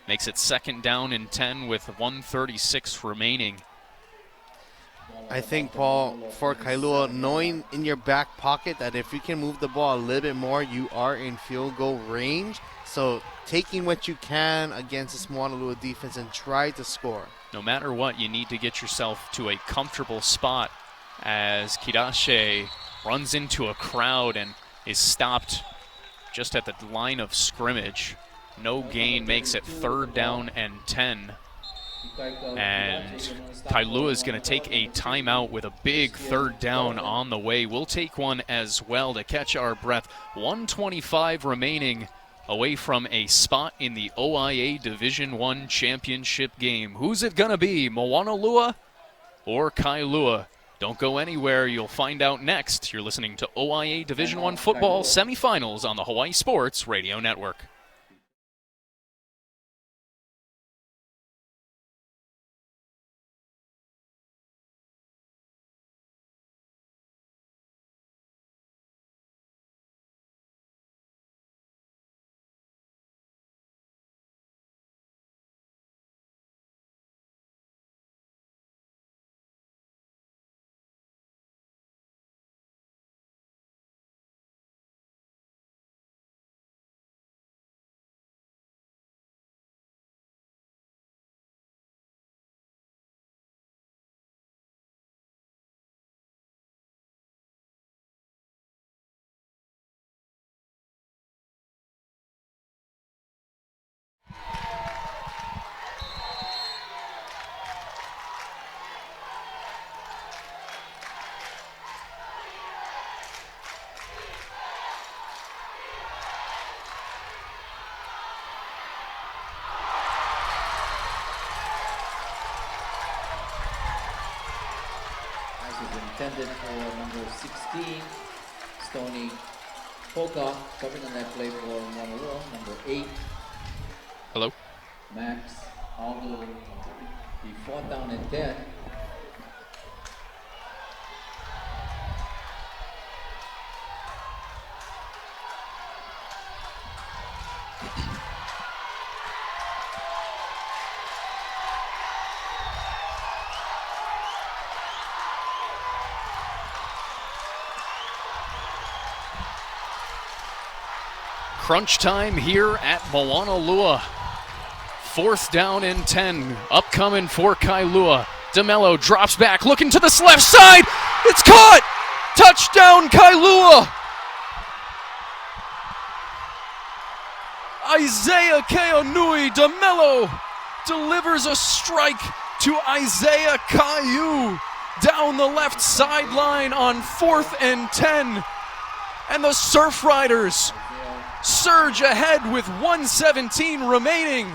Makes it 2nd down and 10 with 1:36 remaining. I think, Paul, for Kailua, knowing in your back pocket that if you can move the ball a little bit more, you are in field goal range. So taking what you can against this Moanalua defense and try to score. No matter what, you need to get yourself to a comfortable spot, as Kidashe runs into a crowd and is stopped just at the line of scrimmage. No gain, makes it 3rd down and 10 And Kailua is going to take a timeout with a big third down on the way. We'll take one as well to catch our breath. 1:25 remaining away from a spot in the OIA Division I championship game. Who's it going to be, Moanalua or Kailua? Don't go anywhere. You'll find out next. You're listening to OIA Division I football semifinals on the Hawaii Sports Radio Network. Intended for number 16, Stoney Polka, covering on that play for Moanalua. Number 8. Hello? Max Aldo, the 4th down and 10. Crunch time here at Moanalua. 4th down and 10. Upcoming for Kailua. DeMello drops back, looking to the left side. It's caught! Touchdown, Kailua! Isaiah Keonui DeMello delivers a strike to Isaiah Caillou down the left sideline on 4th and 10. And the Surfriders surge ahead with 1:17 remaining.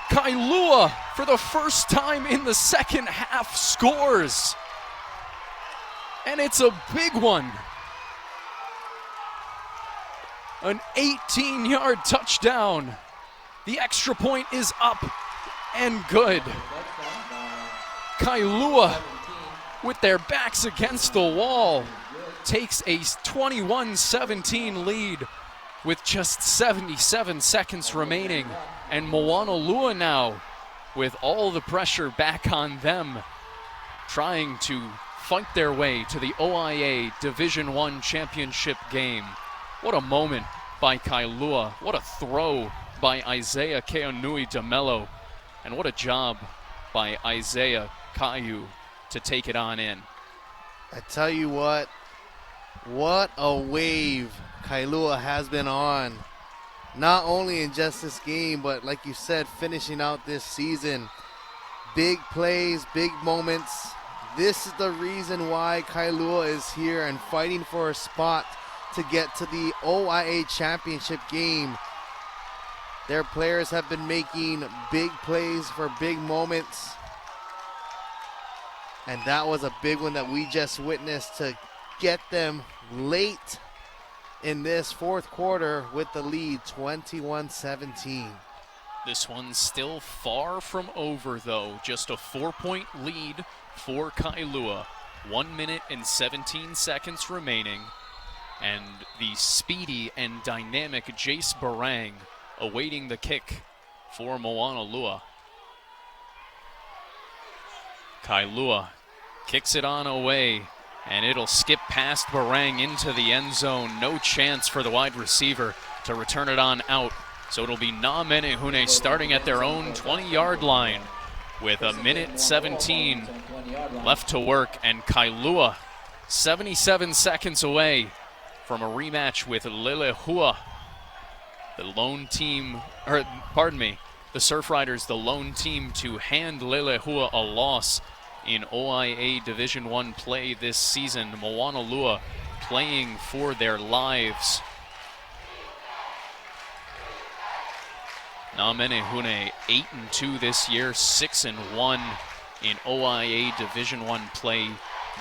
Kailua, for the first time in the second half, scores. And it's a big one. An 18-yard touchdown. The extra point is up and good. Kailua, with their backs against the wall, takes a 21-17 lead with just 77 seconds remaining. And Moanalua now, with all the pressure back on them, trying to fight their way to the OIA Division I championship game. What a moment by Kailua. What a throw by Isaiah Keonui DeMello. And what a job by Isaiah Caillou to take it on in. I tell you what a wave Kailua has been on. Not only in just this game, but like you said, finishing out this season. Big plays, big moments. This is the reason why Kailua is here and fighting for a spot to get to the OIA championship game. Their players have been making big plays for big moments. And that was a big one that we just witnessed to get them late in this 4th quarter with the lead, 21-17. This one's still far from over, though. Just a 4-point lead for Kailua. 1 minute and 17 seconds remaining. And the speedy and dynamic Jace Barang awaiting the kick for Moanalua. Kailua kicks it on away, and it'll skip past Barang into the end zone. No chance for the wide receiver to return it on out. So it'll be Na Menehune starting at their own 20-yard line with a minute 17 left to work. And Kailua 77 seconds away from a rematch with Lelehua The lone team, or pardon me, the Surfriders, the lone team to hand Lelehua a loss in OIA Division I play this season. Moanalua playing for their lives. Na Menehune 8-2 this year, 6-1 in OIA Division I play.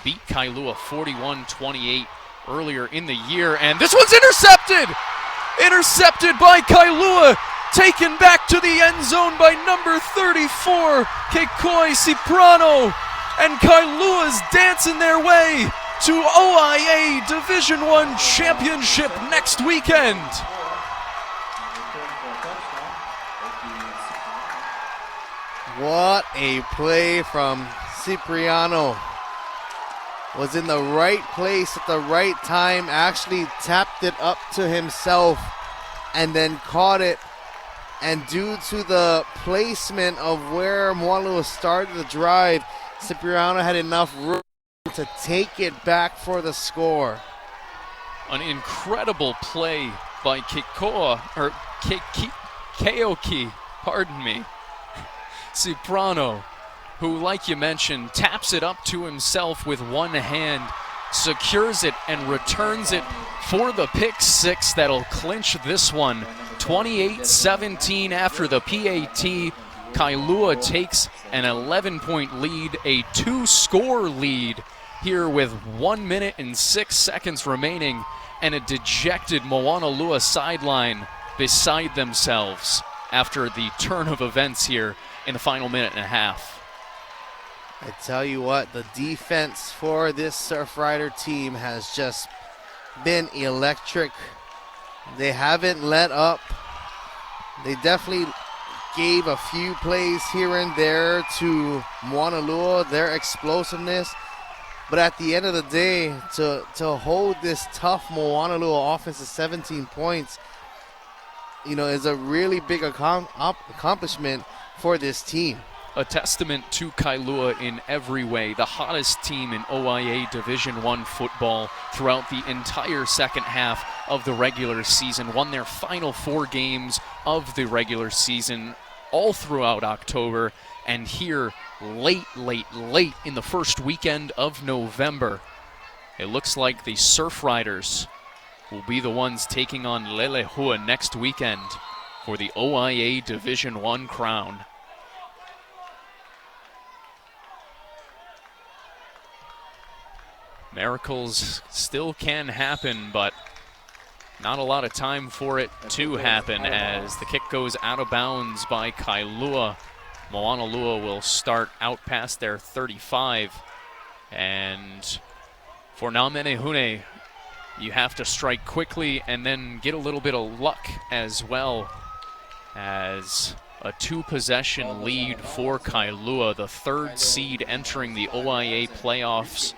Beat Kailua 41-28 earlier in the year, and this one's intercepted! Intercepted by Kailua, taken back to the end zone by number 34, Kekoi Ciprano, and Kailua's dancing their way to OIA Division I Championship next weekend. What a play from Cipriano. Was in the right place at the right time, actually tapped it up to himself and then caught it. And due to the placement of where Moanalu started the drive, Cipriano had enough room to take it back for the score. An incredible play by Keoki, pardon me, Ciprano, who, like you mentioned, taps it up to himself with one hand, secures it, and returns it for the pick six that'll clinch this one. 28-17 after the PAT. Kailua takes an 11-point lead, a 2-score lead here with 1 minute and 6 seconds remaining, and a dejected Moanalua sideline beside themselves after the turn of events here in the final minute and a half. I tell you what, the defense for this Surfrider team has just been electric. They haven't let up. They definitely gave a few plays here and there to Moanalua, their explosiveness. But at the end of the day, to hold this tough Moanalua offense to 17 points, is a really big accomplishment for this team. A testament to Kailua in every way. The hottest team in OIA Division I football throughout the entire second half of the regular season. Won their final 4 games of the regular season all throughout October. And here, late in the first weekend of November, it looks like the Surfriders will be the ones taking on Lelehua next weekend for the OIA Division I crown. Miracles still can happen, but not a lot of time for it to happen as the kick goes out of bounds by Kailua. Moanalua will start out past their 35. And for Na Menehune, you have to strike quickly and then get a little bit of luck as well, as a 2-possession lead for Kailua, the 3rd seed entering the OIA playoffs.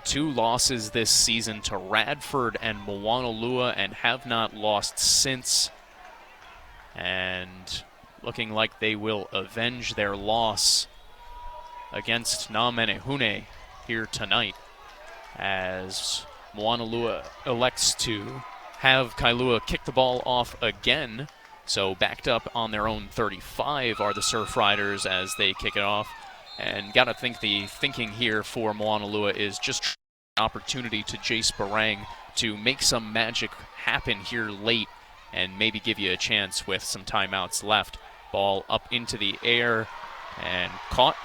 2 losses this season to Radford and Moanalua, and have not lost since. And looking like they will avenge their loss against Na Menehune here tonight, as Moanalua elects to have Kailua kick the ball off again. So backed up on their own 35 are the Surfriders as they kick it off. And got to think the thinking here for Moanalua is just an opportunity to Jace Barang to make some magic happen here late and maybe give you a chance with some timeouts left. Ball up into the air and caught.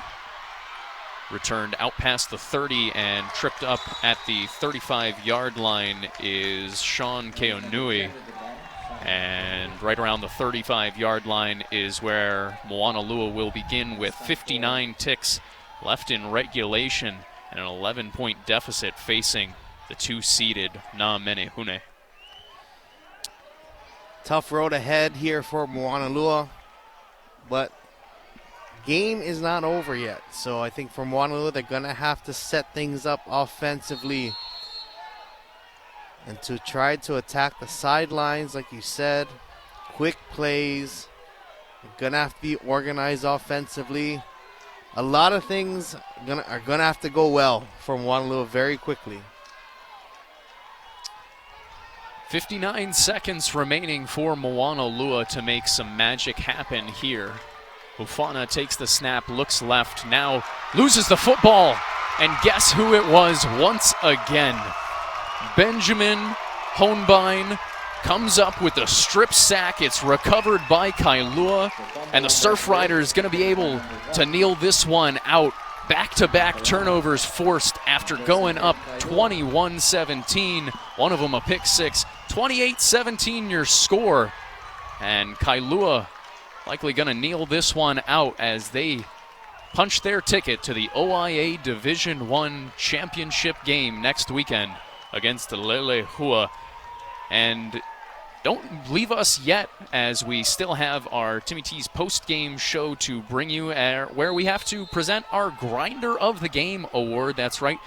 Returned out past the 30 and tripped up at the 35-yard line is Sean Keonui. And right around the 35-yard line is where Moanalua will begin with 59 ticks left in regulation and an 11-point deficit facing the 2-seeded Na Menehune. Tough road ahead here for Moanalua, but game is not over yet. So I think for Moanalua, they're going to have to set things up offensively and to try to attack the sidelines, like you said. Quick plays. They're going to have to be organized offensively. A lot of things are going to have to go well for Moanalua very quickly. 59 seconds remaining for Moanalua to make some magic happen here. Hufana takes the snap, looks left, now loses the football, and guess who it was once again? Benjamin Honbein comes up with a strip sack. It's recovered by Kailua, and the Surfriders going to be able to kneel this one out. Back-to-back turnovers forced after going up 21-17. One of them a pick six. 28-17 your score. And Kailua likely going to kneel this one out as they punch their ticket to the OIA Division I championship game next weekend against the Lelehua. And don't leave us yet, as we still have our Timmy T's post-game show to bring you, where we have to present our Grinder of the Game award. That's right,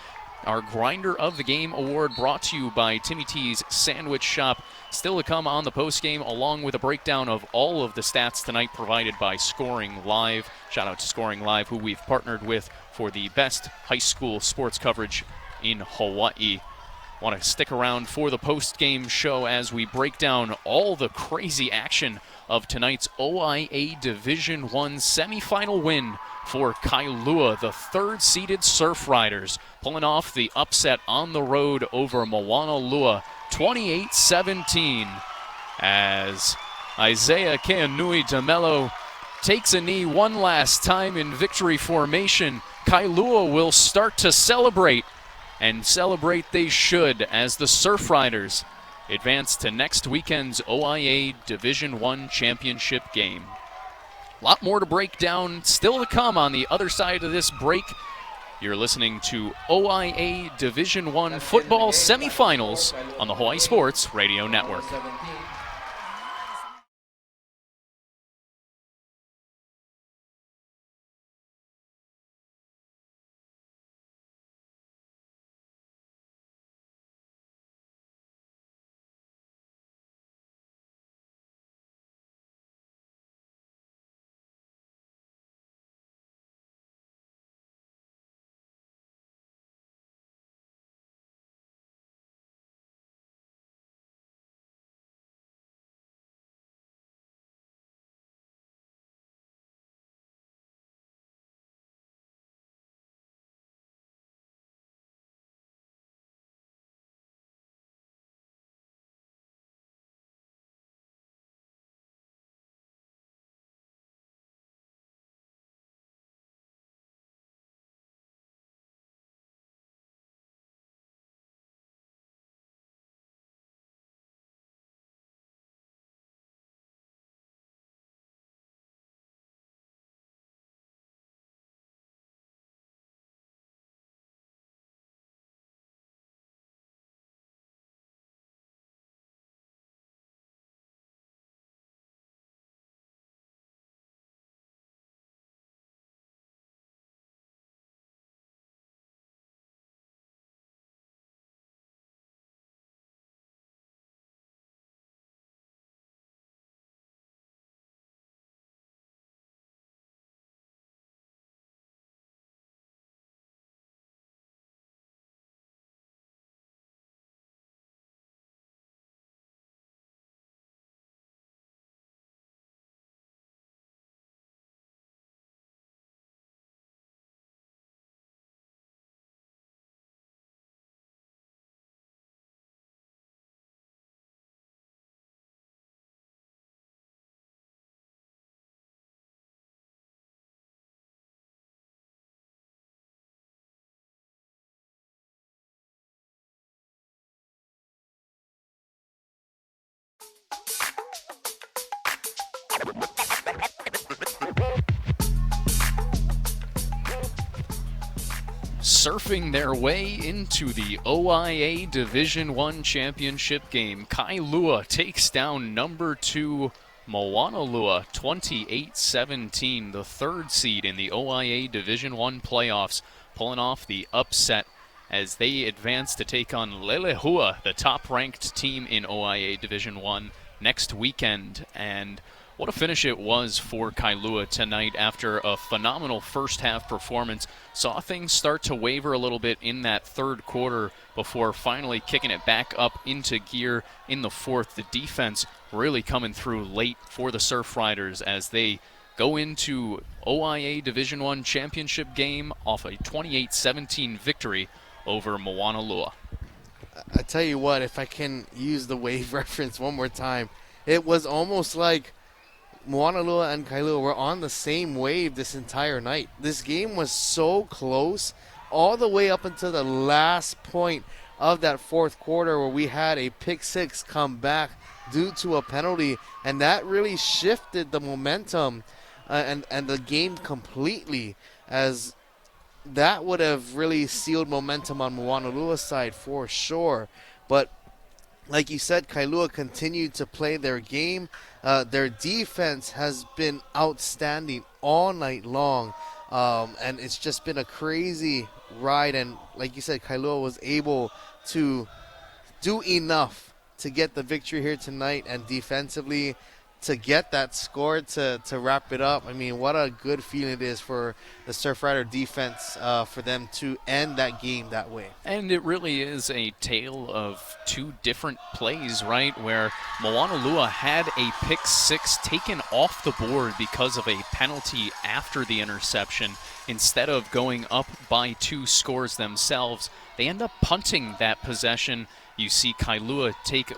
our Grinder of the Game award, brought to you by Timmy T's Sandwich Shop. Still to come on the post-game, along with a breakdown of all of the stats tonight provided by Scoring Live. Shout out to Scoring Live, who we've partnered with for the best high school sports coverage in Hawaii. Want to stick around for the post-game show as we break down all the crazy action of tonight's OIA Division I semifinal win for Kailua, the third-seeded Surfriders, pulling off the upset on the road over Moanalua, 28-17, as Isaiah Keanui DeMello takes a knee one last time in victory formation. Kailua will start to celebrate, and celebrate they should, as the Surfriders advance to next weekend's OIA Division I championship game. A lot more to break down still to come on the other side of this break. You're listening to OIA Division I football semifinals on the Hawaii Sports Radio Network. Surfing their way into the OIA Division I championship game, Kailua takes down number 2 Moanalua 28-17, the third seed in the OIA Division I playoffs, pulling off the upset as they advance to take on Lelehua, the top-ranked team in OIA Division I, next weekend. And what a finish it was for Kailua tonight after a phenomenal first half performance. Saw things start to waver a little bit in that third quarter before finally kicking it back up into gear in the fourth. The defense really coming through late for the Surfriders as they go into OIA Division I championship game off a 28-17 victory over Moanalua. I tell you what, if I can use the wave reference one more time, it was almost like Moanalua and Kailua were on the same wave this entire night. This game was so close all the way up until the last point of that fourth quarter where we had a pick six come back due to a penalty, and that really shifted the momentum and the game completely, as that would have really sealed momentum on Moanalua's side for sure. But like you said, Kailua continued to play their game. Their defense has been outstanding all night long, and it's just been a crazy ride. And like you said, Kailua was able to do enough to get the victory here tonight, and defensively to get that score to wrap it up. I mean, what a good feeling it is for the Surfrider defense for them to end that game that way. And it really is a tale of two different plays, right? Where Moanalua had a pick six taken off the board because of a penalty after the interception. Instead of going up by 2 scores themselves, they end up punting that possession. You see Kailua take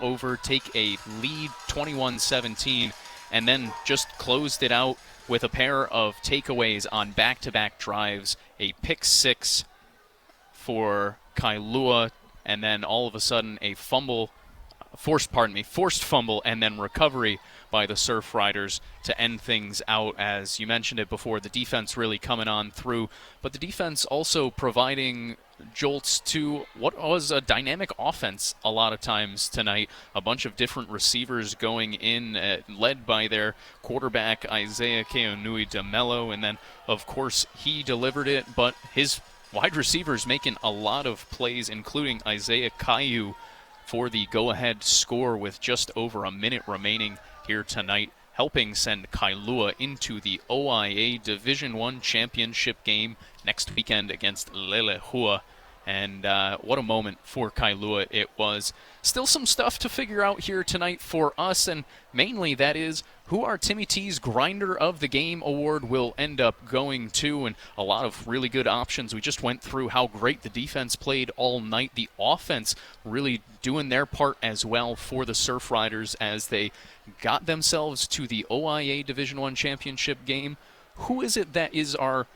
a lead 21-17, and then just closed it out with a pair of takeaways on back-to-back drives, a pick six for Kailua, and then all of a sudden a forced fumble, and then recovery by the Surfriders to end things out. As you mentioned it before, the defense really coming on through, but the defense also providing jolts to what was a dynamic offense a lot of times tonight. A bunch of different receivers going in, led by their quarterback Isaiah Keonui DeMello, and then of course he delivered it, but his wide receivers making a lot of plays, including Isaiah Caillou for the go-ahead score with just over a minute remaining here tonight, helping send Kailua into the OIA Division I championship game next weekend against Lelehua. And what a moment for Kailua it was. Still some stuff to figure out here tonight for us, and mainly that is who our Timmy T's Grinder of the Game award will end up going to, and a lot of really good options. We just went through how great the defense played all night. The offense really doing their part as well for the Surfriders as they got themselves to the OIA Division I championship game. Who is it that is our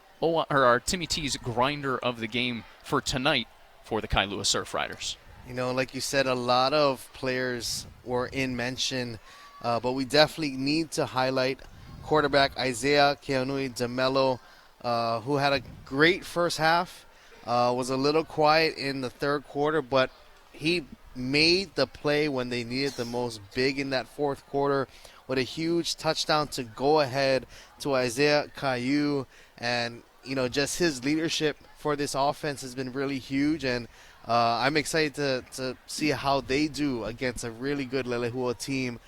Timmy T's Grinder of the Game for tonight for the Kailua Surfriders? You know, like you said, a lot of players were in mention, but we definitely need to highlight quarterback Isaiah Keonui DeMello, who had a great first half, was a little quiet in the third quarter, but he made the play when they needed the most, big in that fourth quarter with a huge touchdown to go ahead to Isaiah Caillou. And, you know, just his leadership for this offense has been really huge, and I'm excited to see how they do against a really good Lelehua team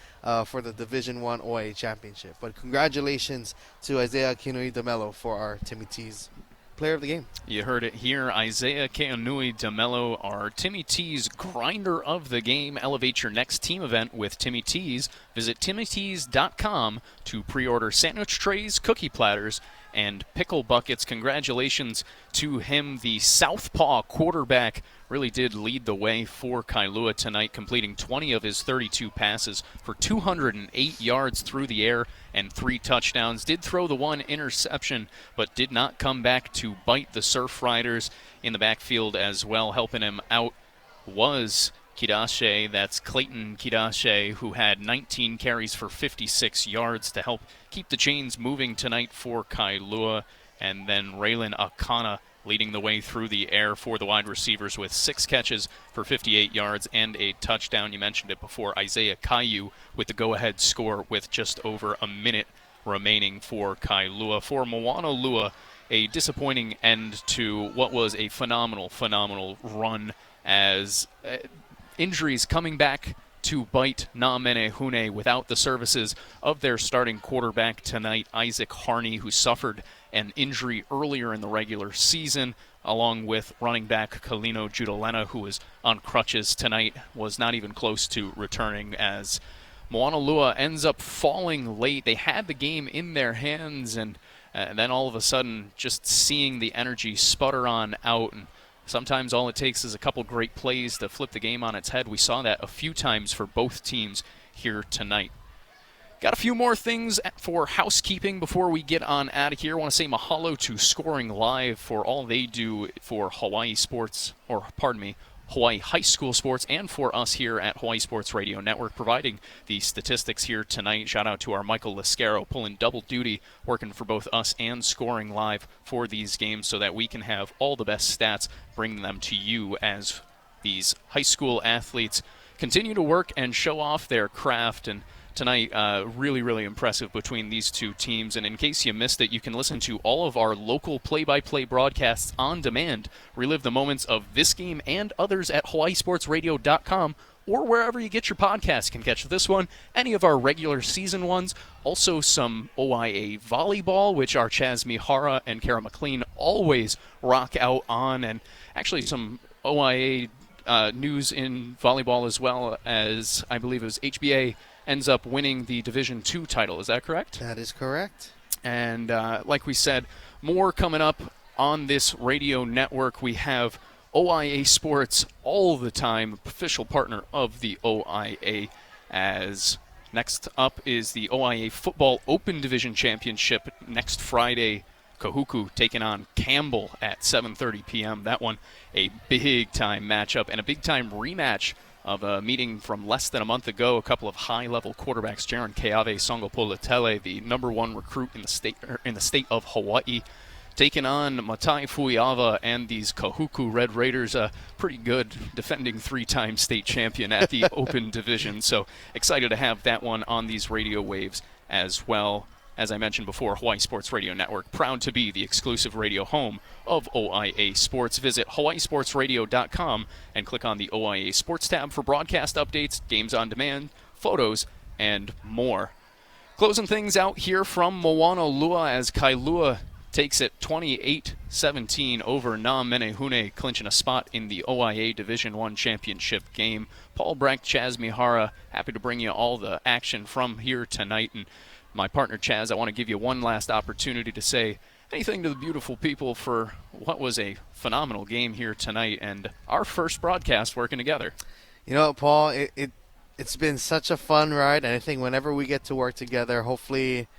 for the Division I OIA Championship. But congratulations to Isaiah Keonui DeMello for our Timmy T's Player of the Game. You heard it here. Isaiah Keonui DeMello, our Timmy T's Grinder of the Game. Elevate your next team event with Timmy T's. Visit timmytees.com to pre-order sandwich trays, cookie platters, and pickle buckets. Congratulations to him. The southpaw quarterback really did lead the way for Kailua tonight, completing 20 of his 32 passes for 208 yards through the air and 3 touchdowns. Did throw the 1 interception, but did not come back to bite the Surfriders in the backfield as well. Helping him out was Kidashe, that's Clayton Kidashe, who had 19 carries for 56 yards to help keep the chains moving tonight for Kailua. And then Raylan Akana leading the way through the air for the wide receivers with 6 catches for 58 yards and a touchdown. You mentioned it before, Isaiah Caillou with the go-ahead score with just over a minute remaining for Kailua. For Moanalua, a disappointing end to what was a phenomenal run as injuries coming back to bite Na Menehune without the services of their starting quarterback tonight, Isaac Harney, who suffered an injury earlier in the regular season, along with running back Kalino Judalena, who was on crutches tonight, was not even close to returning as Moanalua ends up falling late. They had the game in their hands, and then all of a sudden just seeing the energy sputter on out. And sometimes all it takes is a couple great plays to flip the game on its head. We saw that a few times for both teams here tonight. Got a few more things for housekeeping before we get on out of here. I want to say mahalo to Scoring Live for all they do for Hawaii sports, or pardon me, Hawaii high school sports, and for us here at Hawaii Sports Radio Network, providing the statistics here tonight. Shout out to our Michael Lascaro, pulling double duty, working for both us and Scoring Live for these games so that we can have all the best stats, bring them to you as these high school athletes continue to work and show off their craft. And tonight, really, really impressive between these two teams. And in case you missed it, you can listen to all of our local play-by-play broadcasts on demand. Relive the moments of this game and others at hawaiisportsradio.com or wherever you get your podcasts. You can catch this one, any of our regular season ones, also some OIA volleyball, which our Chaz Mihara and Kara McLean always rock out on, and actually some OIA news in volleyball as well, as I believe it was HBA ends up winning the Division II title. Is that correct? That is correct. And like we said, more coming up on this radio network. We have OIA Sports all the time, official partner of the OIA, as next up is the OIA Football Open Division Championship next Friday. Kahuku taking on Campbell at 7:30 p.m. That one, a big-time matchup and a big-time rematch of a meeting from less than a month ago. A couple of high-level quarterbacks, Jaron Keave Songopoletele, the number one recruit in the state of Hawaii, taking on Matai Fuiava and these Kahuku Red Raiders, a pretty good defending three-time state champion at the Open Division. So excited to have that one on these radio waves as well. As I mentioned before, Hawaii Sports Radio Network, proud to be the exclusive radio home of OIA Sports. Visit hawaiisportsradio.com and click on the OIA Sports tab for broadcast updates, games on demand, photos, and more. Closing things out here from Moanalua as Kailua takes it 28-17 over Na Menehune, clinching a spot in the OIA Division I championship game. Paul Brecht, Chaz Mihara, happy to bring you all the action from here tonight. And my partner Chaz, I want to give you one last opportunity to say anything to the beautiful people for what was a phenomenal game here tonight and our first broadcast working together. You know, Paul, it's been such a fun ride, and I think whenever we get to work together, hopefully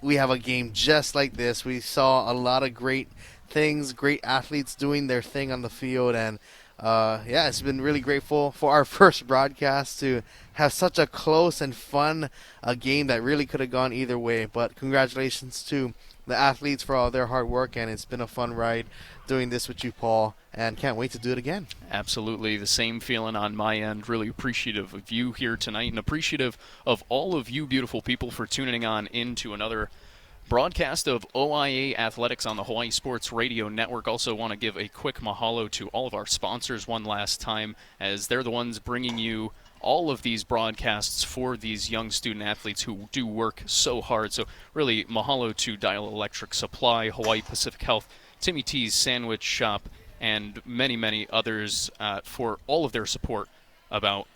we have a game just like this. We saw a lot of great things, great athletes doing their thing on the field, and yeah, it's been really grateful for our first broadcast to have such a close and fun game that really could have gone either way. But congratulations to the athletes for all their hard work, and it's been a fun ride doing this with you, Paul, and can't wait to do it again. Absolutely. The same feeling on my end. Really appreciative of you here tonight and appreciative of all of you beautiful people for tuning on into another broadcast of OIA Athletics on the Hawaii Sports Radio Network. Also want to give a quick mahalo to all of our sponsors one last time, as they're the ones bringing you all of these broadcasts for these young student athletes who do work so hard. So really mahalo to Dial Electric Supply, Hawaii Pacific Health, Timmy T's Sandwich Shop, and many, many others for all of their support about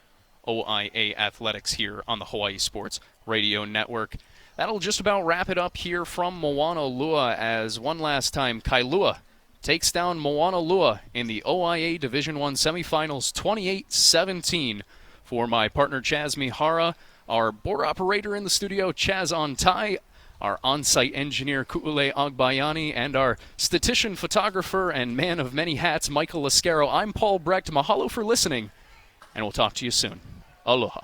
OIA Athletics here on the Hawaii Sports Radio Network. That'll just about wrap it up here from Moanalua, as one last time Kailua takes down Moanalua in the OIA Division I semifinals 28-17. For my partner Chaz Mihara, our board operator in the studio Chaz Ontai, our on-site engineer Ku'ule Agbayani, and our statistician, photographer, and man of many hats Michael Lascaro, I'm Paul Brecht. Mahalo for listening, and we'll talk to you soon. Aloha.